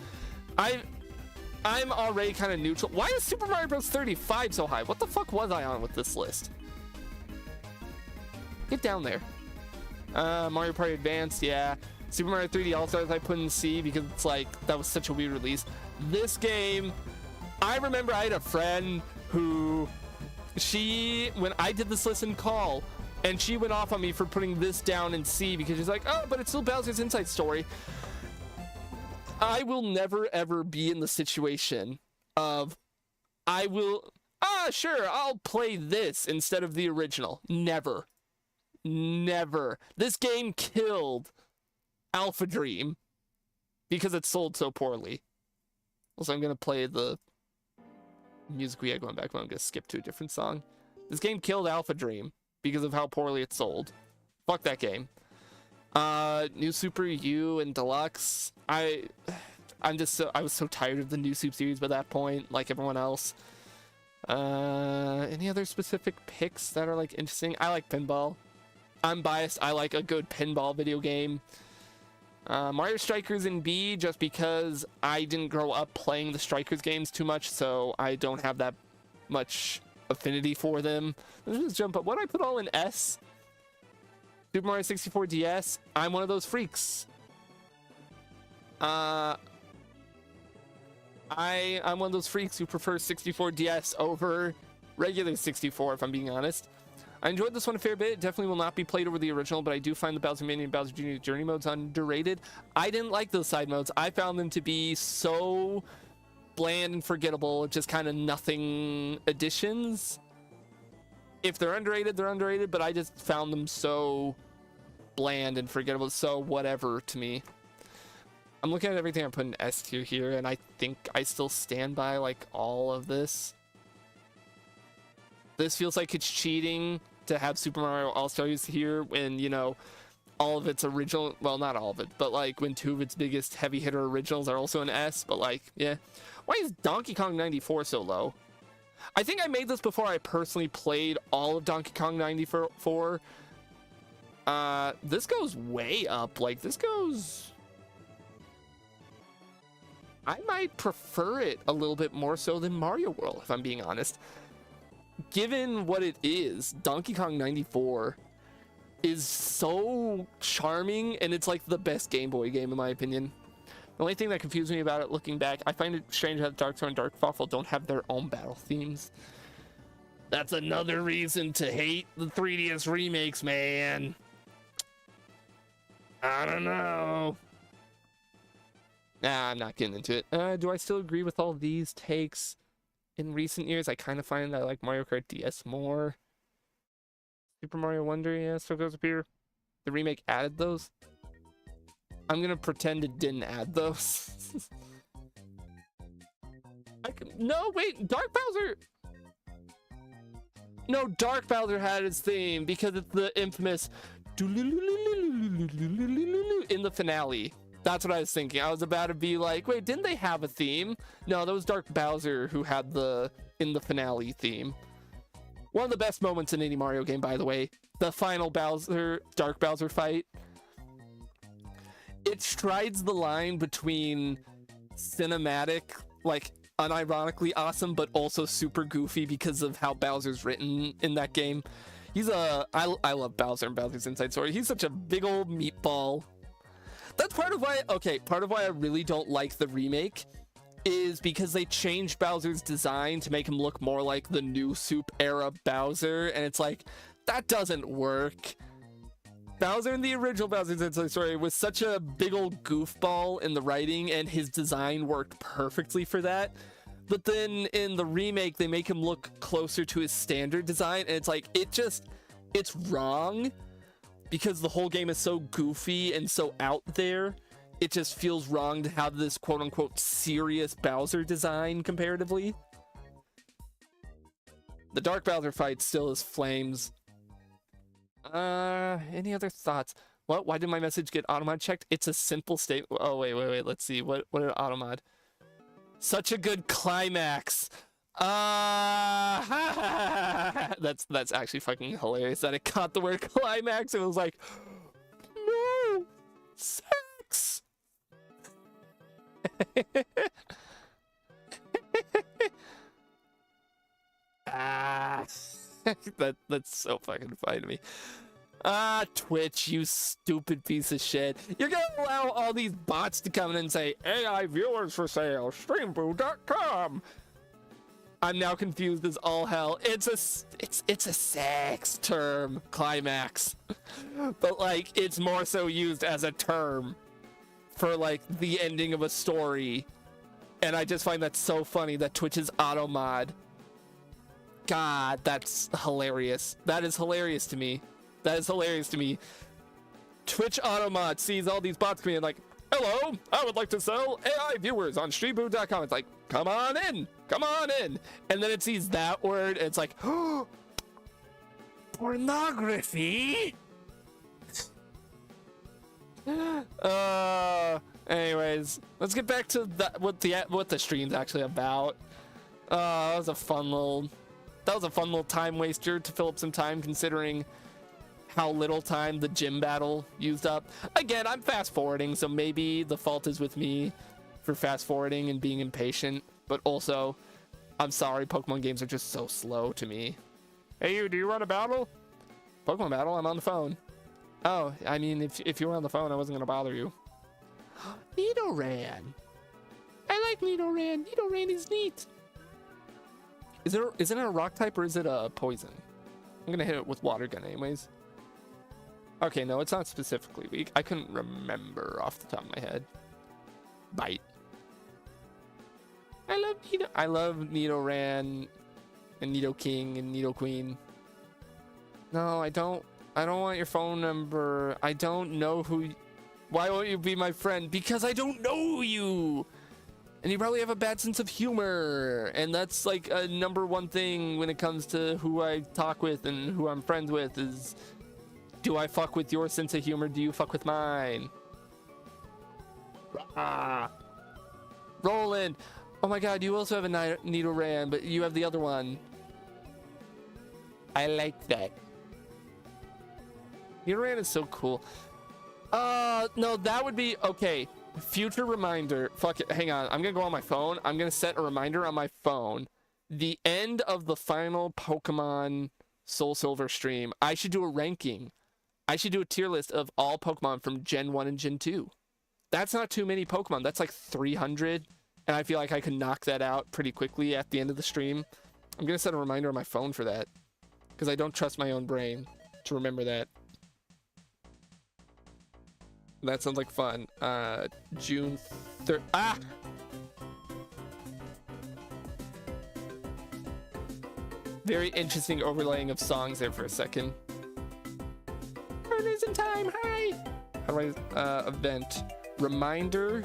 I'm already kind of neutral. Why is Super Mario Bros. 35 so high? What the fuck was I on with this list? Get down there. Mario Party Advance, yeah. Super Mario 3D All-Stars I put in C because it's like, that was such a weird release. This game, I remember I had a friend who, when I did this list in call, and she went off on me for putting this down in C because she's like, oh, but it's still Bowser's Inside Story. I will never ever be in the situation of sure, I'll play this instead of the original. Never. Never. This game killed Alpha Dream because it sold so poorly. Also, I'm going to play the music we had going back, but I'm going to skip to a different song. This game killed Alpha Dream because of how poorly it sold. Fuck that game. New Super U and Deluxe. I was so tired of the New Soup series by that point, like everyone else. Any other specific picks that are like interesting? I like pinball. I'm biased. I like a good pinball video game. Mario Strikers in B, just because I didn't grow up playing the Strikers games too much, so I don't have that much affinity for them. Let's just jump up. What did I put all in S? Super Mario 64 DS. I'm one of those freaks. I'm one of those freaks who prefer 64 DS over regular 64, if I'm being honest. I enjoyed this one a fair bit. It definitely will not be played over the original, but I do find the Bowser Mini and Bowser Jr. Journey modes underrated. I didn't like those side modes. I found them to be so bland and forgettable, just kind of nothing additions. If they're underrated, they're underrated, but I just found them so bland and forgettable, so whatever to me. I'm looking at everything I put in S tier here, and I think I still stand by like all of this. This feels like it's cheating to have Super Mario All-Stars here when, you know, all of its original, well, not all of it, but like when two of its biggest heavy hitter originals are also in S, but like, yeah. Why is Donkey Kong 94 so low? I think I made this before I personally played all of Donkey Kong 94. This goes way up. Like, this goes... I might prefer it a little bit more so than Mario World, if I'm being honest. Given what it is, Donkey Kong 94 is so charming, and it's like the best Game Boy game in my opinion. The only thing that confused me about it looking back, I find it strange that Dark Throne and Dark Fawful don't have their own battle themes. That's another reason to hate the 3DS remakes, man. I don't know. Nah, I'm not getting into it. Do I still agree with all these takes? In recent years, I kind of find that I like Mario Kart DS more. Super Mario Wonder, yeah, still goes up here. The remake added those. I'm gonna pretend it didn't add those. No, wait, Dark Bowser. No, Dark Bowser had its theme because it's the infamous in the finale. That's what I was thinking. I was about to be like, wait, didn't they have a theme? No, that was Dark Bowser who had the in the finale theme. One of the best moments in any Mario game, by the way. The final Bowser, Dark Bowser fight. it strides the line between cinematic, like unironically awesome, but also super goofy because of how Bowser's written in that game. I love Bowser and Bowser's Inside Story. He's such a big old meatball. That's part of why I really don't like the remake is because they changed Bowser's design to make him look more like the new Soup era Bowser, and it's like, that doesn't work. Bowser in the original Bowser's Inside Story was such a big old goofball in the writing, and his design worked perfectly for that. But then in the remake, they make him look closer to his standard design, and it's like, it's wrong because the whole game is so goofy and so out there. It just feels wrong to have this quote-unquote serious Bowser design comparatively. The Dark Bowser fight still is flames. Any other thoughts? What? Why did my message get automod checked? It's a simple statement. Oh, wait. Let's see. What did automod? Such a good climax. That's actually fucking hilarious that it caught the word climax and it was like, no, sex. That's so fucking funny to me. Twitch, you stupid piece of shit. You're gonna allow all these bots to come in and say, AI viewers for sale, streamboo.com. I'm now confused as all hell. It's a sex term, climax. But like, it's more so used as a term for like the ending of a story. And I just find that so funny that Twitch's auto mod. God, that's hilarious. That is hilarious to me. Twitch Automod sees all these bots coming in like, hello, I would like to sell AI viewers on streamboo.com. It's like, come on in. And then it sees that word and it's like, oh, pornography. Anyways, let's get back to that, what the stream's actually about. That was a fun little time waster to fill up some time, considering how little time the gym battle used up. Again, I'm fast forwarding, so maybe the fault is with me for fast forwarding and being impatient, but also, I'm sorry, Pokemon games are just so slow to me. Hey you, do you want a battle? Pokemon battle? I'm on the phone. Oh, I mean, if you were on the phone, I wasn't gonna bother you. Nidoran. I like Nidoran. Nidoran is neat. Is it a rock type or is it a poison? I'm gonna hit it with water gun anyways. Okay, no, it's not specifically weak. I couldn't remember off the top of my head. Bite. I love Nidoran and Nidoking and Nidoqueen. No, I don't want your phone number. I don't know who. Why won't you be my friend? Because I don't know you. And you probably have a bad sense of humor. And that's like a #1 thing when it comes to who I talk with and who I'm friends with is, do I fuck with your sense of humor? Do you fuck with mine? Roland. Oh my god, you also have a Nidoran, but you have the other one. I like that. Nidoran is so cool. No, that would be, okay. Future reminder. Fuck it, hang on. I'm gonna go on my phone. I'm gonna set a reminder on my phone. The end of the final Pokemon Soulsilver stream, I should do a ranking. I should do a tier list of all Pokemon from Gen 1 and Gen 2. That's not too many Pokemon. That's like 300. And I feel like I can knock that out pretty quickly at the end of the stream. I'm gonna set a reminder on my phone for that, because I don't trust my own brain to remember that. That sounds like fun. June 3rd. Very interesting overlaying of songs there for a second. Murders in time, hi! How do I, event? Reminder,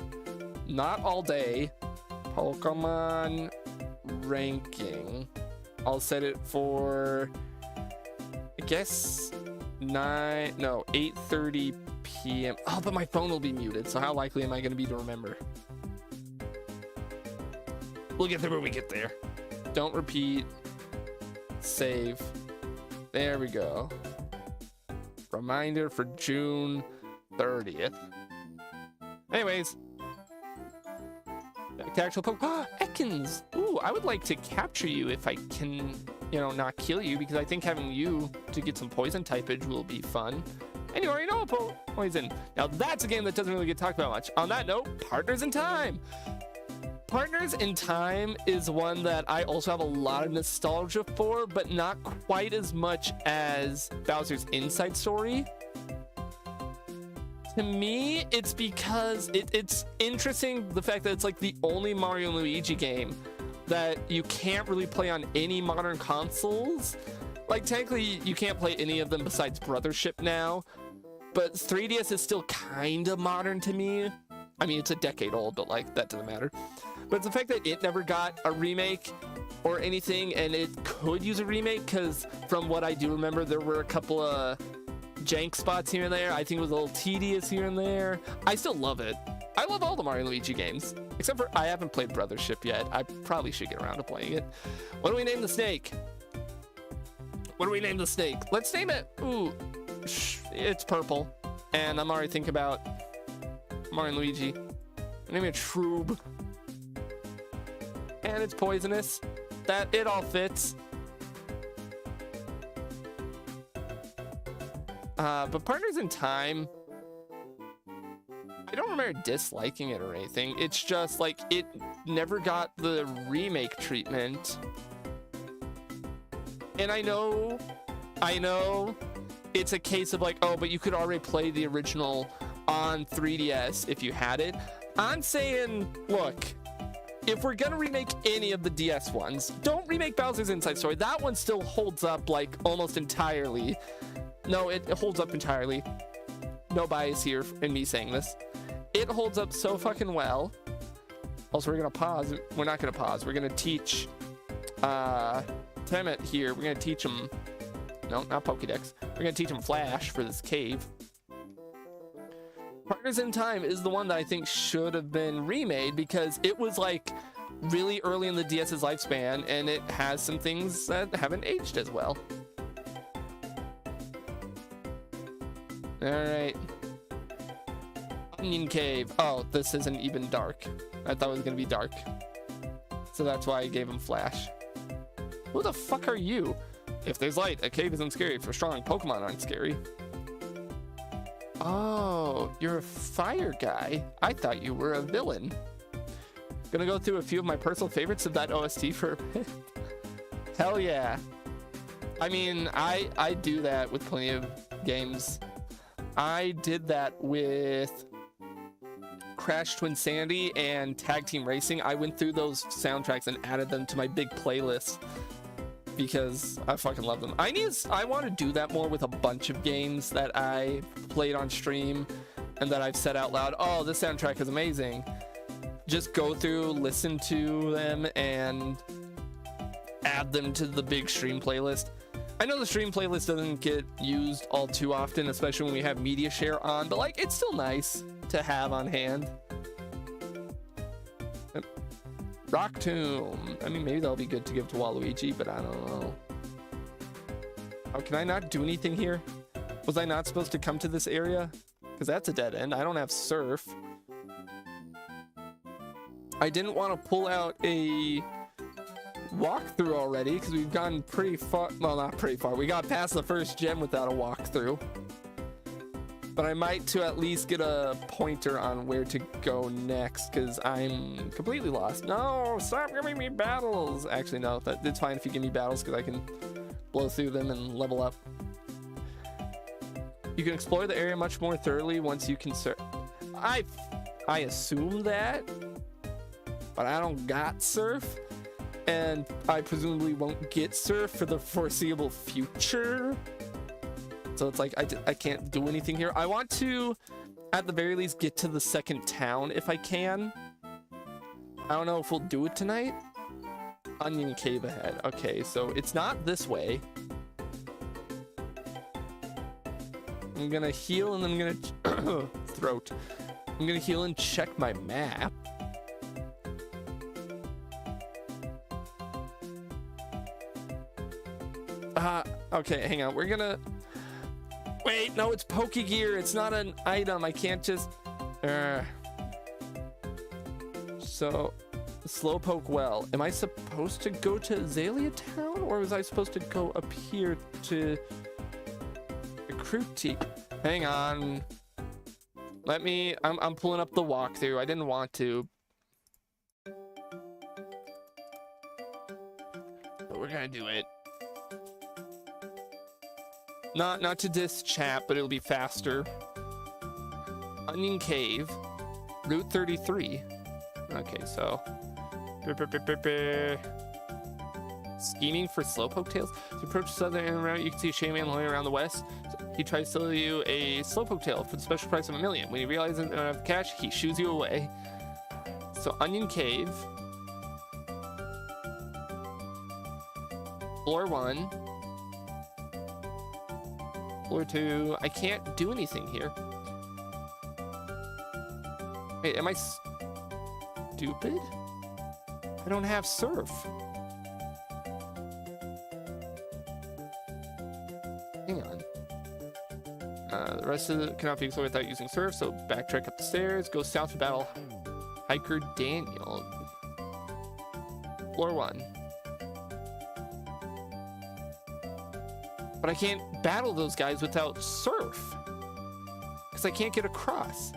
not all day. Pokemon ranking. I'll set it for, I guess, 8:30 p.m. Oh, but my phone will be muted, so how likely am I going to be to remember? We'll get there when we get there. Don't repeat. Save. There we go. Reminder for June 30th. Anyways. Back to actual Pokemon. Ekans! Ooh, I would like to capture you if I can, you know, not kill you, because I think having you to get some poison typage will be fun. And you already know poison. Now that's a game that doesn't really get talked about much. On that note, Partners in Time. Partners in Time is one that I also have a lot of nostalgia for, but not quite as much as Bowser's Inside Story. To me, it's because it's interesting, the fact that it's like the only Mario and Luigi game that you can't really play on any modern consoles. Like, technically, you can't play any of them besides Brothership now, but 3DS is still kind of modern to me. I mean, it's a decade old, but like, that doesn't matter. But it's the fact that it never got a remake or anything, and it could use a remake, because from what I do remember, there were a couple of jank spots here and there. I think it was a little tedious here and there. I still love it. I love all the Mario and Luigi games, except for I haven't played Brothership yet. I probably should get around to playing it. What do we name the snake? What do we name the snake? Let's name it, ooh, it's purple. And I'm already thinking about Mario and Luigi. Name it Shroob. And it's poisonous. That, it all fits. But Partners in Time, I don't remember disliking it or anything. It's just like it never got the remake treatment. And I know it's a case of like, oh, but you could already play the original on 3DS if you had it. I'm saying, look, if we're gonna remake any of the DS ones, don't remake Bowser's Inside Story. That one still holds up like almost entirely. No, it holds up entirely. No bias here in me saying this. It holds up so fucking well. Also, we're gonna pause. We're not gonna pause. We're gonna teach Temet here. We're gonna teach him, no, not Pokédex. We're gonna teach him Flash for this cave. Partners in Time is the one that I think should have been remade, because it was like really early in the DS's lifespan, and it has some things that haven't aged as well. All right. Onion Cave. Oh, this isn't even dark. I thought it was gonna be dark. So that's why I gave him Flash. Who the fuck are you? If there's light, a cave isn't scary. For strong, Pokemon aren't scary. Oh, you're a fire guy. I thought you were a villain. Gonna go through a few of my personal favorites of that OST for a bit. Hell yeah. I mean, I do that with plenty of games. I did that with Crash Twinsanity and Tag Team Racing. I went through those soundtracks and added them to my big playlist because I fucking love them. I want to do that more with a bunch of games that I played on stream and that I've said out loud, oh, this soundtrack is amazing. Just go through, listen to them, and add them to the big stream playlist. I know the stream playlist doesn't get used all too often, especially when we have media share on, but like, it's still nice to have on hand. Rock Tomb. I mean, maybe that'll be good to give to Waluigi, but I don't know. Oh, can I not do anything here? Was I not supposed to come to this area? Because that's a dead end. I don't have Surf. I didn't want to pull out a walkthrough already because we've gone pretty far. Well, not pretty far. We got past the first gem without a walkthrough. But I might to at least get a pointer on where to go next because I'm completely lost. No, stop giving me battles. Actually, no, it's fine if you give me battles because I can blow through them and level up. You can explore the area much more thoroughly once you can surf. I assume that, but I don't got Surf. And I presumably won't get Surf for the foreseeable future. So it's like, I can't do anything here. I want to, at the very least, get to the second town if I can. I don't know if we'll do it tonight. Onion Cave ahead. Okay, so it's not this way. I'm gonna heal and then I'm gonna throat. I'm gonna heal and check my map. Okay, hang on. We're gonna... Wait, no, it's Pokegear. It's not an item. I can't just... So, Slowpoke Well. Am I supposed to go to Azalea Town, or was I supposed to go up here to Recruit? Hang on. Let me. I'm pulling up the walkthrough. I didn't want to, but we're gonna do it. Not to diss chat, but it'll be faster. Onion Cave, Route 33. Okay, so scheming for Slowpoke tails. To approach the southern route, you can see a Shaman looking around the west. He tries to sell you a Slowpoke tail for the special price of $1 million. When he realizes you don't have cash, he shoos you away. So Onion Cave, floor 1, floor 2. I can't do anything here. Wait, am I stupid? I don't have surf. Hang on. The rest of it cannot be explored without using surf, so backtrack up the stairs, go south to battle Hiker Daniel. Floor 1. But I can't battle those guys without surf, because I can't get across.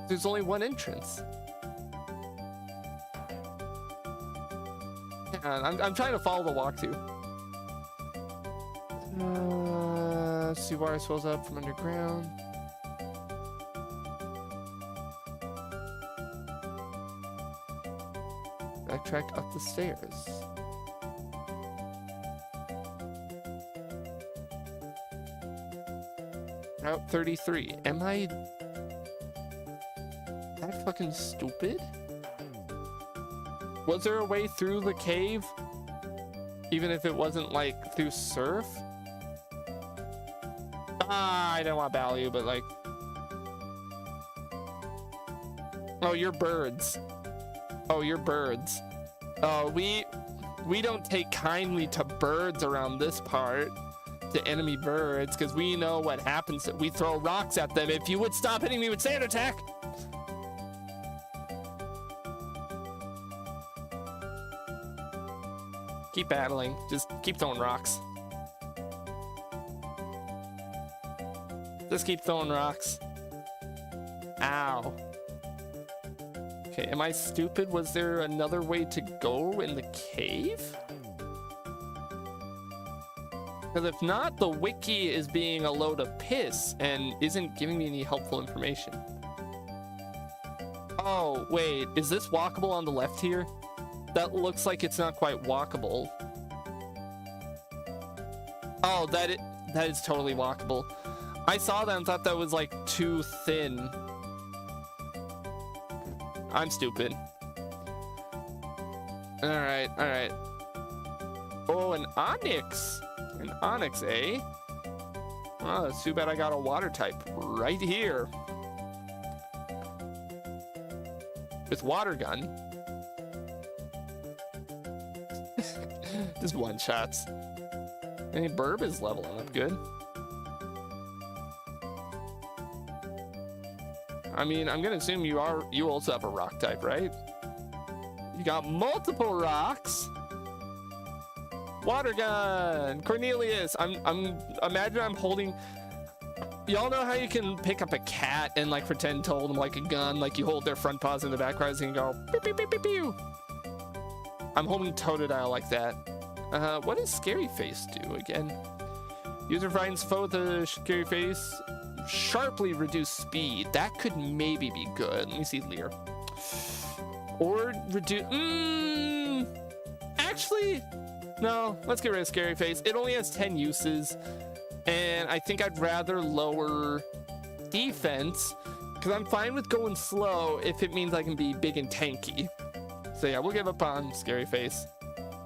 There's only one entrance. I'm trying to follow the walkthrough. See water swells up from underground. Backtrack up the stairs. Route 33. Am I that fucking stupid? Was there a way through the cave? Even if it wasn't like through surf? I don't want to battle you, but like... Oh, you're birds. Oh, you're birds. Oh, we don't take kindly to birds around this part. To enemy birds, because we know what happens. We throw rocks at them. If you would stop hitting me with sand attack! Keep battling. Just keep throwing rocks. Just keep throwing rocks. Ow. Okay, am I stupid? Was there another way to go in the cave? Because if not, the wiki is being a load of piss and isn't giving me any helpful information. Oh, wait. Is this walkable on the left here? That looks like it's not quite walkable. Oh, that is totally walkable. I saw that and thought that was like too thin. I'm stupid. Alright, alright. Oh, an onyx. An onyx, eh? Oh, that's too bad I got a water type right here. With water gun. Just one shots. And Burb is leveling up good. I mean, I'm gonna assume you also have a rock type, right? You got multiple rocks. Water gun, Cornelius. Imagine I'm holding. Y'all know how you can pick up a cat and like pretend to hold them like a gun, like you hold their front paws in the back paws and go pew pew pew pew pew. I'm holding Totodile like that. What does Scary Face do again? User finds foe with a Scary Face. Sharply reduce speed. That could maybe be good. Let me see Lear. Or reduce. Actually, no. Let's get rid of Scary Face. It only has 10 uses, and I think I'd rather lower defense because I'm fine with going slow if it means I can be big and tanky. So yeah, we'll give up on Scary Face.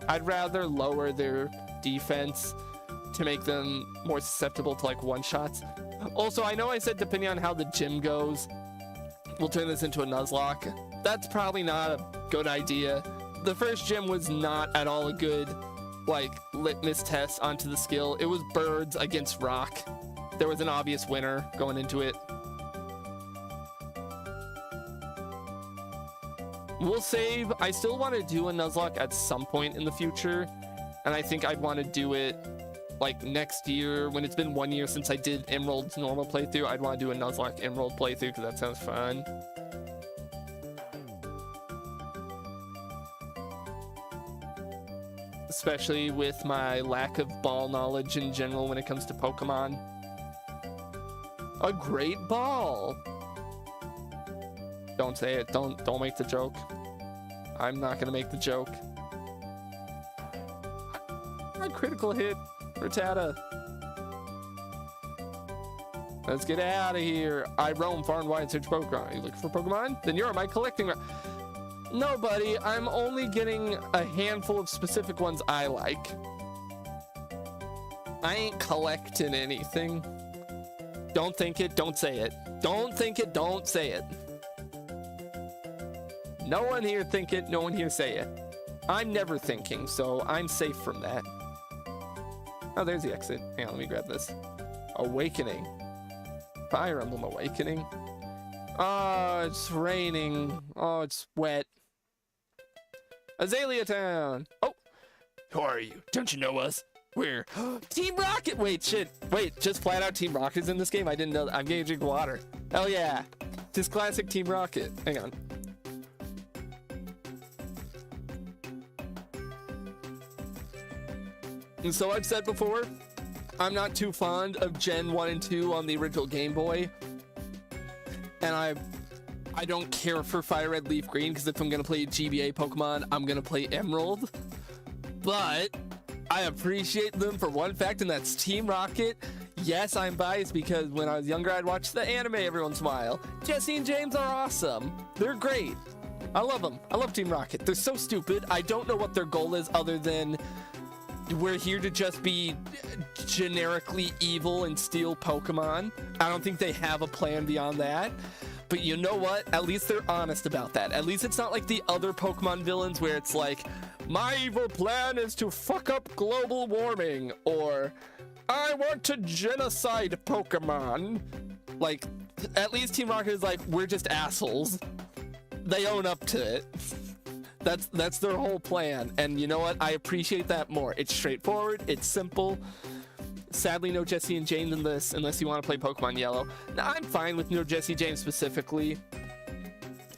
I'd rather lower their defense to make them more susceptible to like one-shots. Also, I know I said depending on how the gym goes, we'll turn this into a Nuzlocke. That's probably not a good idea. The first gym was not at all a good, like, litmus test onto the skill. It was birds against rock. There was an obvious winner going into it. We'll save. I still want to do a Nuzlocke at some point in the future, and I think I'd want to do it like next year when it's been 1 year since I did Emerald's normal playthrough. I'd want to do a Nuzlocke Emerald playthrough because that sounds fun. Especially with my lack of ball knowledge in general when it comes to Pokemon. A great ball. Don't say it. Don't make the joke. I'm not gonna make the joke. A critical hit for Tata. Let's get out of here. I roam far and wide in search of Pokemon. Are you looking for Pokemon? Then you're my collecting. No, buddy. I'm only getting a handful of specific ones I like. I ain't collecting anything. Don't think it. Don't say it. Don't think it. Don't say it. No one here think it, no one here say it. I'm never thinking, so I'm safe from that. Oh, there's the exit. Hang on, let me grab this. Awakening. Fire Emblem Awakening. Oh, it's raining. Oh, it's wet. Azalea Town. Oh, who are you? Don't you know us? We're Team Rocket. Wait, shit. Wait, just flat out Team Rocket's in this game? I didn't know that. I'm getting a drink of water. Hell yeah. Just classic Team Rocket. Hang on. And so I've said before, I'm not too fond of Gen 1 and 2 on the original Game Boy. And I don't care for Fire Red, Leaf Green, because if I'm going to play GBA Pokemon, I'm going to play Emerald. But I appreciate them for one fact, and that's Team Rocket. Yes, I'm biased because when I was younger, I'd watch the anime every once in a while. Jesse and James are awesome. They're great. I love them. I love Team Rocket. They're so stupid. I don't know what their goal is other than we're here to just be generically evil and steal Pokemon. I don't think they have a plan beyond that. But you know what? At least they're honest about that. At least it's not like the other Pokemon villains where it's like, my evil plan is to fuck up global warming, or I want to genocide Pokemon. Like, at least Team Rocket is like, we're just assholes. They own up to it. That's their whole plan, and you know what? I appreciate that more. It's straightforward, it's simple. Sadly, no Jesse and James in this, unless you want to play Pokemon Yellow. Now, I'm fine with no Jesse James specifically.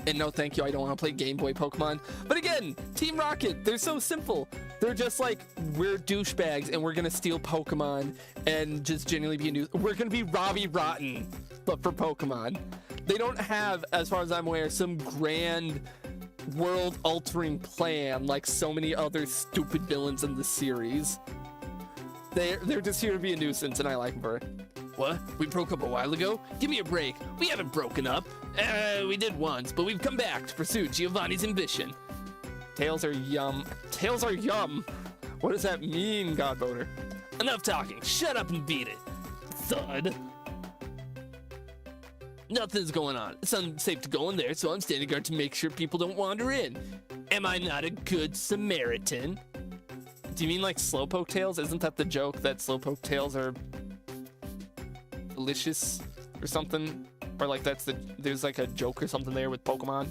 And no thank you, I don't want to play Game Boy Pokemon. But again, Team Rocket, they're so simple. They're just like, we're douchebags and we're gonna steal Pokemon and just genuinely be a new... We're gonna be Robbie Rotten, but for Pokemon. They don't have, as far as I'm aware, some grand world-altering plan like so many other stupid villains in the series. They're just here to be a nuisance, and I like them for it. What? We broke up a while ago? Give me a break. We haven't broken up. We did once, but we've come back to pursue Giovanni's ambition. Tails are yum. Tails are yum. What does that mean, Godboner? Enough talking. Shut up and beat it. Thud. Nothing's going on. It's unsafe to go in there, so I'm standing guard to make sure people don't wander in. Am I not a good Samaritan? Do you mean like Slowpoke tails? Isn't that the joke that Slowpoke tails are delicious or something? Or like there's like a joke or something there with Pokemon?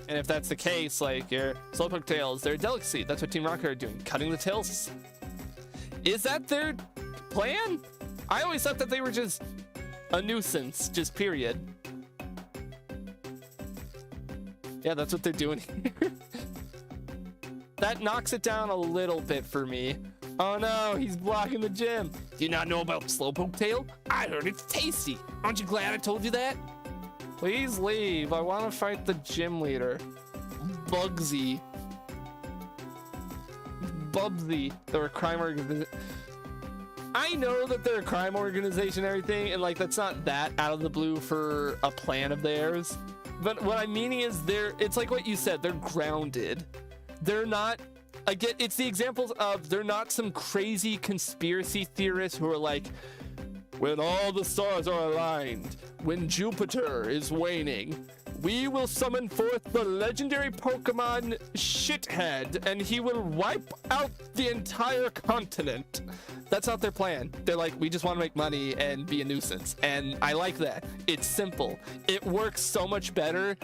And if that's the case, like your Slowpoke tails, they're a delicacy. That's what Team Rocket are doing, cutting the tails. Is that their plan? I always thought that they were just a nuisance, just period. Yeah, that's what they're doing here. That knocks it down a little bit for me. Oh no, he's blocking the gym. Do you not know about Slowpoke tail? I heard it's tasty. Aren't you glad I told you that? Please leave. I want to fight the gym leader. Bugsy. Bubsy. They're a crime organization. I know that they're a crime organization and everything, and like that's not that out of the blue for a plan of theirs. But what I'm meaning is it's like what you said, they're grounded. They're not, again, it's the examples of they're not some crazy conspiracy theorists who are like, when all the stars are aligned, when Jupiter is waning, We will summon forth the legendary Pokemon Shithead, and he will wipe out the entire continent. That's not their plan. They're like, we just want to make money and be a nuisance. And I like that. It's simple. It works so much better.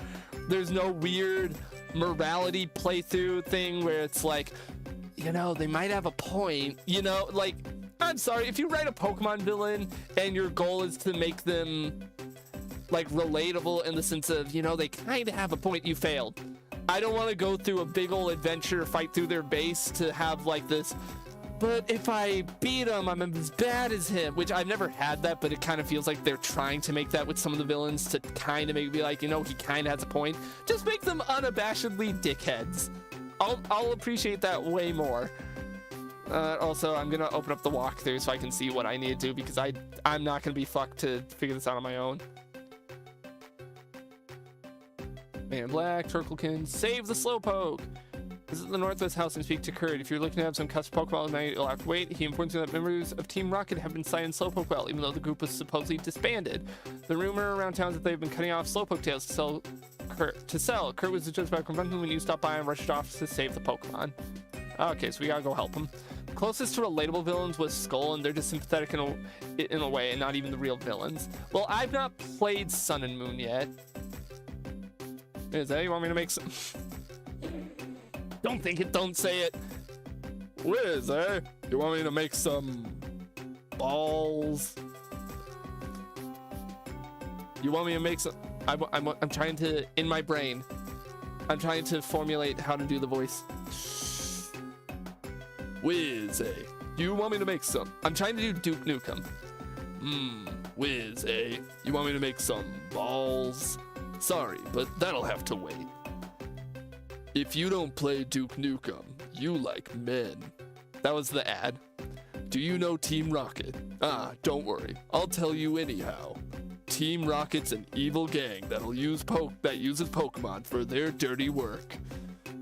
There's no weird morality playthrough thing where it's like, you know, they might have a point. You know, like, I'm sorry, if you write a Pokemon villain and your goal is to make them like relatable in the sense of, you know, they kind of have a point, you failed. I don't want to go through a big old adventure, fight through their base to have like this, but if I beat him, I'm as bad as him, which I've never had that, but it kind of feels like they're trying to make that with some of the villains to kind of make me like, you know, he kind of has a point. Just make them unabashedly dickheads. I'll appreciate that way more. Also, I'm gonna open up the walkthrough so I can see what I need to do, because I'm not gonna be fucked to figure this out on my own. Man Black, Turklekin, save the Slowpoke! Visit the Northwest House and speak to Kurt. If you're looking to have some custom Pokemon tonight, you'll have to wait. He informs you that members of Team Rocket have been sighting Slowpoke well, even though the group was supposedly disbanded. The rumor around town is that they've been cutting off Slowpoke tails to sell. Kurt was just about convention when you stopped by and rushed off to save the Pokemon. Okay, so we gotta go help him. Closest to relatable villains was Skull, and they're just sympathetic in a way, and not even the real villains. Well, I've not played Sun and Moon yet. Is that you want me to make some? Don't think it, don't say it. Wiz, eh? You want me to make some balls? You want me to make some? I'm trying to, in my brain, I'm trying to formulate how to do the voice. Wiz, eh? You want me to make some? I'm trying to do Duke Nukem. Wiz, eh? You want me to make some balls? Sorry, but that'll have to wait. If you don't play Duke Nukem, you like men. That was the ad. Do you know Team Rocket? Ah, don't worry. I'll tell you anyhow. Team Rocket's an evil gang that uses Pokemon for their dirty work.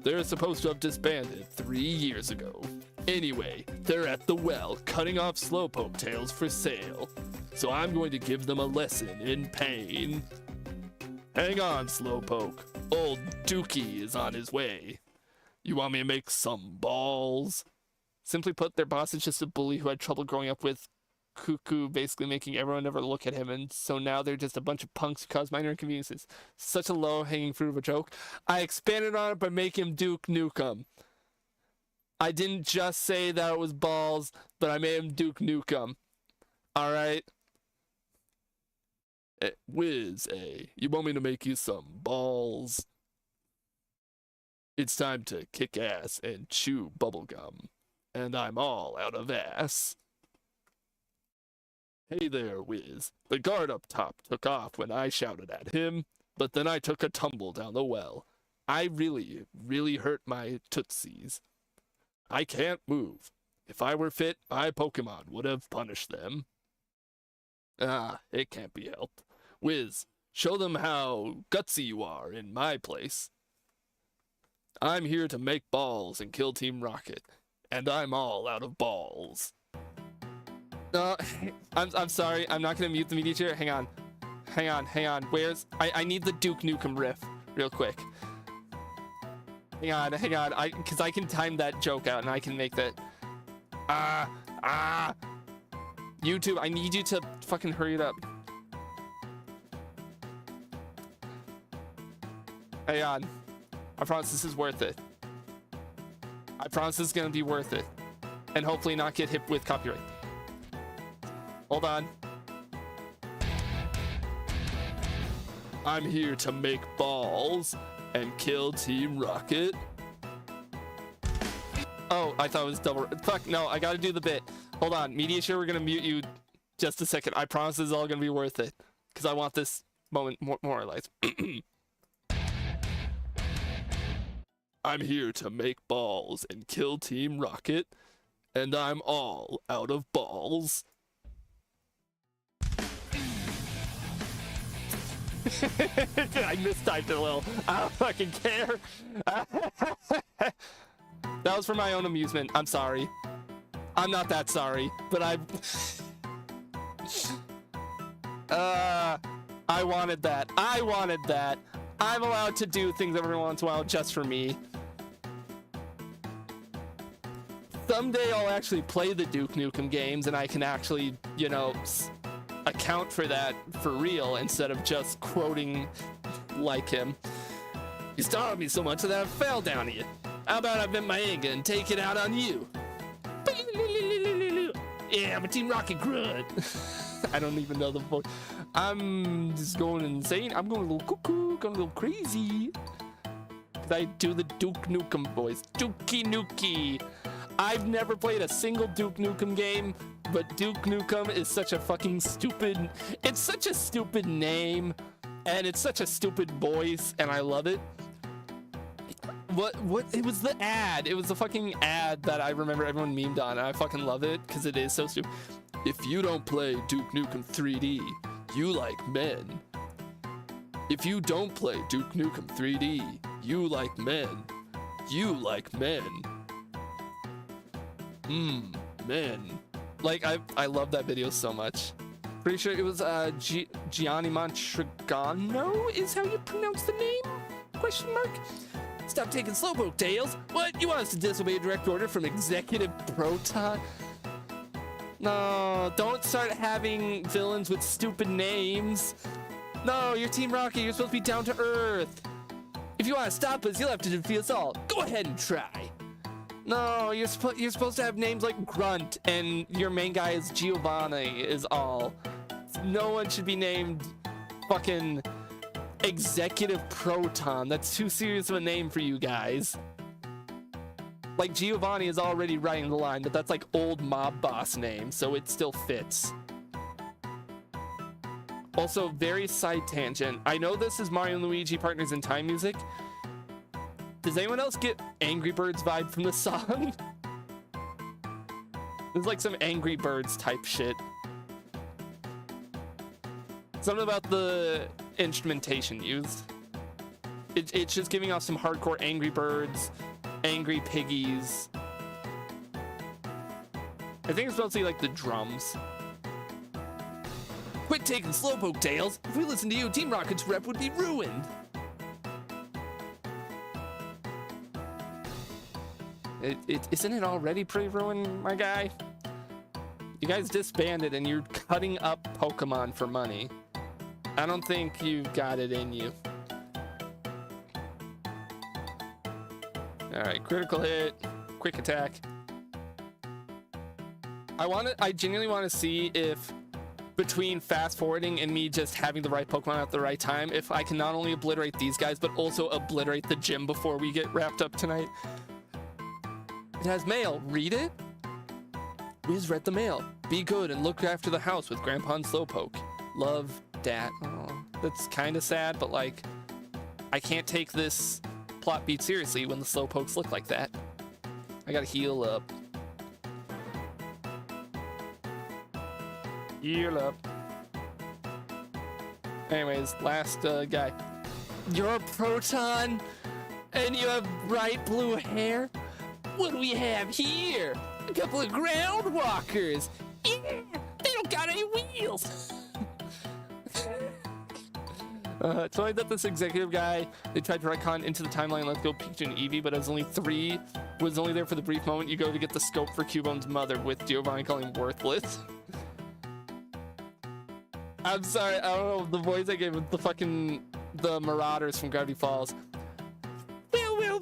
They're supposed to have disbanded 3 years ago. Anyway, they're at the well cutting off Slowpoke tails for sale. So I'm going to give them a lesson in pain. Hang on, Slowpoke. Old Dookie is on his way. You want me to make some balls? Simply put, their boss is just a bully who had trouble growing up with Cuckoo, basically making everyone never look at him, and so now they're just a bunch of punks who cause minor inconveniences. Such a low-hanging fruit of a joke. I expanded on it by making him Duke Nukem. I didn't just say that it was balls, but I made him Duke Nukem. Alright? Wiz, eh? You want me to make you some balls? It's time to kick ass and chew bubblegum. And I'm all out of ass. Hey there, Wiz. The guard up top took off when I shouted at him, but then I took a tumble down the well. I really, really hurt my tootsies. I can't move. If I were fit, my Pokemon would have punished them. Ah, it can't be helped. Wiz, show them how gutsy you are in my place. I'm here to make balls and kill Team Rocket, and I'm all out of balls. No, I'm sorry. I'm not gonna mute the media chair. Hang on. Where's I need the Duke Nukem riff real quick. Hang on. Because I can time that joke out and I can make that. YouTube, I need you to fucking hurry it up. Hang on. I promise this is worth it. I promise this is gonna be worth it. And hopefully not get hit with copyright. Hold on. I'm here to make balls and kill Team Rocket. Oh, I thought it was double. Fuck, no, I gotta do the bit. Hold on, Media Share, we're gonna mute you just a second. I promise this is all gonna be worth it. Because I want this moment more or less. I'm here to make balls and kill Team Rocket, and I'm all out of balls. I mistyped it a little. I don't fucking care. That was for my own amusement. I'm sorry. I'm not that sorry, but I wanted that. I'm allowed to do things every once in a while just for me. Someday I'll actually play the Duke Nukem games and I can actually, you know, account for that for real instead of just quoting like him. You startled me so much that I fell down to you. How about I bend my egg and take it out on you? Yeah, I'm a Team Rocket grunt. I don't even know the voice. I'm just going insane. I'm going a little cuckoo, going a little crazy. Cause I do the Duke Nukem voice. Dookie Nukie. I've never played a single Duke Nukem game, but Duke Nukem is such a fucking stupid... It's such a stupid name, and it's such a stupid voice, and I love it. What? It was the ad. It was the fucking ad that I remember everyone memed on, and I fucking love it, because it is so stupid. If you don't play Duke Nukem 3D, you like men. If you don't play Duke Nukem 3D, you like men. You like men. Men. Like, I love that video so much. Pretty sure it was Gianni Montragano is how you pronounce the name? Question mark? Stop taking slowpoke tails. What? You want us to disobey a direct order from Executive Proton? No, don't start having villains with stupid names. No, you're Team Rocket. You're supposed to be down to earth. If you want to stop us, you'll have to defeat us all. Go ahead and try. No, you're supposed to have names like Grunt, and your main guy is Giovanni, is all. No one should be named fucking Executive Proton. That's too serious of a name for you guys. Like, Giovanni is already writing the line, but that's like old mob boss name, so it still fits. Also, very side tangent. I know this is Mario and Luigi Partners in Time music. Does anyone else get Angry Birds vibe from the song? There's like some Angry Birds type shit. Something about the instrumentation used. It's just giving off some hardcore Angry Birds, Angry Piggies. I think it's mostly like the drums. Quit taking slowpoke tails. If we listen to you, Team Rocket's rep would be ruined. Isn't it already pretty ruined, my guy? You guys disbanded and you're cutting up Pokemon for money. I don't think you've got it in you. Alright, critical hit, quick attack. I genuinely want to see if between fast forwarding and me just having the right Pokemon at the right time, if I can not only obliterate these guys, but also obliterate the gym before we get wrapped up tonight. It has mail. Read it? Wiz read the mail. Be good and look after the house with Grandpa and Slowpoke. Love, Dad. Oh, that's kind of sad, but like, I can't take this plot beat seriously when the Slowpokes look like that. I gotta heal up. Heal up. Anyways, last guy. You're a Proton, and you have bright blue hair? What do we have here? A couple of ground walkers. Yeah, they don't got any wheels. It's funny that this executive guy, they tried to retcon into the timeline, let's go Pikachu and Eevee, but it was only there for the brief moment you go to get the scope for Cubone's mother, with Giovanni calling him worthless. I'm sorry, I don't know, the voice I gave with the Marauders from Gravity Falls.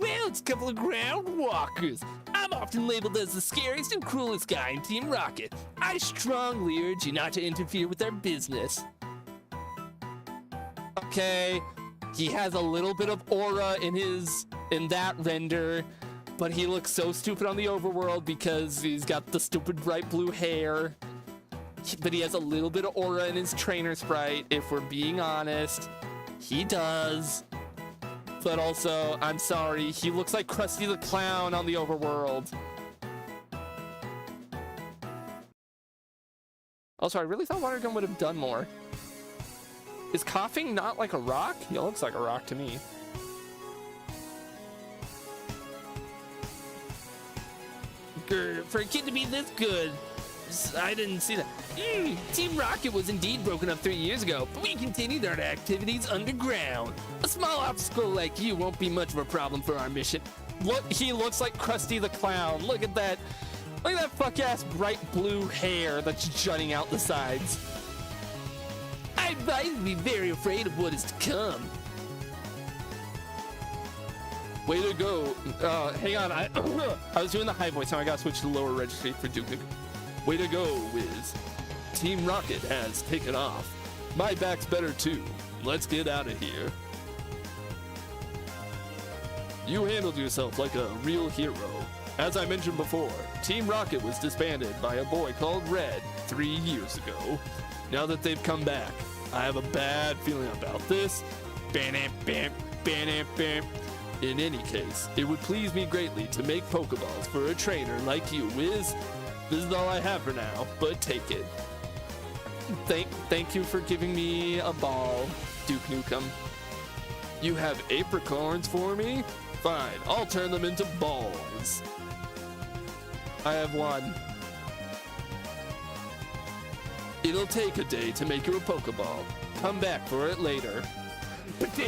Well, it's a couple of ground walkers. I'm often labeled as the scariest and cruelest guy in Team Rocket. I strongly urge you not to interfere with our business. Okay, he has a little bit of aura in that render, but he looks so stupid on the overworld because he's got the stupid bright blue hair. But he has a little bit of aura in his trainer sprite, if we're being honest. He does. But also, I'm sorry, he looks like Krusty the Clown on the overworld. Also, I really thought Water Gun would have done more. Is coughing not like a rock? It looks like a rock to me. For a kid to be this good, I didn't see that. Team Rocket was indeed broken up 3 years ago, but we continued our activities underground. A small obstacle like you won't be much of a problem for our mission. Look, he looks like Krusty the Clown. Look at that. Look at that fuck-ass bright blue hair that's jutting out the sides. I advise you to be very afraid of what is to come. Way to go. Hang on, I was doing the high voice, now I gotta switch to the lower registry for Duke Nukem. Way to go, Wiz. Team Rocket has taken off. My back's better too. Let's get out of here. You handled yourself like a real hero. As I mentioned before, Team Rocket was disbanded by a boy called Red 3 years ago. Now that they've come back, I have a bad feeling about this. In any case, it would please me greatly to make Pokeballs for a trainer like you, Wiz. This is all I have for now, but take it. Thank you for giving me a ball, Duke Nukem. You have apricorns for me? Fine, I'll turn them into balls. I have one. It'll take a day to make you a Pokeball. Come back for it later. That's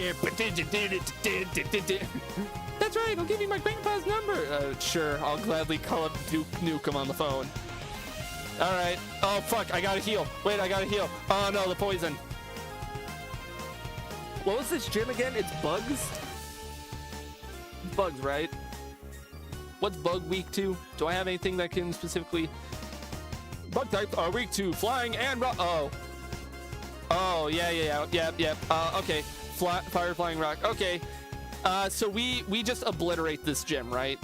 right, I'll give you my grandpa's number. Sure, I'll gladly call up Duke Nukem on the phone. Alright. Oh, fuck, I gotta heal. Wait, I gotta heal. Oh, no, the poison. What was this gym again? It's bugs? Bugs, right? What's bug weak to? Do I have anything that can specifically... Bug types are weak to flying and rock. Oh. Oh, yeah. Yep. Okay. Fire, flying, rock. Okay. So we just obliterate this gym, right?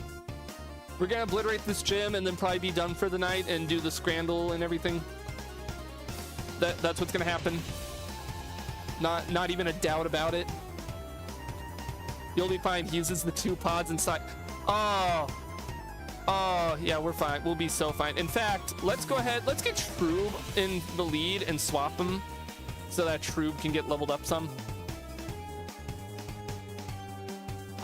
We're gonna obliterate this gym and then probably be done for the night and do the scramble and everything. That's what's gonna happen. Not even a doubt about it. You'll be fine. He uses the 2 pods inside. Oh, yeah, we're fine. We'll be so fine. In fact, let's go ahead. Let's get Shroob in the lead and swap him so that Shroob can get leveled up some.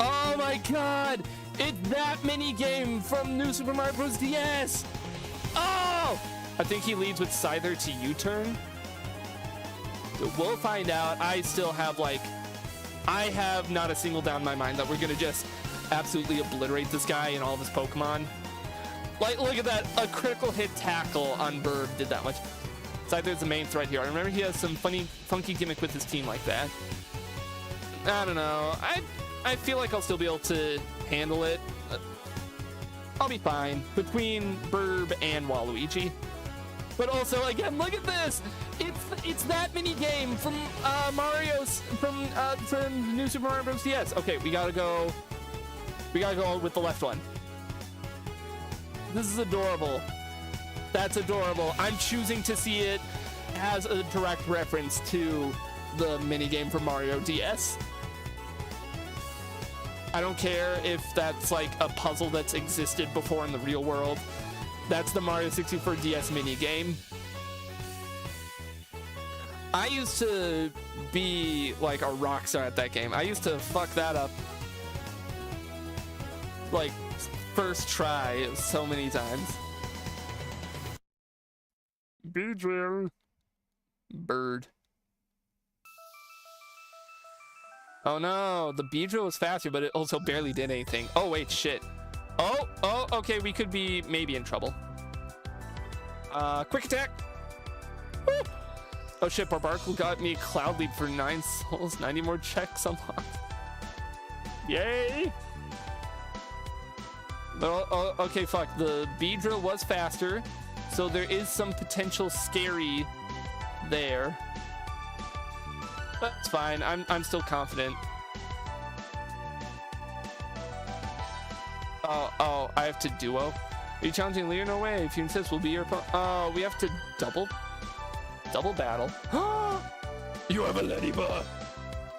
Oh my god! It's that mini game from New Super Mario Bros. DS! Oh! I think he leads with Scyther to U-turn. We'll find out. I still have, I have not a single doubt in my mind that we're gonna just absolutely obliterate this guy and all of his Pokemon. Look at that. A critical hit tackle on Burb did that much. Scyther's the main threat here. I remember he has some funky gimmick with his team like that. I don't know. I feel like I'll still be able to handle it. I'll be fine between Burb and Waluigi. But also, again, look at this. It's that mini game from from New Super Mario Bros. DS. Okay, we gotta go with the left one. This is adorable. That's adorable. I'm choosing to see it as a direct reference to the minigame from Mario DS. I don't care if that's like a puzzle that's existed before in the real world. That's the Mario 64 DS minigame. I used to be like a rock star at that game. I used to fuck that up like first try so many times. Beedrill. Bird. Oh no, the Beedrill was faster, but it also barely did anything. Oh wait, shit. Oh, okay, we could be maybe in trouble. Quick attack. Woo! Oh shit, Barbarkle got me Cloud Leap for 9 souls, 90 more checks unlocked. Yay! But, okay, fuck, the Beedrill was faster, so there is some potential scary there. But it's fine, I'm still confident. Oh, I have to duo. Are you challenging Lear? No way. If you insist, we'll be your opponent. Oh, we have to double battle. You have a ladybug.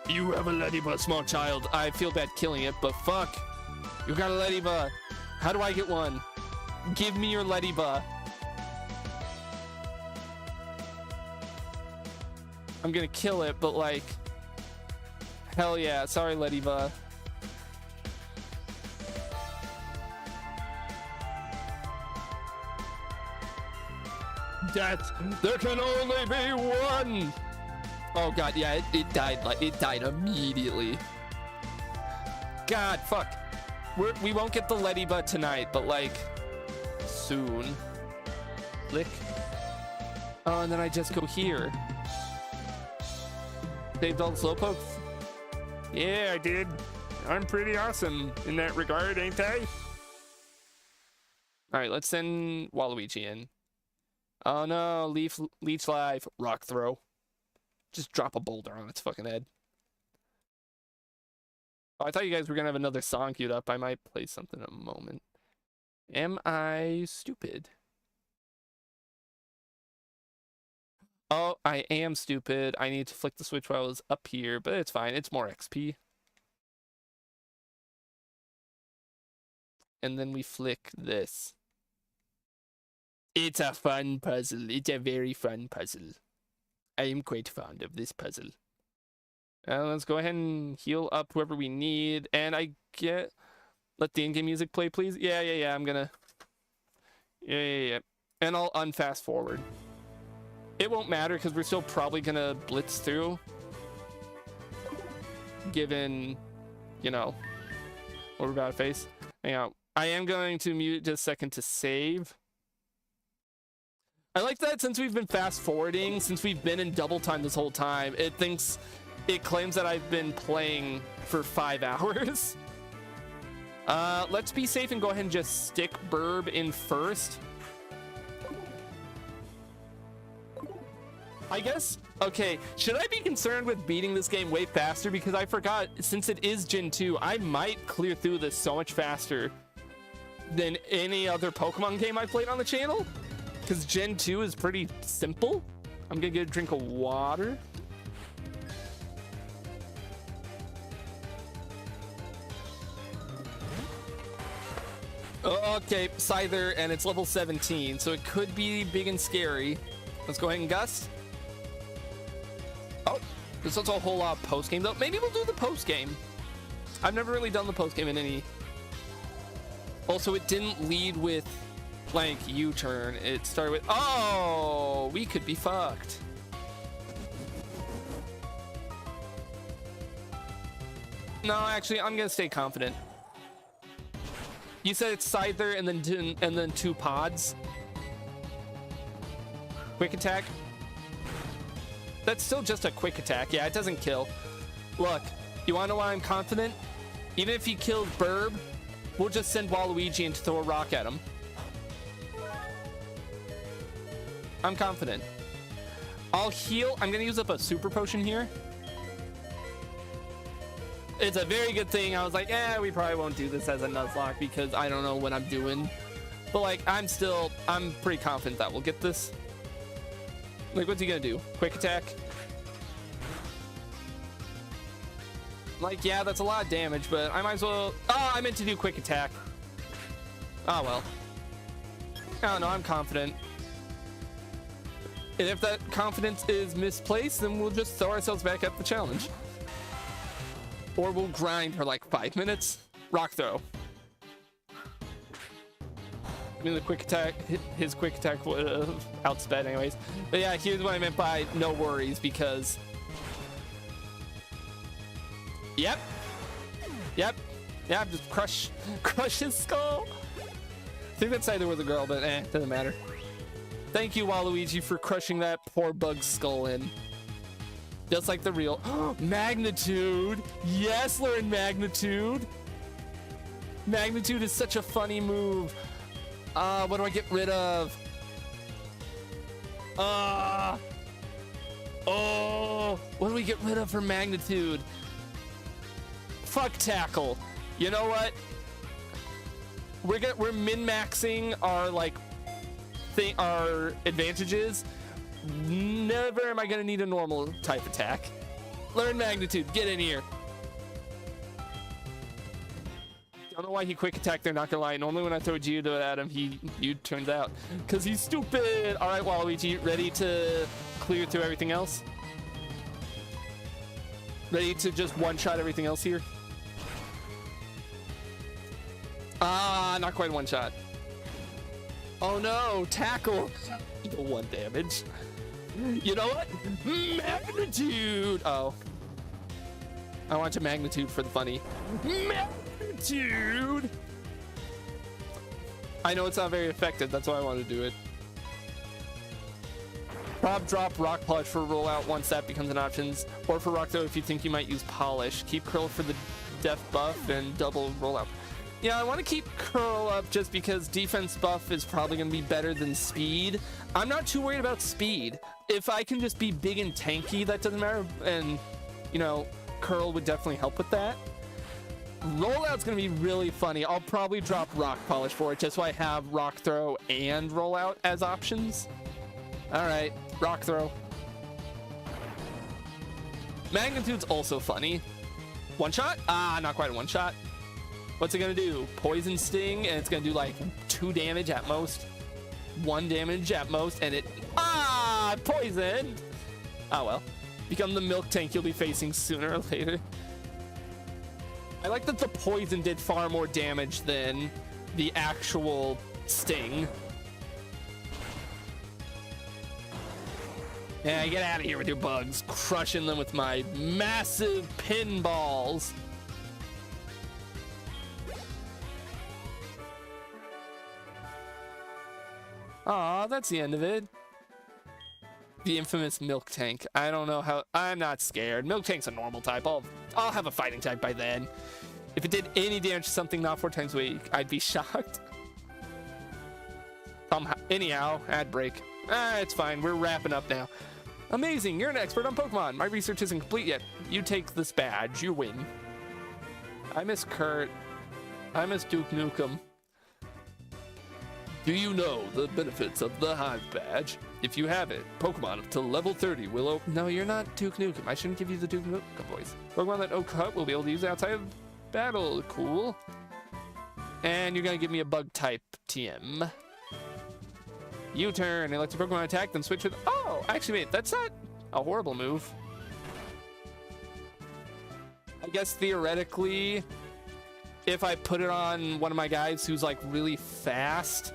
You have a ladybug, small child. I feel bad killing it, but fuck. You got a ladybug. How do I get one? Give me your ladybug. I'm gonna kill it, but like, hell yeah. Sorry, ladybug. death. There can only be one. Oh god, yeah, it died. Like it died immediately. God, fuck. We won't get the Ladybug tonight, but like soon. Click. Oh, and then I just go here. Saved all the slowpokes. Yeah, I did. I'm pretty awesome in that regard, ain't I? All right, let's send Waluigi in. Oh no, Leech Live, Rock Throw. Just drop a boulder on its fucking head. Oh, I thought you guys were gonna have another song queued up. I might play something in a moment. Am I stupid? Oh, I am stupid. I need to flick the switch while I was up here, but it's fine. It's more XP. And then we flick this. It's a fun puzzle. It's a very fun puzzle. I am quite fond of this puzzle. Let's go ahead and heal up whoever we need. And I get... Let the in-game music play, please. Yeah. I'm gonna... Yeah. And I'll unfast forward. It won't matter because we're still probably gonna blitz through. Given, you know, what we're about to face. Hang on. I am going to mute just a second to save. I like that since we've been fast forwarding, since we've been in double time this whole time, it claims that I've been playing for 5 hours. Let's be safe and go ahead and just stick Burb in first. I guess, okay, should I be concerned with beating this game way faster? Because I forgot, since it is Gen 2, I might clear through this so much faster than any other Pokemon game I've played on the channel. Because Gen 2 is pretty simple. I'm gonna get a drink of water. Okay, Scyther, and it's level 17, so it could be big and scary. Let's go ahead and Gust. Oh, there's also a whole lot of post-game, though. Maybe we'll do the post-game. I've never really done the post-game in any... Also, it didn't lead with blank U-turn. It started with... Oh, we could be fucked. No, actually, I'm gonna stay confident. You said it's Scyther and then two pods. Quick attack. That's still just a quick attack. Yeah, it doesn't kill. Look, you wanna know why I'm confident? Even if he kills Burb, we'll just send Waluigi in to throw a rock at him. I'm confident. I'll heal. I'm gonna use up a super potion here. It's a very good thing. I was like, we probably won't do this as a Nuzlocke because I don't know what I'm doing. But like, I'm pretty confident that we'll get this. Like, what's he gonna do? Quick attack? Like, yeah, that's a lot of damage, but I might as well... Oh, I meant to do quick attack. Oh, well. I don't know, I'm confident. And if that confidence is misplaced, then we'll just throw ourselves back at the challenge. Or we'll grind for like 5 minutes. Rock throw. I mean, the quick attack, his quick attack would have outsped anyways. But yeah, here's what I meant by no worries, because... Yep. Yeah, just crush his skull. I think that's either with a girl, but doesn't matter. Thank you, Waluigi, for crushing that poor bug's skull in. Just like the real... Magnitude! Yes, learn Magnitude! Magnitude is such a funny move. What do I get rid of? What do we get rid of for Magnitude? Fuck Tackle. You know what? We're min-maxing our, like, our advantages. Never am I gonna need a normal type attack. Learn Magnitude. Get in here. Don't know why he quick attacked there, not gonna lie. Normally when I throw Geodude at him, he turns out. Because he's stupid. Alright, Waluigi, ready to clear through everything else? Ready to just one-shot everything else here? Not quite one shot. Oh no, tackle. 1 damage. You know what? Magnitude. Oh. I want to magnitude for the funny. Magnitude. I know it's not very effective. That's why I want to do it. Prob drop rock polish for rollout once that becomes an option, or for rock throw if you think you might use polish. Keep curl for the def buff and double rollout. Yeah, I want to keep curl up just because defense buff is probably going to be better than speed. I'm not too worried about speed. If I can just be big and tanky, that doesn't matter. And, you know, curl would definitely help with that. Rollout's going to be really funny. I'll probably drop rock polish for it just so I have rock throw and rollout as options. All right, rock throw. Magnitude's also funny. One shot? Ah, not quite a one shot. What's it gonna do? Poison sting, and it's gonna do like 2 damage at most. 1 damage at most, and it... Ah, poisoned! Ah, well. Become the milk tank you'll be facing sooner or later. I like that the poison did far more damage than the actual sting. Yeah, get out of here with your bugs. Crushing them with my massive pinballs. Aw, that's the end of it. The infamous milk tank. I don't know how... I'm not scared. Milk tank's a normal type. I'll have a fighting type by then. If it did any damage to something not 4 times a week, I'd be shocked. Anyhow, ad break. It's fine. We're wrapping up now. Amazing. You're an expert on Pokemon. My research isn't complete yet. You take this badge. You win. I miss Kurt. I miss Duke Nukem. Do you know the benefits of the Hive badge? If you have it, Pokemon up to level 30 will open... No, you're not Duke Nukem. I shouldn't give you the Duke Nukem voice. Pokemon that Oak Hut will be able to use outside of battle. Cool. And you're going to give me a bug type TM. U-turn and let your Pokemon attack, then switch with... Oh, actually, wait, that's not a horrible move. I guess theoretically, if I put it on one of my guys who's like really fast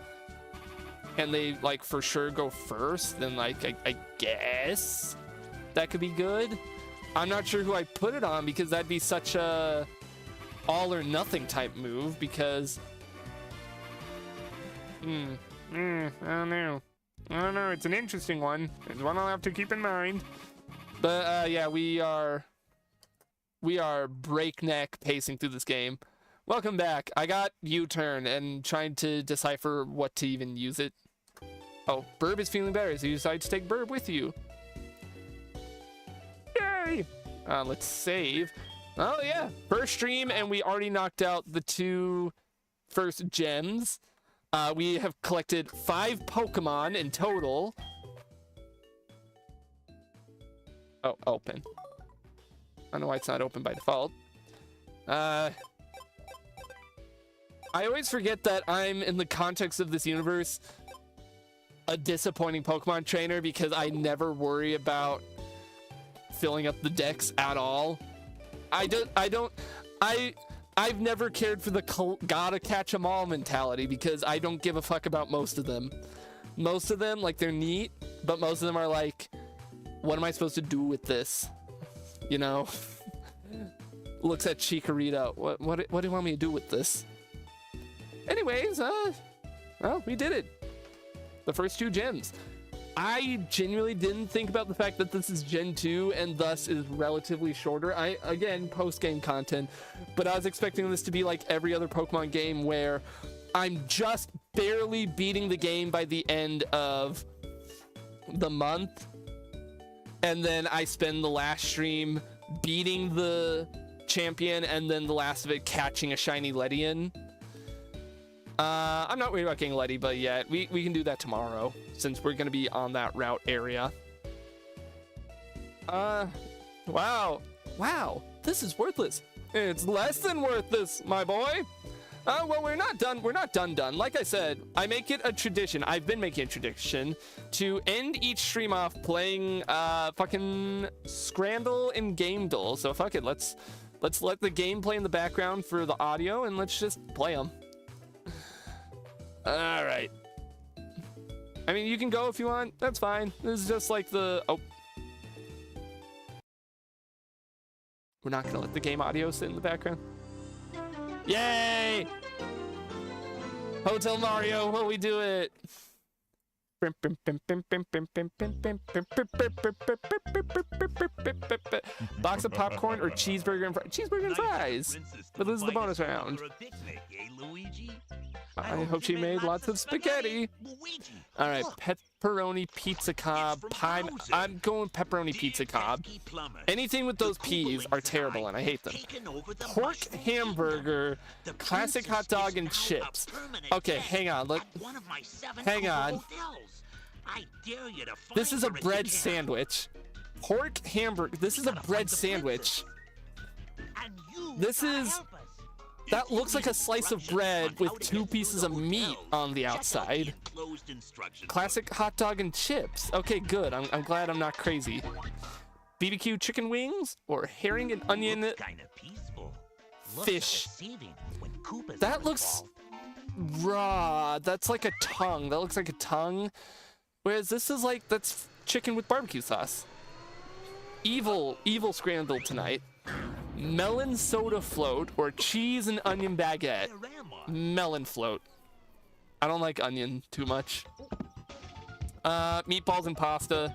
and they like for sure go first, then like I guess that could be good. I'm not sure who I put it on because that'd be such a all or nothing type move because I don't know. It's an interesting one. It's one I'll have to keep in mind. But yeah, we are breakneck pacing through this game. Welcome back. I got U-turn and trying to decipher what to even use it. Oh, Burb is feeling better, so you decide to take Burb with you. Yay! Let's save. Oh yeah, first stream, and we already knocked out the 2 first gems. We have collected 5 Pokemon in total. Oh, open. I don't know why it's not open by default. I always forget that I'm, in the context of this universe, a disappointing Pokemon trainer because I never worry about filling up the decks at all. I've never cared for the gotta catch 'em all mentality because I don't give a fuck about most of them. Most of them, like, they're neat, but most of them are like, what am I supposed to do with this? You know? Looks at Chikorita. What do you want me to do with this? Anyways, well, we did it. The first 2 gens. I genuinely didn't think about the fact that this is Gen 2 and thus is relatively shorter. Again, post-game content, but I was expecting this to be like every other Pokemon game where I'm just barely beating the game by the end of the month, and then I spend the last stream beating the champion and then the last of it catching a shiny Ledian. I'm not worried about getting Letty, but yeah, we can do that tomorrow since we're gonna be on that route area. Wow, this is worthless. It's less than worthless, my boy. Well, we're not done. Like I said, I make it a tradition. I've been making a tradition to end each stream off playing fucking Scrandle and Game Duel. So fuck it, let's let the game play in the background for the audio and let's just play them. All right. I mean, you can go if you want. That's fine. This is just like the... Oh. We're not going to let the game audio sit in the background. Yay! Hotel Mario, will we do it? Box of popcorn or cheeseburger and fries? Cheeseburger and fries. But this is the bonus round. I hope she made lots of spaghetti. All right, pepperoni pizza cob, pie. I'm going pepperoni pizza cob. Anything with those peas are terrible, and I hate them. Pork hamburger, classic hot dog and chips. Okay, hang on. Look, hang on. This is a bread sandwich. Pork hamburger. This is a bread sandwich. This is... That looks like a slice of bread with 2 pieces of meat on the outside. Classic hot dog and chips. Okay, good. I'm glad I'm not crazy. BBQ chicken wings or herring and onion fish. That looks raw. That's like a tongue. That looks like a tongue. Whereas this is like, that's chicken with barbecue sauce. Evil scrambled tonight. Melon soda float or cheese and onion baguette. Melon float. I don't like onion too much. Meatballs and pasta.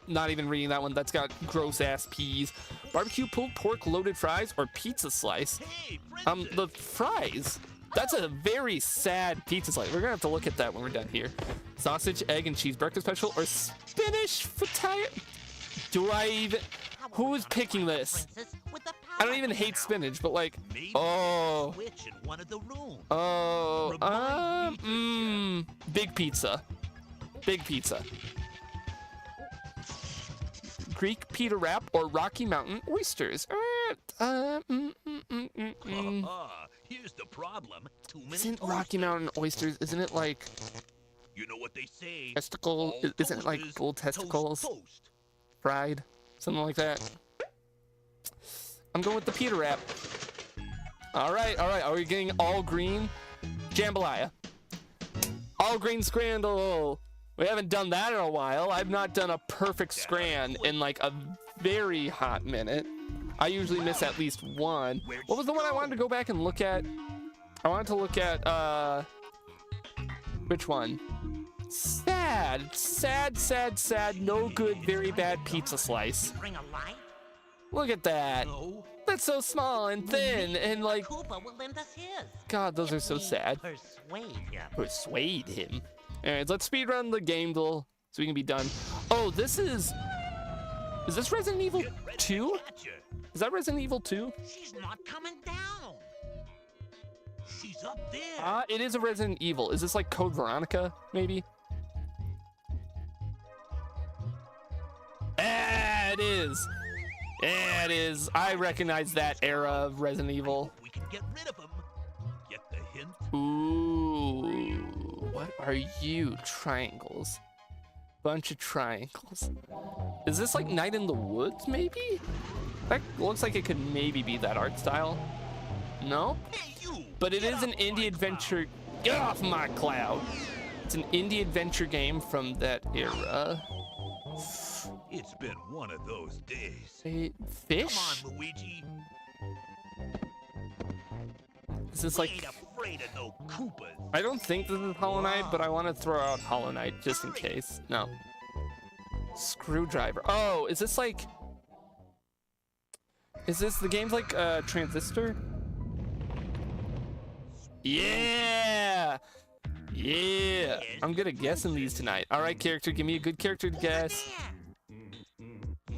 Not even reading that one. That's got gross ass peas. Barbecue pulled pork loaded fries or pizza slice. The fries. That's a very sad pizza slice. We're gonna have to look at that when we're done here. Sausage, egg, and cheese breakfast special or spinach frittata. Do I even... Who is picking this? I don't even hate spinach, but like, oh, big pizza, big pizza. Greek pita wrap or Rocky Mountain oysters. Here's the problem. Isn't Rocky Mountain oysters? Isn't it like? You know what they say. Testicle? Isn't it like gold testicles? Fried, something like that. I'm going with the pita wrap. All right. Are we getting all green? Jambalaya. All green scramble. We haven't done that in a while. I've not done a perfect scran in like a very hot minute. I usually miss at least one. What was the one I wanted to go back and look at? I wanted to look at, which one? Sad. No good, very bad pizza slice. Look at that. That's so small and thin and like... God, those are so sad. Persuade him. Alright, let's speedrun the game so we can be done. Oh, this is... Is this Resident Evil 2? Is that Resident Evil 2? She's not coming down. She's up there. It is a Resident Evil. Is this like Code Veronica, maybe? It is. Yeah, it is. I recognize that era of Resident Evil. We can get rid of him. Get the hint? Ooh. What are you? Triangles. Bunch of triangles. Is this like Night in the Woods, maybe? That looks like it could maybe be that art style. No? Hey, you! But it is an indie adventure. Get off my cloud! It's an indie adventure game from that era. It's been one of those days. A fish? Come on, Luigi. Is this like... Ain't afraid of no Koopas. I don't think this is Hollow Knight, but I want to throw out Hollow Knight just in case. No. Screwdriver. Oh, is this like... Is this the game's like Transistor? Yeah! Yeah! I'm good at guessing these tonight. All right, character, give me a good character to guess.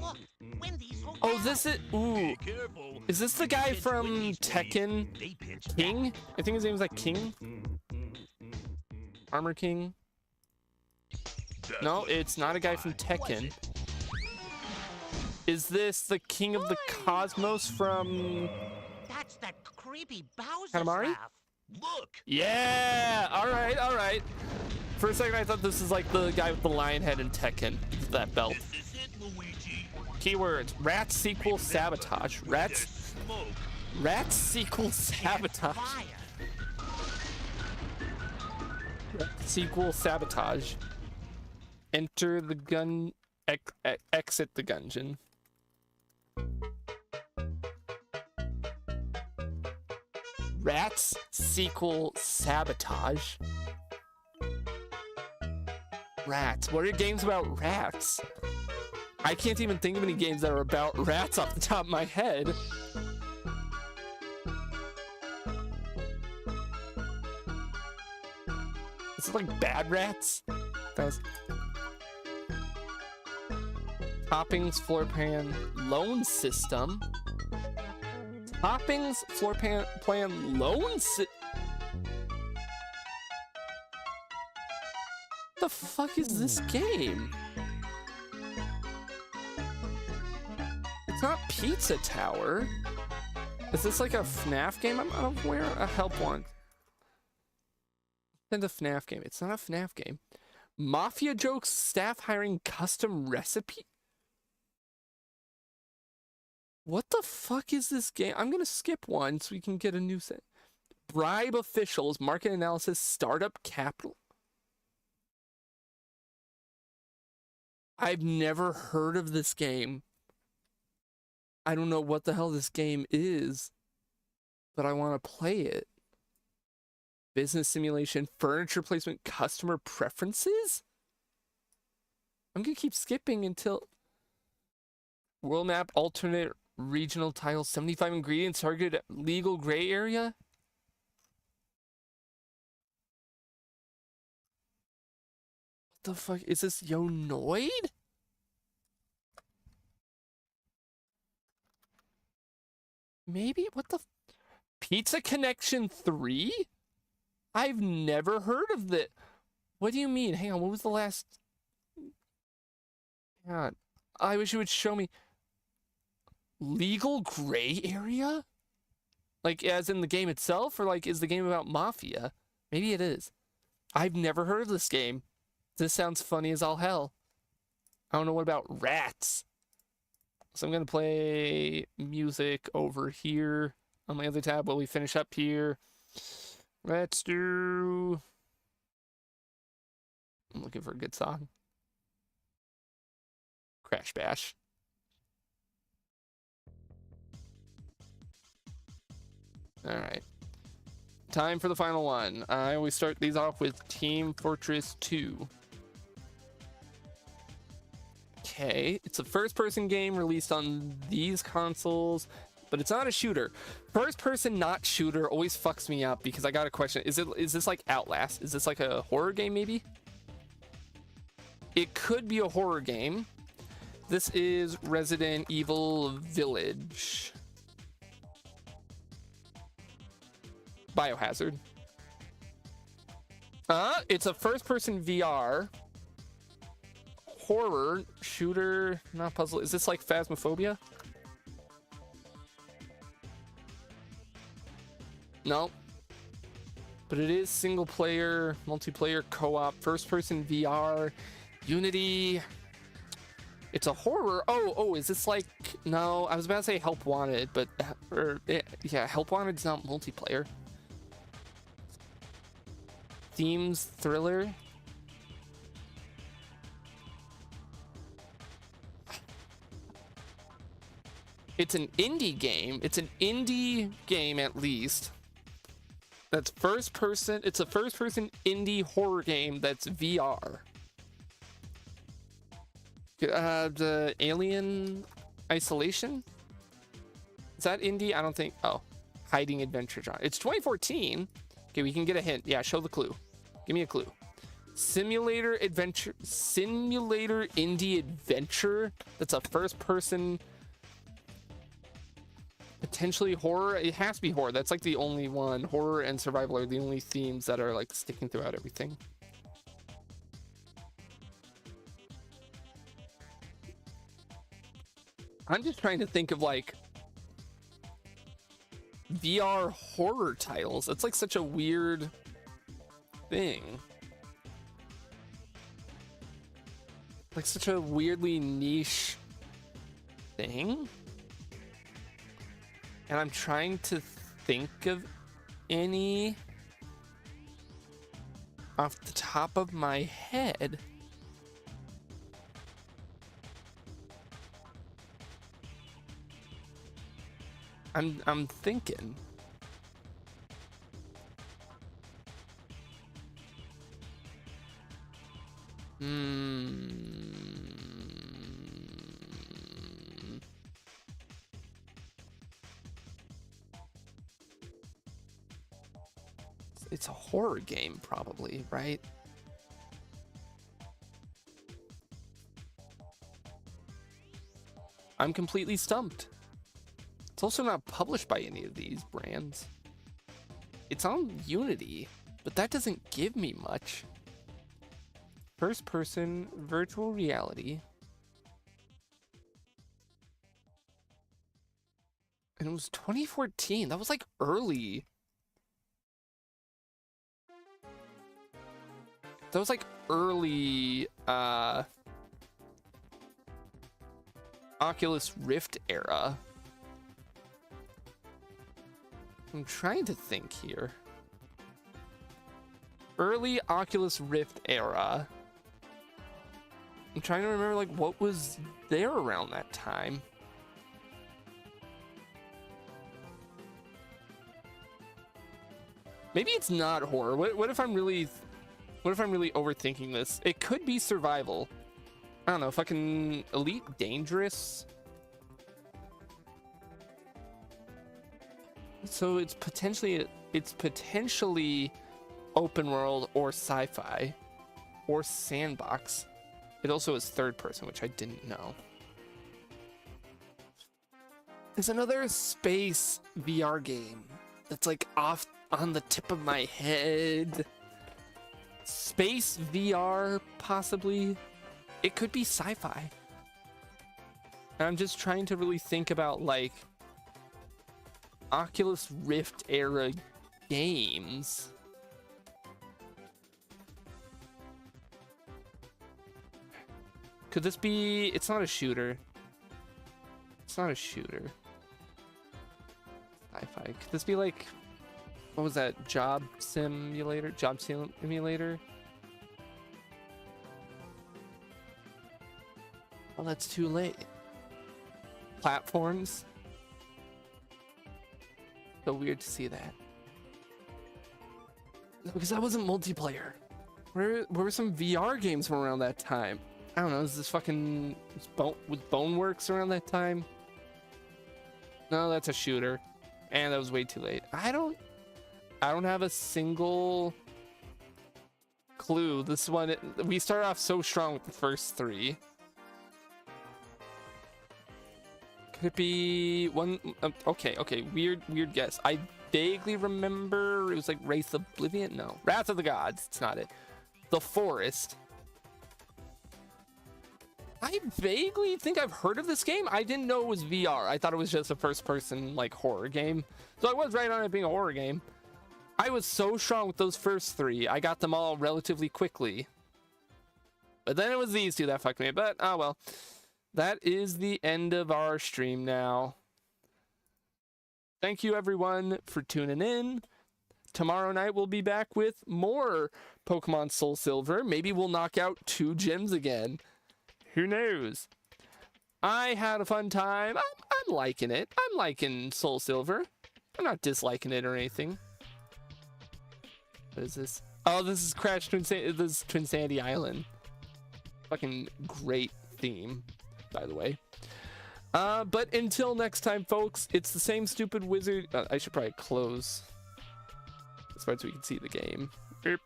Look, Wendy's hotel. Oh, this is... Ooh. Is this the guy from Tekken? King? I think his name's like King? Armor King? No, it's not a guy from Tekken. Is this the King of the Cosmos from... That's that creepy Bowser Katamari? laugh. Look! Yeah! Alright. For a second, I thought this is like the guy with the lion head in Tekken. That belt. This is it, Luigi. Keywords. Rat sequel sabotage. Rat sequel sabotage. Rat sequel sabotage. Enter the gun. Exit the gungeon. Rats sequel sabotage. Rats. What are games about rats? I can't even think of any games that are about rats off the top of my head. Is it like Bad Rats? That's... Toppings, floor plan, loan system. Toppings, floor plan, loan system. The fuck is this game? It's not Pizza Tower. Is this like a FNAF game? I'm unaware. A help one. It's a FNAF game. It's not a FNAF game. Mafia jokes, staff hiring, custom recipe. What the fuck is this game? I'm gonna skip one so we can get a new set. Bribe officials, market analysis, startup capital. I've never heard of this game. I don't know what the hell this game is, but I want to play it. Business simulation, furniture placement, customer preferences? I'm gonna keep skipping until... World map, alternate regional tiles, 75 ingredients, targeted at legal gray area? What the fuck? Is this Yonoid? Maybe? What the... Pizza Connection 3? I've never heard of that. What do you mean? Hang on, what was the last... God, I wish you would show me... Legal gray area? Like, as in the game itself? Or, like, is the game about mafia? Maybe it is. I've never heard of this game. This sounds funny as all hell. I don't know what about rats. So I'm going to play music over here on my other tab while we finish up here. Let's do... I'm looking for a good song. Crash Bash. Alright. Time for the final one. I always start these off with Team Fortress 2. Okay, it's a first-person game released on these consoles, but it's not a shooter. First-person not shooter always fucks me up because I got a question. Is this like Outlast? Is this like a horror game maybe? It could be a horror game. This is Resident Evil Village. Biohazard. It's a first-person VR. Horror, shooter, not puzzle. Is this like Phasmophobia? No. But it is single player, multiplayer, co-op, first person VR, Unity. It's a horror. Oh, is this like... No, I was about to say Help Wanted, but... yeah, Help Wanted is not multiplayer. Themes, thriller. It's an indie game. It's an indie game at least. That's first person. It's a first person indie horror game that's VR. The Alien Isolation? Is that indie? I don't think. Oh, Hiding Adventure Genre. It's 2014. Okay, we can get a hint. Yeah, show the clue. Give me a clue. Simulator adventure. Simulator indie adventure. That's a first person. Potentially horror. It has to be horror. That's like the only one. Horror and survival are the only themes that are like sticking throughout everything. I'm just trying to think of like VR horror titles. That's like such a weird thing. Like such a weirdly niche thing. And I'm trying to think of any off the top of my head. I'm thinking. It's a horror game, probably, right? I'm completely stumped. It's also not published by any of these brands. It's on Unity, but that doesn't give me much. First person virtual reality. And it was 2014. That was like early. That was like early Oculus Rift era. I'm trying to think here. Early Oculus Rift era. I'm trying to remember like what was there around that time. Maybe it's not horror. What if I'm really overthinking this? It could be survival. I don't know, fucking Elite Dangerous. So it's potentially open world or sci-fi or sandbox. It also is third person, which I didn't know. There's another space VR game that's like off on the tip of my head. Space VR, possibly. It could be sci-fi. I'm just trying to really think about like Oculus Rift era games. Could this be... It's not a shooter. It's not a shooter. Sci-fi. Could this be like... What was that? Job simulator? Job simulator? Well, that's too late. Platforms? So weird to see that. No, because that wasn't multiplayer. Where were some VR games from around that time? I don't know, is this fucking... with Boneworks around that time? No, that's a shooter. And that was way too late. I don't have a single clue. This one, we started off so strong with the first three. Could it be one? Okay, weird guess. I vaguely remember it was like Wraith of Oblivion. No, Wrath of the Gods. It's not it. The Forest. I vaguely think I've heard of this game. I didn't know it was VR. I thought it was just a first-person like horror game. So I was right on it being a horror game. I was so strong with those first three. I got them all relatively quickly. But then it was these two that fucked me. But, oh well. That is the end of our stream now. Thank you, everyone, for tuning in. Tomorrow night, we'll be back with more Pokemon Soulsilver. Maybe we'll knock out 2 gyms again. Who knows? I had a fun time. I'm liking it. I'm liking Soulsilver. I'm not disliking it or anything. What is this? Oh, this is Twin Sandy Island. Fucking great theme, by the way. But until next time, folks, it's the same stupid wizard. I should probably close as far as we can see the game. Erp.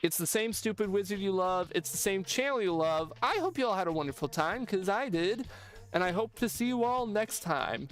It's the same stupid wizard you love. It's the same channel you love. I hope you all had a wonderful time, because I did. And I hope to see you all next time.